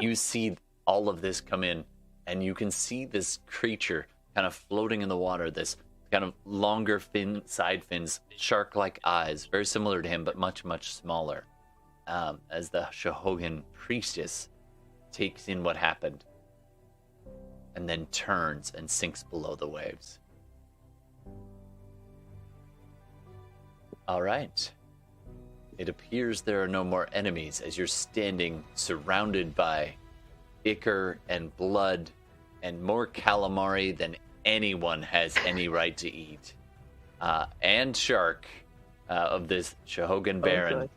Speaker 1: you see all of this come in, and you can see this creature kind of floating in the water, this kind of longer side fins, shark-like eyes, very similar to him, but much, much smaller. As the Sahuagin priestess takes in what happened and then turns and sinks below the waves. All right. It appears there are no more enemies as you're standing surrounded by ichor and blood and more calamari than anyone has any right to eat. And shark of this Sahuagin Baron,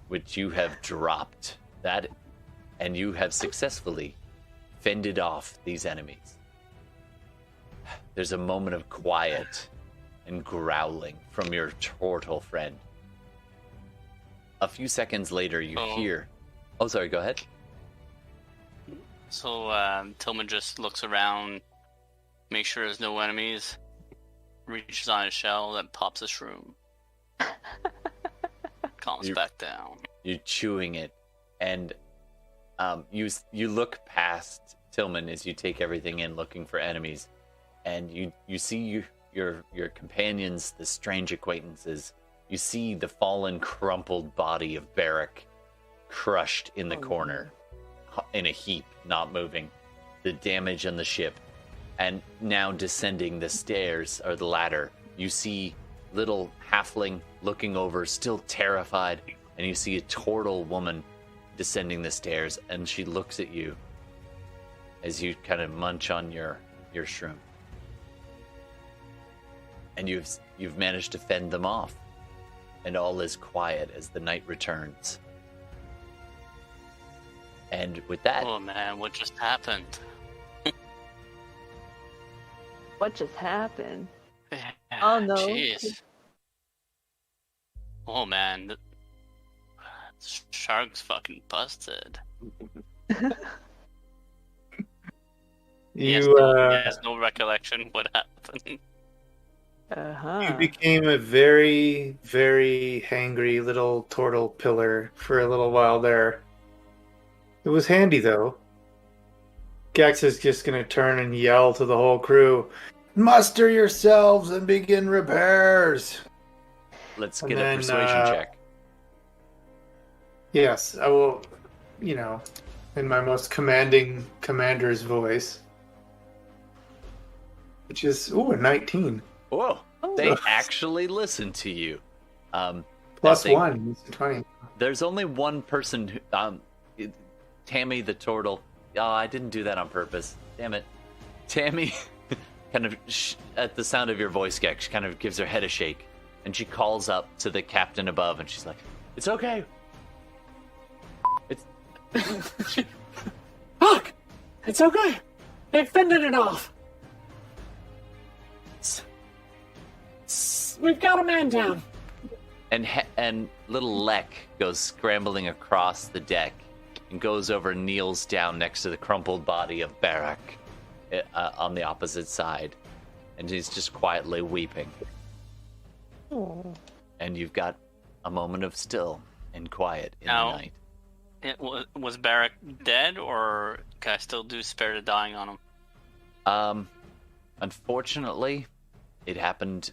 Speaker 1: which you have dropped. That, and you have successfully fended off these enemies. There's a moment of quiet and growling from your Tortle friend. A few seconds later, you hear... Oh, sorry, go ahead.
Speaker 5: So Tillman just looks around, makes sure there's no enemies, reaches on his shell, then pops a shroom. Calms back down. You're
Speaker 1: chewing it, and you look past Tillman as you take everything in, looking for enemies, and you see your companions, the strange acquaintances. You see the fallen, crumpled body of Barrack, crushed in the corner, in a heap, not moving. The damage on the ship, and now descending the stairs or the ladder, you see little halfling looking over, still terrified, and you see a Tortle woman descending the stairs, and she looks at you as you kind of munch on your shroom. And you've managed to fend them off, and all is quiet as the night returns. And with that...
Speaker 5: Oh man, what just happened?
Speaker 4: What just happened?
Speaker 5: Yeah,
Speaker 4: Oh no.
Speaker 5: Jeez. Oh man, the shark's fucking busted. He has no recollection what happened.
Speaker 3: You became a very, very hangry little Tortle pillar for a little while there. It was handy, though. Gex is just going to turn and yell to the whole crew, "Muster yourselves and begin repairs!"
Speaker 1: Let's get a persuasion check.
Speaker 3: Yes, I will, in my most commanding commander's voice. Which is, a 19.
Speaker 1: Whoa, they actually listen to you.
Speaker 3: Plus 1, it's 20.
Speaker 1: There's only one person who, Tammy the Tortle. Oh, I didn't do that on purpose. Damn it. Tammy, kind of, at the sound of your voice, Gex, kind of gives her head a shake. And she calls up to the captain above, and she's like, "It's okay. It's... Fuck!
Speaker 7: It's okay. They've fended it off. We've got a man down.
Speaker 1: And little Lek goes scrambling across the deck and goes over and kneels down next to the crumpled body of Barak on the opposite side. And he's just quietly weeping.
Speaker 7: Oh.
Speaker 1: And you've got a moment of still and quiet in the night.
Speaker 5: Was Barak dead, or can I still do Spare the Dying on him?
Speaker 1: Unfortunately, it happened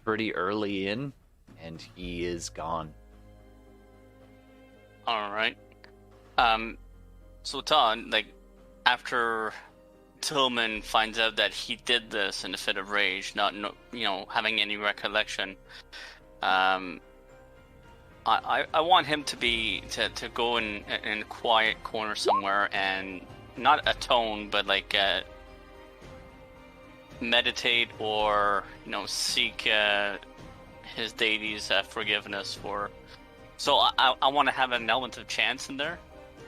Speaker 1: pretty early in, and he is gone.
Speaker 5: All right. So Todd, like, after Tillman finds out that he did this in a fit of rage, not having any recollection, I want him to go in a quiet corner somewhere and not atone, but like meditate or seek his deity's forgiveness for. So I want to have an element of chance in there.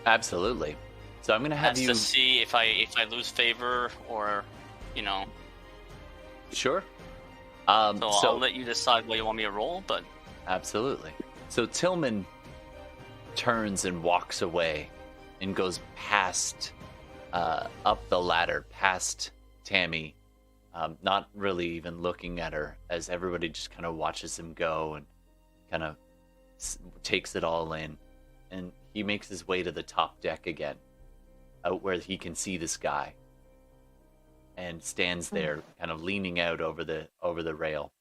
Speaker 1: Absolutely. So I'm gonna have you
Speaker 5: to see if I lose favor or,
Speaker 1: Sure.
Speaker 5: So I'll let you decide what you want me to roll, but
Speaker 1: absolutely. So Tillman turns and walks away and goes past, up the ladder, past Tammy, not really even looking at her, as everybody just kind of watches him go and kind of takes it all in. And he makes his way to the top deck again, out where he can see the sky, and stands there kind of leaning out over the rail.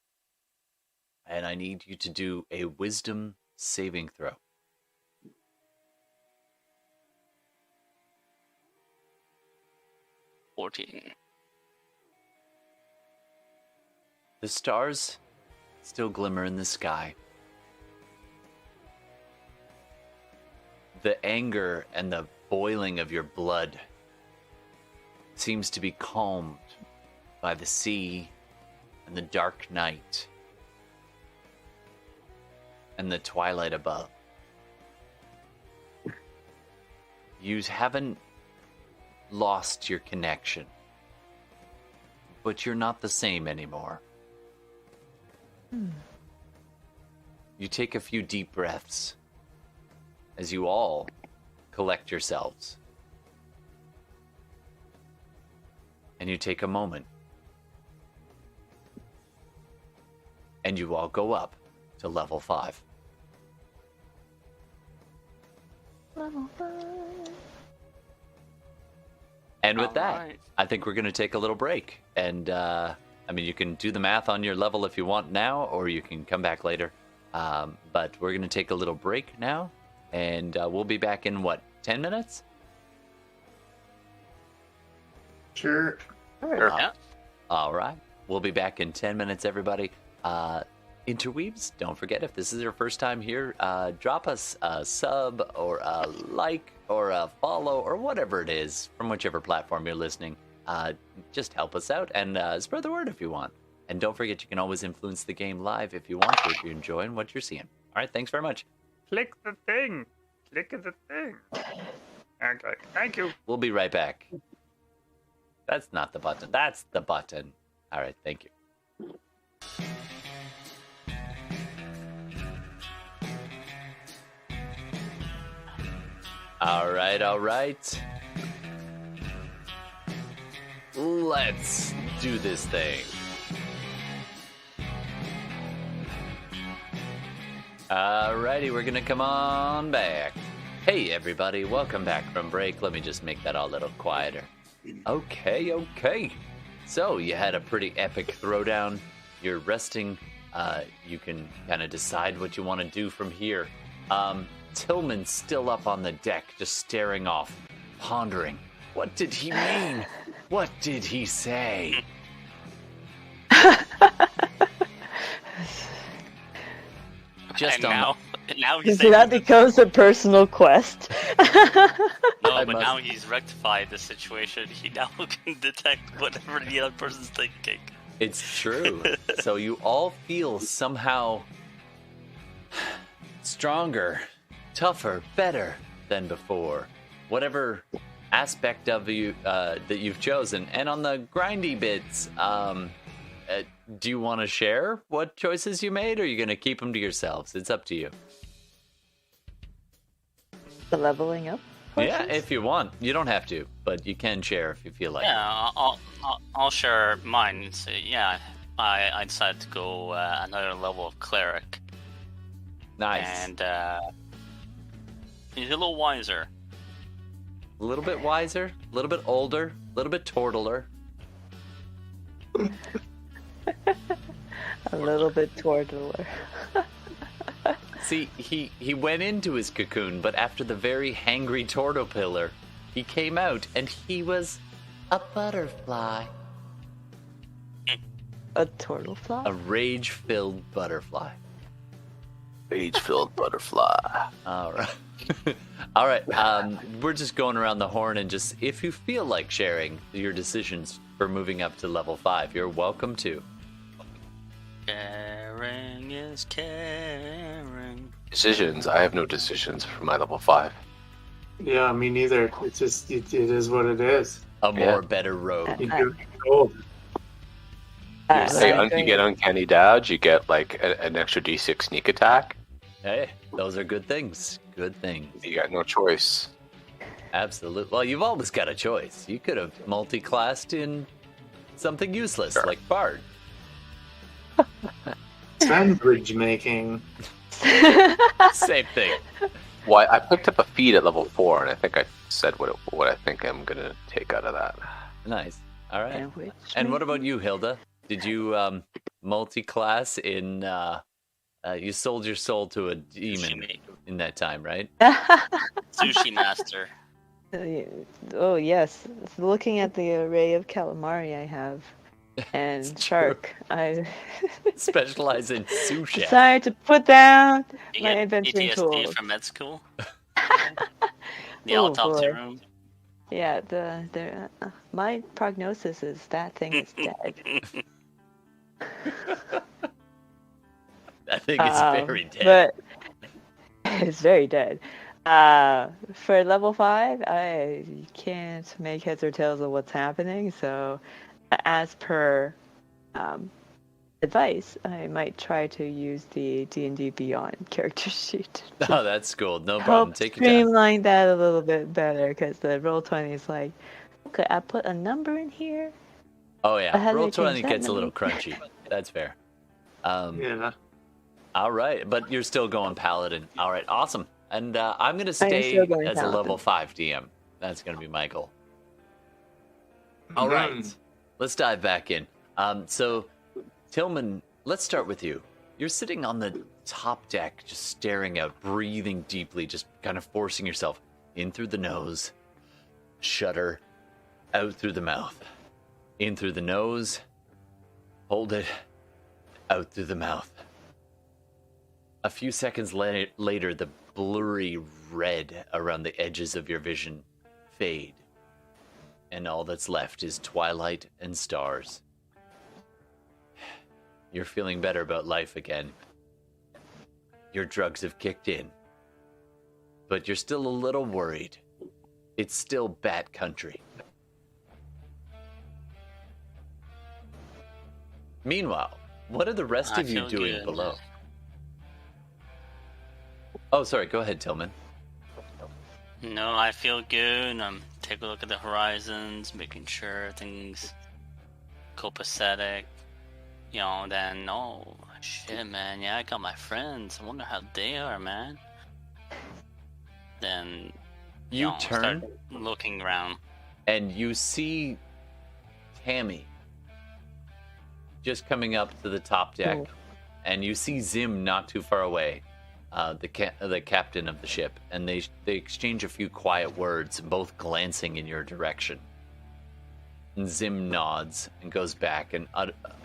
Speaker 1: And I need you to do a wisdom saving throw.
Speaker 5: $14.
Speaker 1: The stars still glimmer in the sky. The anger and the boiling of your blood seems to be calmed by the sea and the dark night and the twilight above. You haven't lost your connection, but you're not the same anymore. You take a few deep breaths as you all collect yourselves. And you take a moment. And you all go up to level 5.
Speaker 4: Level 5.
Speaker 1: And with
Speaker 5: All
Speaker 1: that,
Speaker 5: right.
Speaker 1: I think we're going to take a little break. And, you can do the math on your level if you want now, or you can come back later. But we're going to take a little break now. And we'll be back in, 10 minutes?
Speaker 3: Sure.
Speaker 2: Sure.
Speaker 5: Yeah.
Speaker 1: All right. We'll be back in 10 minutes, everybody. Interweebs, don't forget, if this is your first time here, drop us a sub or a like or a follow or whatever it is from whichever platform you're listening. Just help us out and spread the word if you want. And don't forget, you can always influence the game live if you want to, if you're enjoying what you're seeing. All right, thanks very much.
Speaker 8: Click the thing. Click the thing. Okay, thank you.
Speaker 1: We'll be right back. That's not the button. That's the button. All right, thank you. All right. Let's do this thing. Alrighty, we're gonna come on back. Hey everybody, welcome back from break. Let me just make that all a little quieter. Okay. So you had a pretty epic throwdown. You're resting. You can kind of decide what you want to do from here. Tillman's still up on the deck, just staring off, pondering. What did he mean? What did he say? Just
Speaker 5: and
Speaker 1: on
Speaker 5: now he's
Speaker 4: So that becomes a personal quest.
Speaker 5: no, but now he's rectified the situation. He now can detect whatever the other person's thinking.
Speaker 1: It's true. So you all feel somehow stronger, tougher, better than before. Whatever aspect of you that you've chosen. And on the grindy bits, do you want to share what choices you made, or are you going to keep them to yourselves? It's up to you.
Speaker 4: The leveling up?
Speaker 1: Yeah,
Speaker 4: portions?
Speaker 1: if you want. You don't have to, but you can share if you feel like it.
Speaker 5: Yeah, I'll share mine. So, yeah, I decided to go another level of Cleric.
Speaker 1: Nice.
Speaker 5: And he's a little wiser.
Speaker 1: A little bit wiser, a little bit older, a little bit tortler.
Speaker 4: A little bit tortler.
Speaker 1: See, he went into his cocoon, but after the very hangry tortopillar, he came out and he was a butterfly.
Speaker 4: A turtle fly?
Speaker 1: A rage-filled butterfly.
Speaker 2: Rage-filled butterfly.
Speaker 1: All right. All right. We're just going around the horn, and just if you feel like sharing your decisions for moving up to level 5, you're welcome to.
Speaker 5: Caring is caring.
Speaker 2: Decisions. I have no decisions for my level 5.
Speaker 3: Yeah, me neither. It's just it is what it is.
Speaker 1: A more better road.
Speaker 3: You do it gold.
Speaker 2: Hey,
Speaker 4: I
Speaker 2: you get uncanny dodge. You get like an extra D6 sneak attack.
Speaker 1: Hey, those are good things. Good things.
Speaker 2: You got no choice.
Speaker 1: Absolutely. Well, you've always got a choice. You could have multi-classed in something useless,
Speaker 2: Sure.
Speaker 1: like Bard.
Speaker 3: Sandbridge making.
Speaker 1: Same thing.
Speaker 2: Why? I picked up a feat at level 4, and I think I said what I think I'm gonna take out of that.
Speaker 1: Nice. All right.
Speaker 4: And which
Speaker 1: And what
Speaker 4: one?
Speaker 1: about you, Hilda? Did you multi-class in? You sold your soul to a demon in that time, right?
Speaker 5: Sushi master.
Speaker 4: Oh yes, looking at the array of calamari I have, and
Speaker 1: It's true.
Speaker 4: shark, I
Speaker 1: Specialize in sushi.
Speaker 4: decided to put down
Speaker 5: You
Speaker 4: my
Speaker 5: get
Speaker 4: adventuring
Speaker 5: PTSD
Speaker 4: tools.
Speaker 5: from med school. The
Speaker 4: Oh,
Speaker 5: autopsy
Speaker 4: boy.
Speaker 5: room.
Speaker 4: Yeah, my prognosis is that thing is dead.
Speaker 1: That thing is very dead.
Speaker 4: But it's very dead. For level 5, I can't make heads or tails of what's happening. So, as per advice, I might try to use the D&D Beyond character sheet.
Speaker 1: Oh, that's cool. No problem.
Speaker 4: Help
Speaker 1: Take your time.
Speaker 4: streamline that a little bit better, because the Roll20 is like, okay, I put a number in here.
Speaker 1: Oh
Speaker 4: But
Speaker 1: yeah,
Speaker 4: how do
Speaker 1: roll
Speaker 4: I
Speaker 1: 20
Speaker 4: change that
Speaker 1: gets a little
Speaker 4: number?
Speaker 1: crunchy. That's fair.
Speaker 3: Yeah.
Speaker 1: All right, but you're still going Paladin. All right, awesome. And I'm gonna
Speaker 4: still
Speaker 1: stay
Speaker 4: going
Speaker 1: as a
Speaker 4: Paladin.
Speaker 1: level 5 DM. That's gonna be my goal. All right, let's dive back in. So, Tillman, let's start with you. You're sitting on the top deck, just staring out, breathing deeply, just kind of forcing yourself in through the nose, shudder, out through the mouth, in through the nose, hold it, out through the mouth. A few seconds later, the blurry red around the edges of your vision fade, and all that's left is twilight and stars. You're feeling better about life again. Your drugs have kicked in, but you're still a little worried. It's still bat country. Meanwhile, what are the rest
Speaker 5: I
Speaker 1: of you
Speaker 5: feel
Speaker 1: doing
Speaker 5: good.
Speaker 1: below? Oh, sorry. Go ahead, Tillman.
Speaker 5: No, I feel good. Take a look at the horizons, making sure things copacetic. You know, then, oh, shit, man. Yeah, I got my friends. I wonder how they are, man. Then,
Speaker 1: You
Speaker 5: know,
Speaker 1: turn
Speaker 5: start looking around.
Speaker 1: and you see Tammy just coming up to the top deck,
Speaker 4: Cool.
Speaker 1: and you see Zim not too far away, the captain of the ship, and they exchange a few quiet words, both glancing in your direction. And Zim nods and goes back and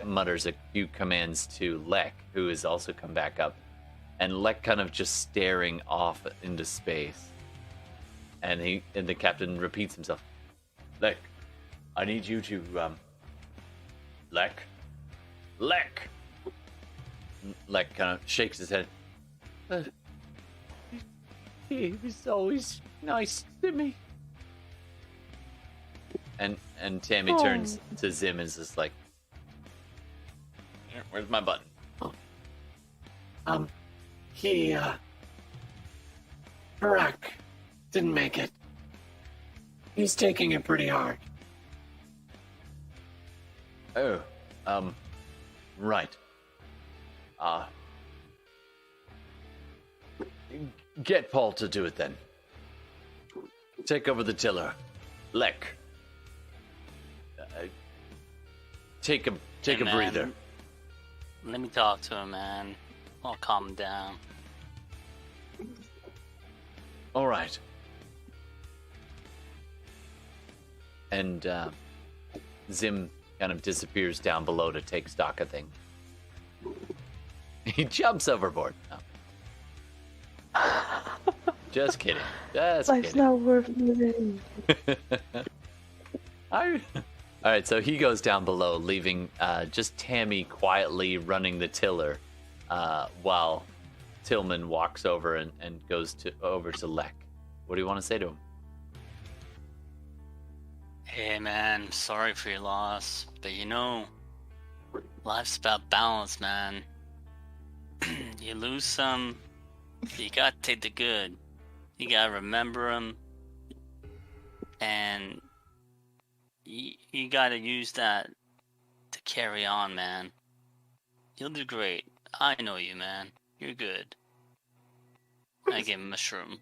Speaker 1: mutters a few commands to Lek, who has also come back up, and Lek kind of just staring off into space. And the captain repeats himself, Lek, I need you to Lek. Lek kind of shakes his head. He was always nice to me. And Tammy turns to Zim and is just like, "Where's my button?"
Speaker 7: Barack didn't make it. He's taking it pretty hard.
Speaker 1: Oh, right. Get Paul to do it then. Take over the tiller. Lek. Take a breather.
Speaker 5: Man, let me talk to him, man. I'll calm him down.
Speaker 1: All right. And Zim kind of disappears down below to take stock of things. He jumps overboard. No. Just kidding. Just
Speaker 4: Life's
Speaker 1: kidding.
Speaker 4: not worth living.
Speaker 1: All right, so he goes down below, leaving just Tammy quietly running the tiller, while Tillman walks over and goes over to Lek. What do you want to say to him?
Speaker 5: Hey, man, sorry for your loss, but life's about balance, man. You lose some, you gotta take the good. You gotta remember them, and you gotta use that to carry on, man. You'll do great. I know you, man. You're good. I give him a shroom.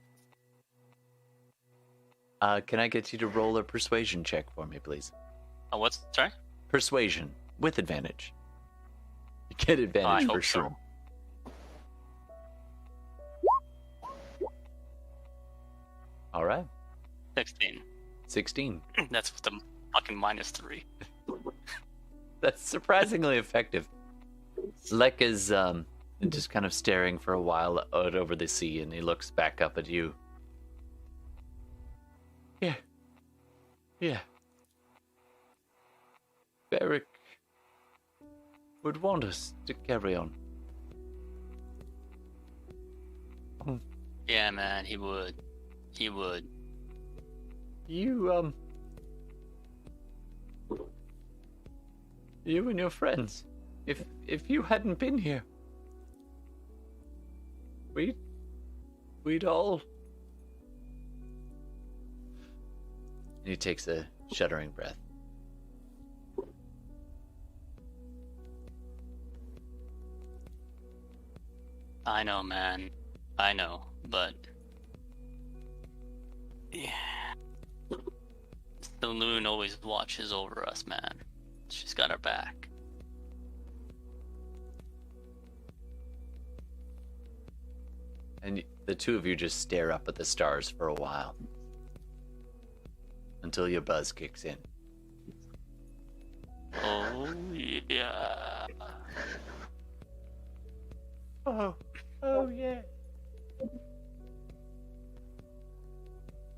Speaker 1: Can I get you to roll a persuasion check for me, please?
Speaker 5: Oh, what's sorry?
Speaker 1: Persuasion with advantage. You get advantage for sure. All right.
Speaker 5: 16.
Speaker 1: 16.
Speaker 5: That's with the fucking -3.
Speaker 1: That's surprisingly effective. Lek is just kind of staring for a while out over the sea, and he looks back up at you. Yeah. Beric would want us to carry on.
Speaker 5: Yeah, man, he would. He would.
Speaker 1: You and your friends. If you hadn't been here, we'd all. He takes a shuddering breath.
Speaker 5: I know, man. I know, but yeah. The moon always watches over us, man. She's got our back.
Speaker 1: And the two of you just stare up at the stars for a while. Until your buzz kicks in.
Speaker 5: Oh, yeah.
Speaker 1: Oh yeah.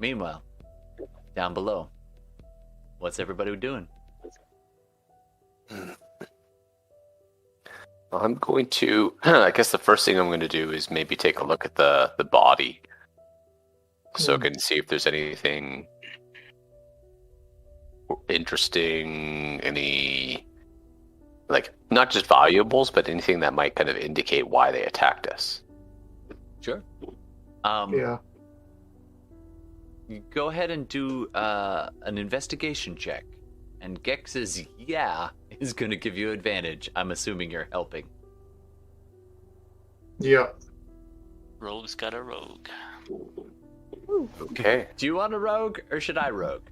Speaker 1: Meanwhile, down below, what's everybody doing?
Speaker 2: I'm going to. I guess the first thing I'm going to do is maybe take a look at the body, so I can see if there's anything interesting, any not just valuables, but anything that might kind of indicate why they attacked us.
Speaker 1: Sure.
Speaker 3: Yeah.
Speaker 1: You go ahead and do an investigation check, and Gex's is going to give you advantage. I'm assuming you're helping.
Speaker 3: Yeah.
Speaker 5: Rogue's got a rogue.
Speaker 2: Okay.
Speaker 1: Do you want a rogue, or should I rogue?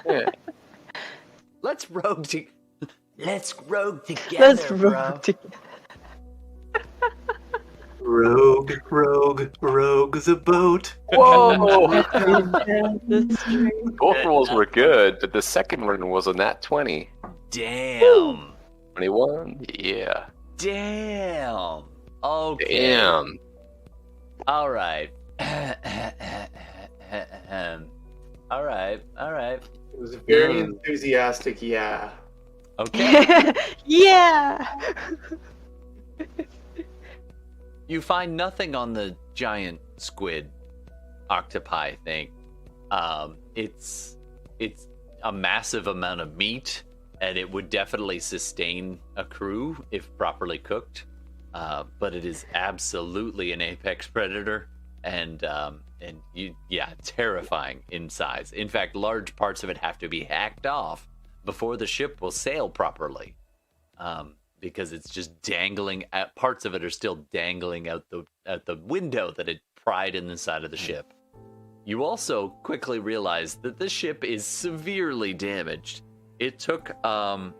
Speaker 2: Yeah.
Speaker 1: Let's rogue together.
Speaker 4: Let's rogue together.
Speaker 3: Rogue the boat.
Speaker 2: Whoa!
Speaker 4: The string.
Speaker 2: Both rolls were good, but the second one was a nat 20.
Speaker 1: Damn.
Speaker 2: 21? Yeah.
Speaker 1: Damn. Okay.
Speaker 2: Damn.
Speaker 1: All right. All right.
Speaker 3: It was a very enthusiastic, yeah.
Speaker 1: Okay.
Speaker 4: Yeah.
Speaker 1: You find nothing on the giant squid octopi thing. It's it's a massive amount of meat, and it would definitely sustain a crew if properly cooked. But it is absolutely an apex predator, and terrifying in size. In fact, large parts of it have to be hacked off before the ship will sail properly, because it's just dangling. Parts of it are still dangling out the window that it pried in the side of the ship. You also quickly realize that the ship is severely damaged. It took a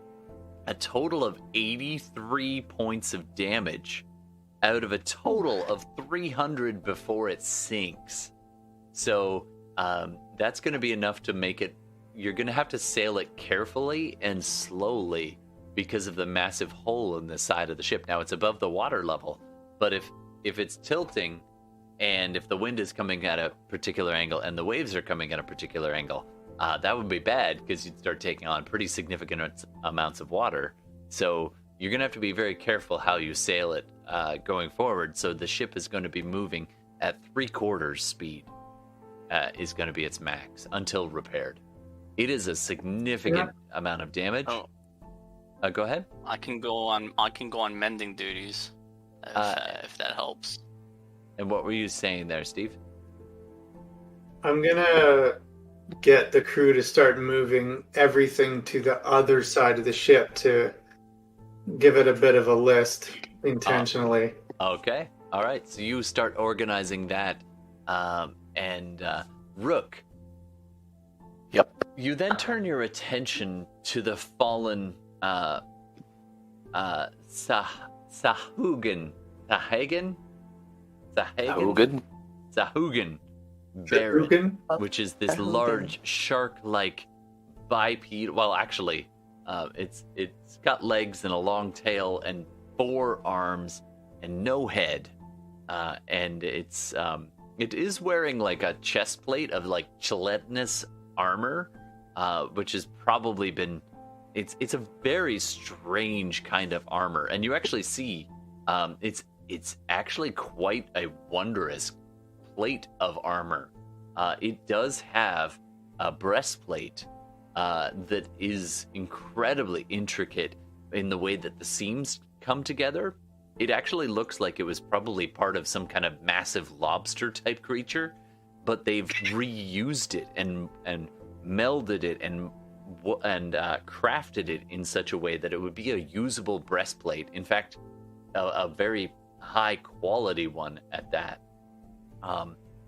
Speaker 1: total of 83 points of damage out of a total of 300 before it sinks. So that's going to be enough to make it. You're going to have to sail it carefully and slowly because of the massive hole in the side of the ship. Now, it's above the water level, but if it's tilting and if the wind is coming at a particular angle and the waves are coming at a particular angle, that would be bad because you'd start taking on pretty significant amounts of water. So you're going to have to be very careful how you sail it going forward. So the ship is going to be moving at 3/4 speed, is going to be its max until repaired. It is a significant amount of damage.
Speaker 5: Oh.
Speaker 1: Go ahead.
Speaker 5: I can go on mending duties if that helps.
Speaker 1: And what were you saying there, Steve?
Speaker 3: I'm gonna get the crew to start moving everything to the other side of the ship to give it a bit of a list intentionally.
Speaker 1: Okay. All right. So you start organizing that. And Rook.
Speaker 2: Yep.
Speaker 1: You then turn your attention to the fallen Sahuagin Baron, which is this large shark-like bipedal. Well, actually, it's got legs and a long tail and 4 arms and no head, and it is wearing like a chest plate of like gelatinous armor, which has probably been. It's a very strange kind of armor, and you actually see it's actually quite a wondrous plate of armor. It does have a breastplate that is incredibly intricate in the way that the seams come together. It actually looks like it was probably part of some kind of massive lobster type creature, but they've reused it and melded it and crafted it in such a way that it would be a usable breastplate. In fact, a very high quality one at that.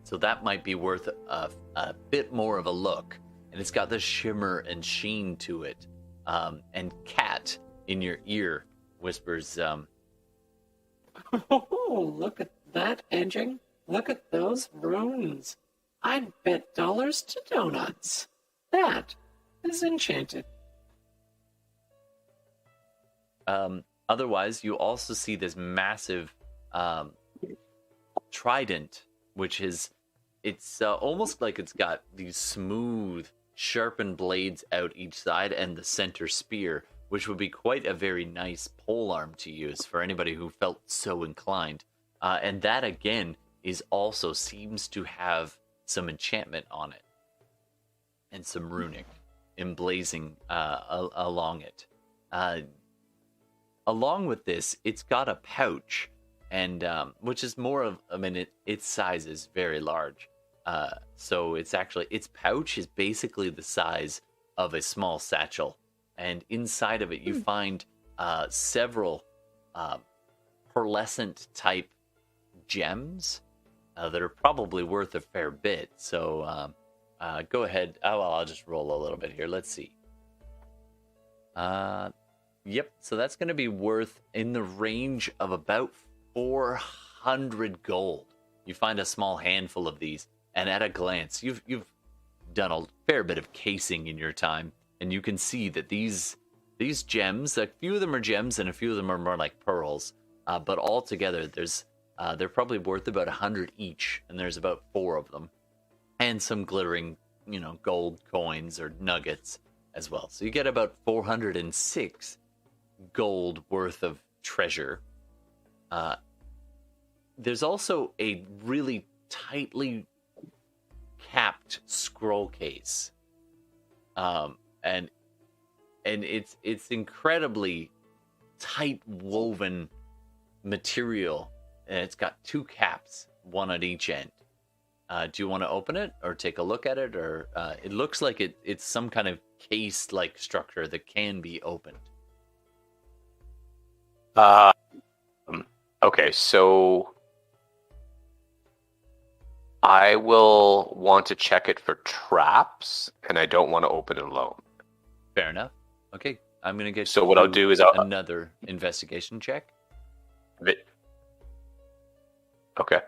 Speaker 1: So that might be worth a bit more of a look. And it's got the shimmer and sheen to it. And Cat in your ear whispers,
Speaker 7: Oh, look at that edging. Look at those runes. I'd bet dollars to donuts. That is enchanted.
Speaker 1: Otherwise, you also see this massive trident, which is, it's almost like it's got these smooth, sharpened blades out each side and the center spear, which would be quite a very nice polearm to use for anybody who felt so inclined. And that, again, is also seems to have some enchantment on it and some runic emblazing along it. Along with this, it's got a pouch, and which is more of, I mean, its size is very large. So it's actually, its pouch is basically the size of a small satchel. And inside of it, you find several pearlescent type gems that are probably worth a fair bit. So go ahead. Oh, well, I'll just roll a little bit here. Let's see. Yep. So that's going to be worth in the range of about 400 gold. You find a small handful of these, and at a glance, you've done a fair bit of casing in your time, and you can see that these gems, a few of them are gems, and a few of them are more like pearls. But all together, they're probably worth about 100 each, and there's about 4 of them, and some glittering, gold coins or nuggets as well. So you get about 406 gold worth of treasure. There's also a really tightly capped scroll case and it's incredibly tight woven material, and it's got 2 caps, one at each end. Do you want to open it or take a look at it, or it looks like it's some kind of case-like structure that can be opened?
Speaker 2: Okay, so I will want to check it for traps, and I don't want to open it alone.
Speaker 1: Fair enough. Okay, I'm gonna get.
Speaker 2: So what I'll do is
Speaker 1: another investigation check.
Speaker 2: Okay.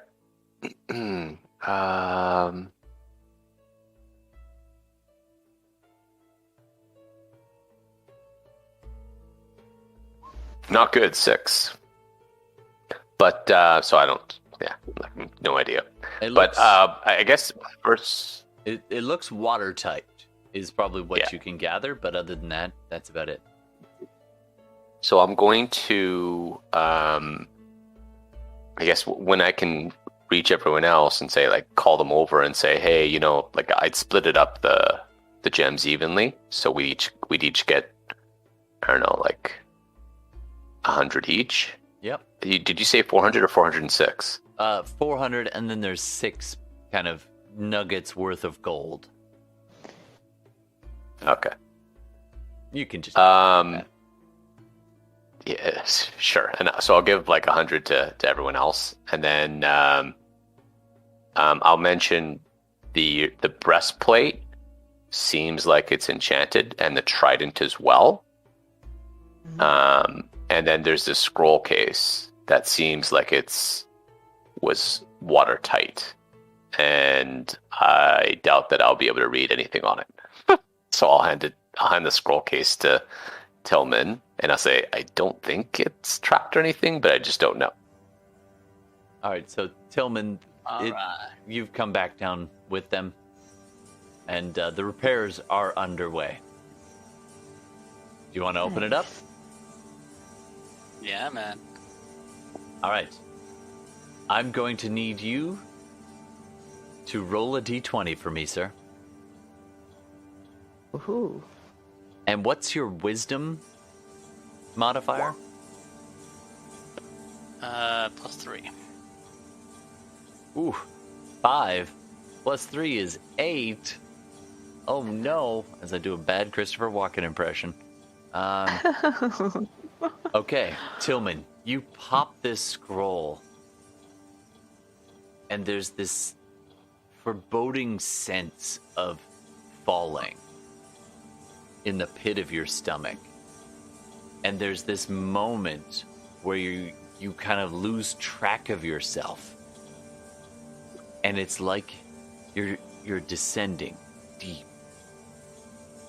Speaker 2: Not good, 6. But so I don't. Yeah, no idea. But I guess first,
Speaker 1: it looks watertight is probably what you can gather. But other than that, that's about it.
Speaker 2: So I'm going to, I guess when I can reach everyone else and say, like, call them over and say, hey, you know, like I'd split it up the gems evenly, so we'd each get, I don't know, like 100 each.
Speaker 1: Yep.
Speaker 2: Did you say 400 or 406?
Speaker 1: 400, and then there's 6 kind of nuggets worth of gold.
Speaker 2: Okay.
Speaker 1: You can just.
Speaker 2: Yes, sure. And so I'll give like 100 to everyone else, and then I'll mention the breastplate seems like it's enchanted, and the trident as well. And then there's this scroll case that seems like was watertight, and I doubt that I'll be able to read anything on it. So I'll hand the scroll case to Tillman, and I'll say, I don't think it's trapped or anything, but I just don't know.
Speaker 1: All right, so Tillman, you've come back down with them, and the repairs are underway. Do you want to open it up?
Speaker 5: Yeah, man.
Speaker 1: All right. I'm going to need you to roll a d20 for me, sir.
Speaker 4: Woohoo.
Speaker 1: And what's your wisdom modifier?
Speaker 5: +3.
Speaker 1: Ooh, 5 plus 3 is 8. Oh no, as I do a bad Christopher Walken impression. Okay, Tillman, you pop this scroll, and there's this foreboding sense of falling in the pit of your stomach. And there's this moment where you kind of lose track of yourself. And it's like you're descending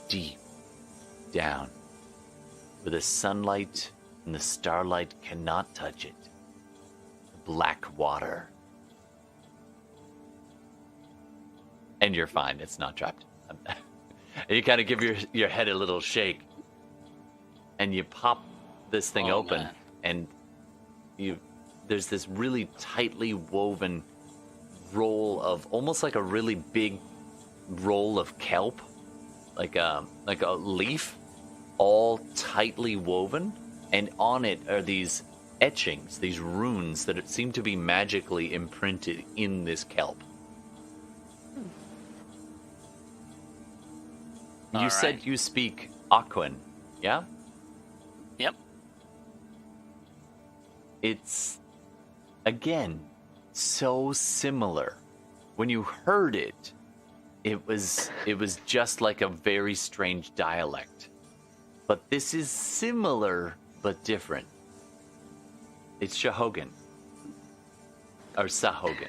Speaker 1: deep down, where the sunlight and the starlight cannot touch it. Black water. And you're fine, it's not trapped. You kind of give your head a little shake, and you pop this thing open, man. And there's this really tightly woven roll of, almost like a really big roll of kelp, like a leaf, all tightly woven, and on it are these etchings, these runes that seem to be magically imprinted in this kelp. You said you speak Aquan, yeah?
Speaker 5: Yep.
Speaker 1: It's, again, so similar. When you heard it, it was just like a very strange dialect. But this is similar, but different. It's Sahuagin. Or Sahuagin.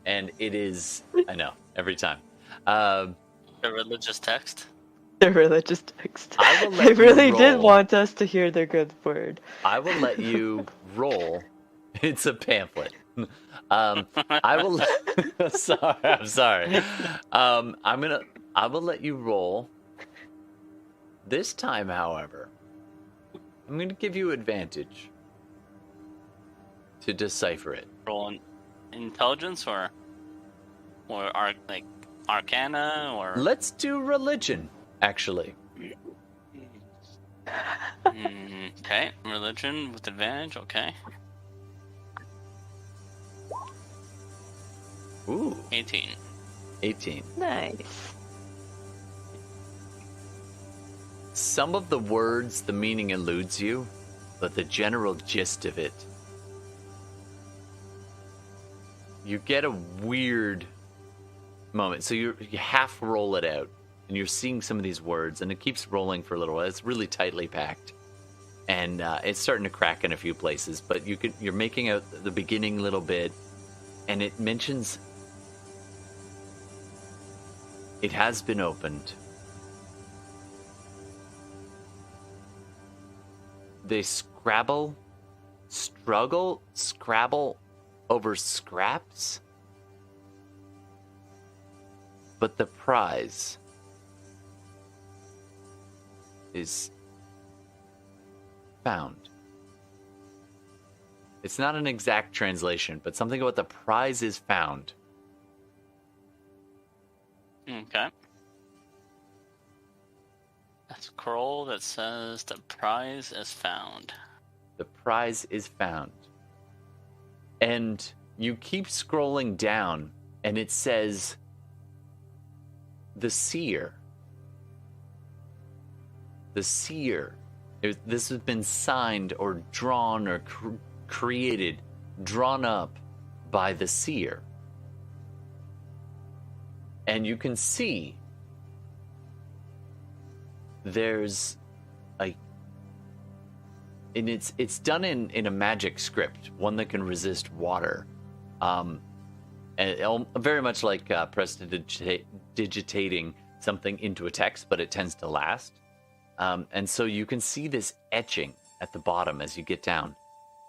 Speaker 1: And it is, I know, every time.
Speaker 5: The religious text?
Speaker 4: The religious text.
Speaker 1: I will let
Speaker 4: they really
Speaker 1: you
Speaker 4: did
Speaker 1: roll.
Speaker 4: want us to hear the good word.
Speaker 1: I will let you roll. It's a pamphlet. I will. I'm sorry. I will let you roll. This time, however, I'm gonna give you advantage to decipher it.
Speaker 5: Roll intelligence or Arcana or.
Speaker 1: Let's do religion actually.
Speaker 5: Okay, religion with advantage, okay.
Speaker 1: Ooh,
Speaker 5: 18.
Speaker 1: 18.
Speaker 4: Nice.
Speaker 1: Some of the words, the meaning eludes you, but the general gist of it, you get a weird moment. So you half roll it out, and you're seeing some of these words, and it keeps rolling for a little while. It's really tightly packed, and it's starting to crack in a few places. But you're making out the beginning little bit, and it mentions it has been opened. They scrabble over scraps, but the prize is found. It's not an exact translation, but something about the prize is found.
Speaker 5: Okay. A scroll that says the prize is found.
Speaker 1: The prize is found. And you keep scrolling down, and it says, the seer. The seer. This has been signed or drawn or created, drawn up by the seer. And you can see there's and it's done in a magic script, one that can resist water, and very much like prestidigitating something into a text, but it tends to last. And so you can see this etching at the bottom as you get down,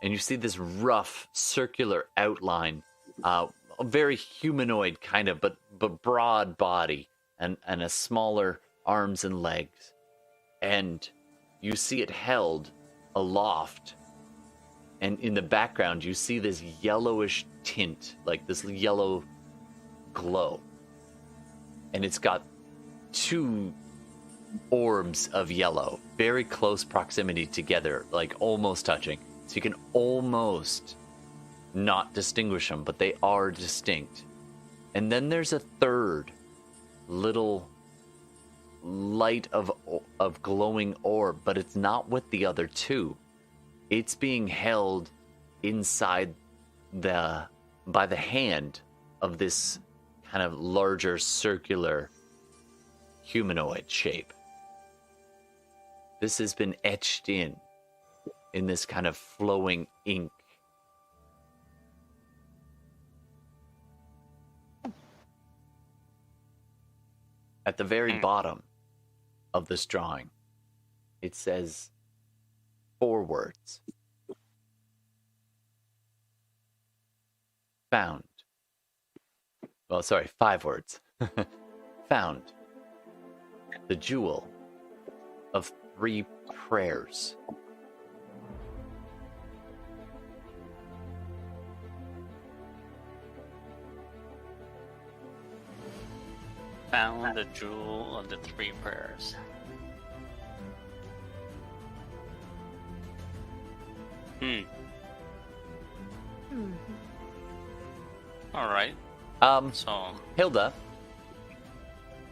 Speaker 1: and you see this rough circular outline, a very humanoid kind of, but broad body and a smaller arms and legs, and you see it held aloft, and in the background you see this yellowish tint, like this yellow glow, and it's got two orbs of yellow, very close proximity together, like almost touching, so you can almost not distinguish them, but they are distinct. And then there's a third little light of glowing orb, but it's not with the other two. It's being held inside by the hand of this kind of larger circular humanoid shape. This has been etched in this kind of flowing ink. At the very bottom of this drawing, it says 4 words. Found. Well, sorry, 5 words. Found. The jewel of 3 prayers.
Speaker 5: Found the jewel of the 3 prayers. Alright. So
Speaker 1: Hilda.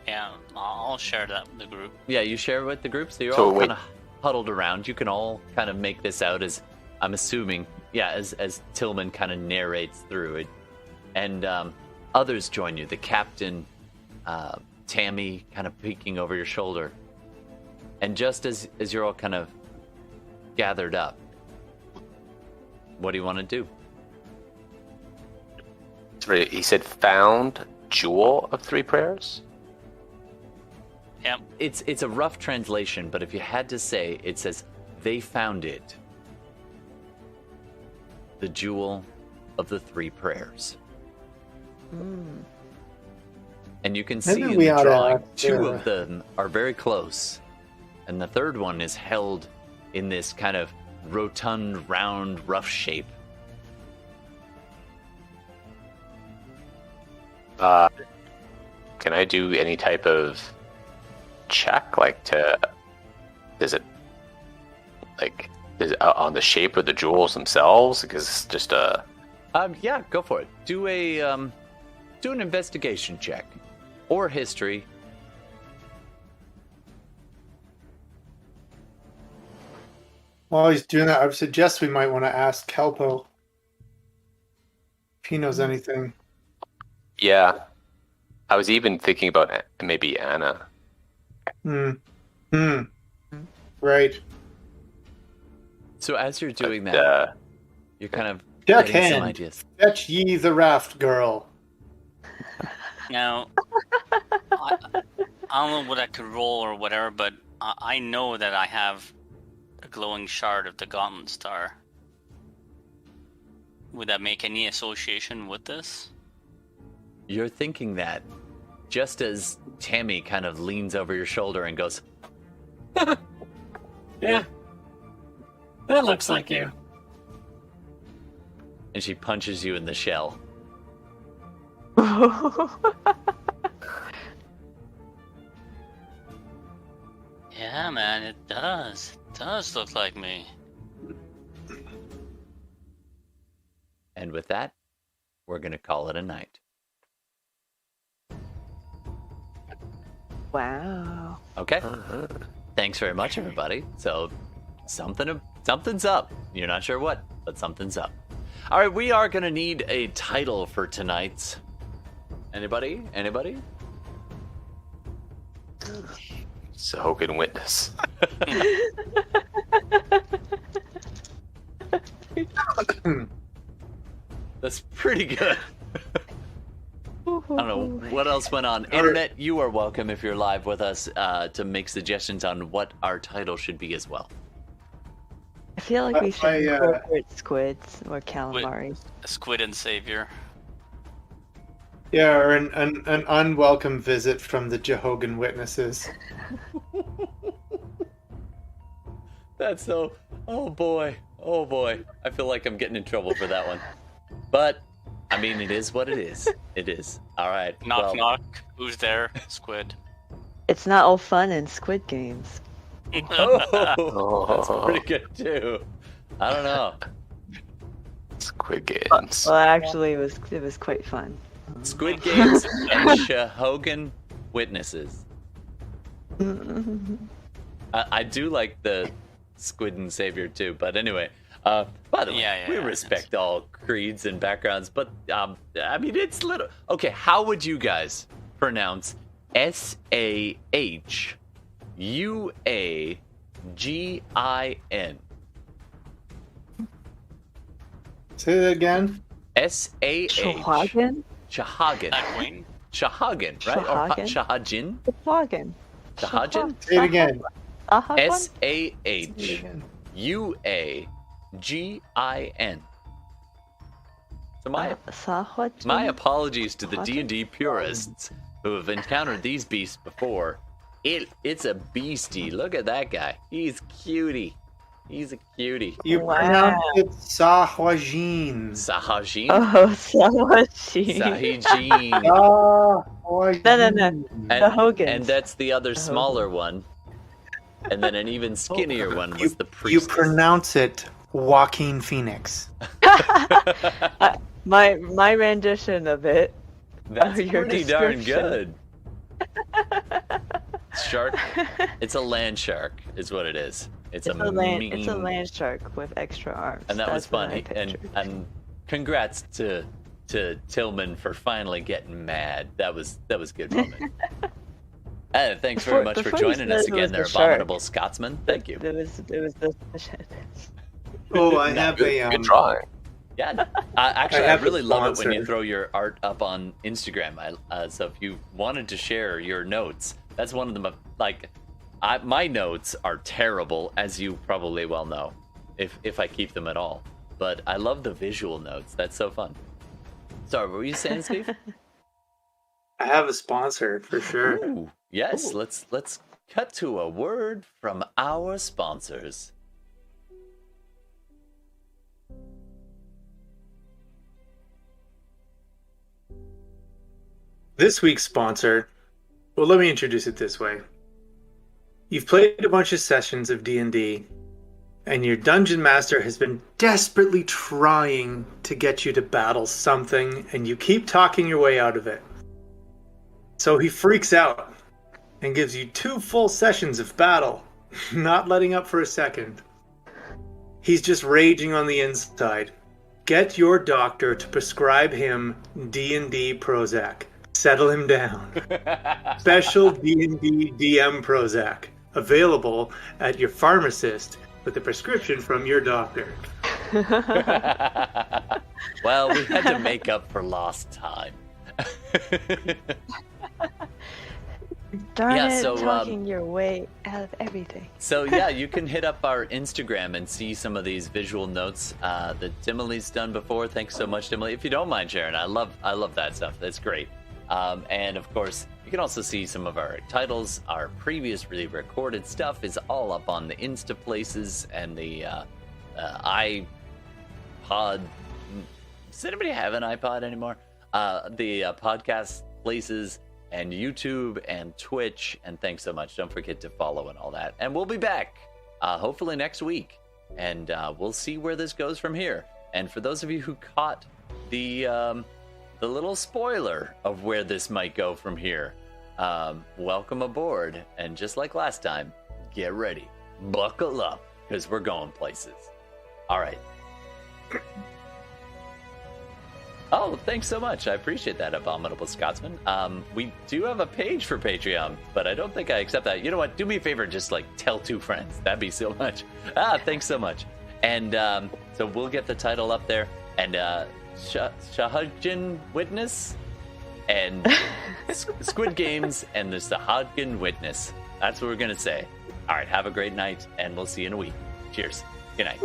Speaker 5: Yeah, I'll share that with the group.
Speaker 1: Yeah, you share with the group, so you're
Speaker 2: So
Speaker 1: all
Speaker 2: wait.
Speaker 1: kind of huddled around. You can all kind of make this out as, I'm assuming, as Tillman kind of narrates through it. And others join you. The captain, Tammy kind of peeking over your shoulder. And just as you're all kind of gathered up, what do you want to do?
Speaker 2: Sorry, he said found jewel of 3 prayers?
Speaker 5: Yep.
Speaker 1: It's a rough translation, but if you had to say, it says, they found it. The jewel of the 3 prayers. And you can see
Speaker 3: Maybe
Speaker 1: in
Speaker 3: we
Speaker 1: the
Speaker 3: oughta,
Speaker 1: drawing, 2 of them are very close. And the third one is held in this kind of rotund, round, rough shape.
Speaker 2: Can I do any type of check, like to? Is it on the shape of the jewels themselves? Because it's just a.
Speaker 1: Yeah, go for it. Do an investigation check or history.
Speaker 3: While he's doing that, I would suggest we might want to ask Kelpo if he knows anything.
Speaker 2: Yeah, I was even thinking about maybe Anna.
Speaker 3: Right.
Speaker 1: So as you're doing that, you're kind of
Speaker 3: Check
Speaker 1: getting some
Speaker 3: hand.
Speaker 1: ideas.
Speaker 3: Fetch ye the raft girl.
Speaker 5: Now, I don't know what I could roll or whatever, but I know that I have a glowing shard of the Gauntlet Star. Would that make any association with this?
Speaker 1: You're thinking that just as Tammy kind of leans over your shoulder and goes,
Speaker 7: Yeah. That looks like you.
Speaker 1: and she punches you in the shell.
Speaker 5: Yeah, man, it does. It does look like me.
Speaker 1: And with that, we're going to call it a night.
Speaker 4: Wow.
Speaker 1: Okay? Thanks very much, everybody. So, something's up. You're not sure what, but something's up. All right, we are going to need a title for tonight. Anybody?
Speaker 2: Sahuagin witness.
Speaker 1: That's pretty good. I don't know what else went on. Internet, you are welcome if you're live with us to make suggestions on what our title should be as well.
Speaker 4: I feel like we should incorporate squids or calamari.
Speaker 5: Squid and Savior.
Speaker 3: Yeah, or an unwelcome visit from the Jehogan witnesses.
Speaker 1: That's so... Oh boy. I feel like I'm getting in trouble for that one. But, I mean, it is what it is. It is. All right.
Speaker 5: Knock, knock. Who's there? Squid.
Speaker 4: It's not all fun in Squid games.
Speaker 1: Oh, that's pretty good too. I don't know.
Speaker 2: Squid Games.
Speaker 4: Well, actually, it was quite fun.
Speaker 1: Squid Games and Sahuagin witnesses. I do like the Squid and Savior too, but anyway. By the way, we respect all creeds and backgrounds, but I mean, it's little. Okay, how would you guys pronounce Sahuagin?
Speaker 3: Say that again.
Speaker 4: Sahuagin?
Speaker 1: Sahuagin. Sahuagin, right? Or Sahuagin?
Speaker 4: Sahuagin.
Speaker 1: Sahuagin?
Speaker 3: Say it again.
Speaker 1: Sahuagin. So my apologies to the D&D purists who have encountered these beasts before. It's a beastie. Look at that guy. He's cutie. He's a cutie.
Speaker 3: You pronounce it Sahuagin.
Speaker 1: Sahuagin?
Speaker 4: Oh, Sahuagin.
Speaker 1: Sahuagin.
Speaker 4: No. Sahuagin.
Speaker 1: And that's the other smaller one. And then an even skinnier one was the priest.
Speaker 3: You pronounce it Joaquin Phoenix.
Speaker 4: My rendition of it.
Speaker 1: That's pretty darn good. Shark. It's a land shark, is what it is. It's a
Speaker 4: land shark with extra arms.
Speaker 1: And that was funny. And congrats to Tillman for finally getting mad. That was a good moment. Thanks very much for joining us again, there, abominable Scotsman. Thank you.
Speaker 4: It was the.
Speaker 3: Oh, I have a
Speaker 2: good drawing.
Speaker 1: Yeah, actually, I really love it when you throw your art up on Instagram. So if you wanted to share your notes, that's one of them. Like, my notes are terrible, as you probably well know, if I keep them at all. But I love the visual notes. That's so fun. Sorry, what were you saying, Steve?
Speaker 3: I have a sponsor for sure.
Speaker 1: Ooh, yes, ooh. Let's cut to a word from our sponsors.
Speaker 3: This week's sponsor, well, let me introduce it this way. You've played a bunch of sessions of D&D, and your dungeon master has been desperately trying to get you to battle something, and you keep talking your way out of it. So he freaks out and gives you 2 full sessions of battle, not letting up for a second. He's just raging on the inside. Get your doctor to prescribe him D&D Prozac. Settle him down. Special D&D DM Prozac. Available at your pharmacist with a prescription from your doctor.
Speaker 1: Well, we had to make up for lost time.
Speaker 4: Darn
Speaker 1: Yeah,
Speaker 4: it,
Speaker 1: so,
Speaker 4: talking your way out of everything.
Speaker 1: So yeah, you can hit up our Instagram and see some of these visual notes that Tihmily's done before. Thanks so much, Tihmily. If you don't mind sharing, I love that stuff. That's great. And of course, you can also see some of our titles. Our previously recorded stuff is all up on the Insta places and the iPod. Does anybody have an iPod anymore? The podcast places and YouTube and Twitch. And thanks so much. Don't forget to follow and all that. And we'll be back hopefully next week. And we'll see where this goes from here. And for those of you who caught the little spoiler of where this might go from here, welcome aboard. And just like last time, get ready. Buckle up, because we're going places. All right. Oh, thanks so much. I appreciate that, Abominable Scotsman. We do have a page for Patreon, but I don't think I accept that. You know what? Do me a favor, just like tell 2 friends. That'd be so much. Thanks so much. And so we'll get the title up there. And Sahuagin Witness and Squid Games and the Sahuagin Witness. That's what we're going to say. All right, have a great night, and we'll see you in a week. Cheers. Good night.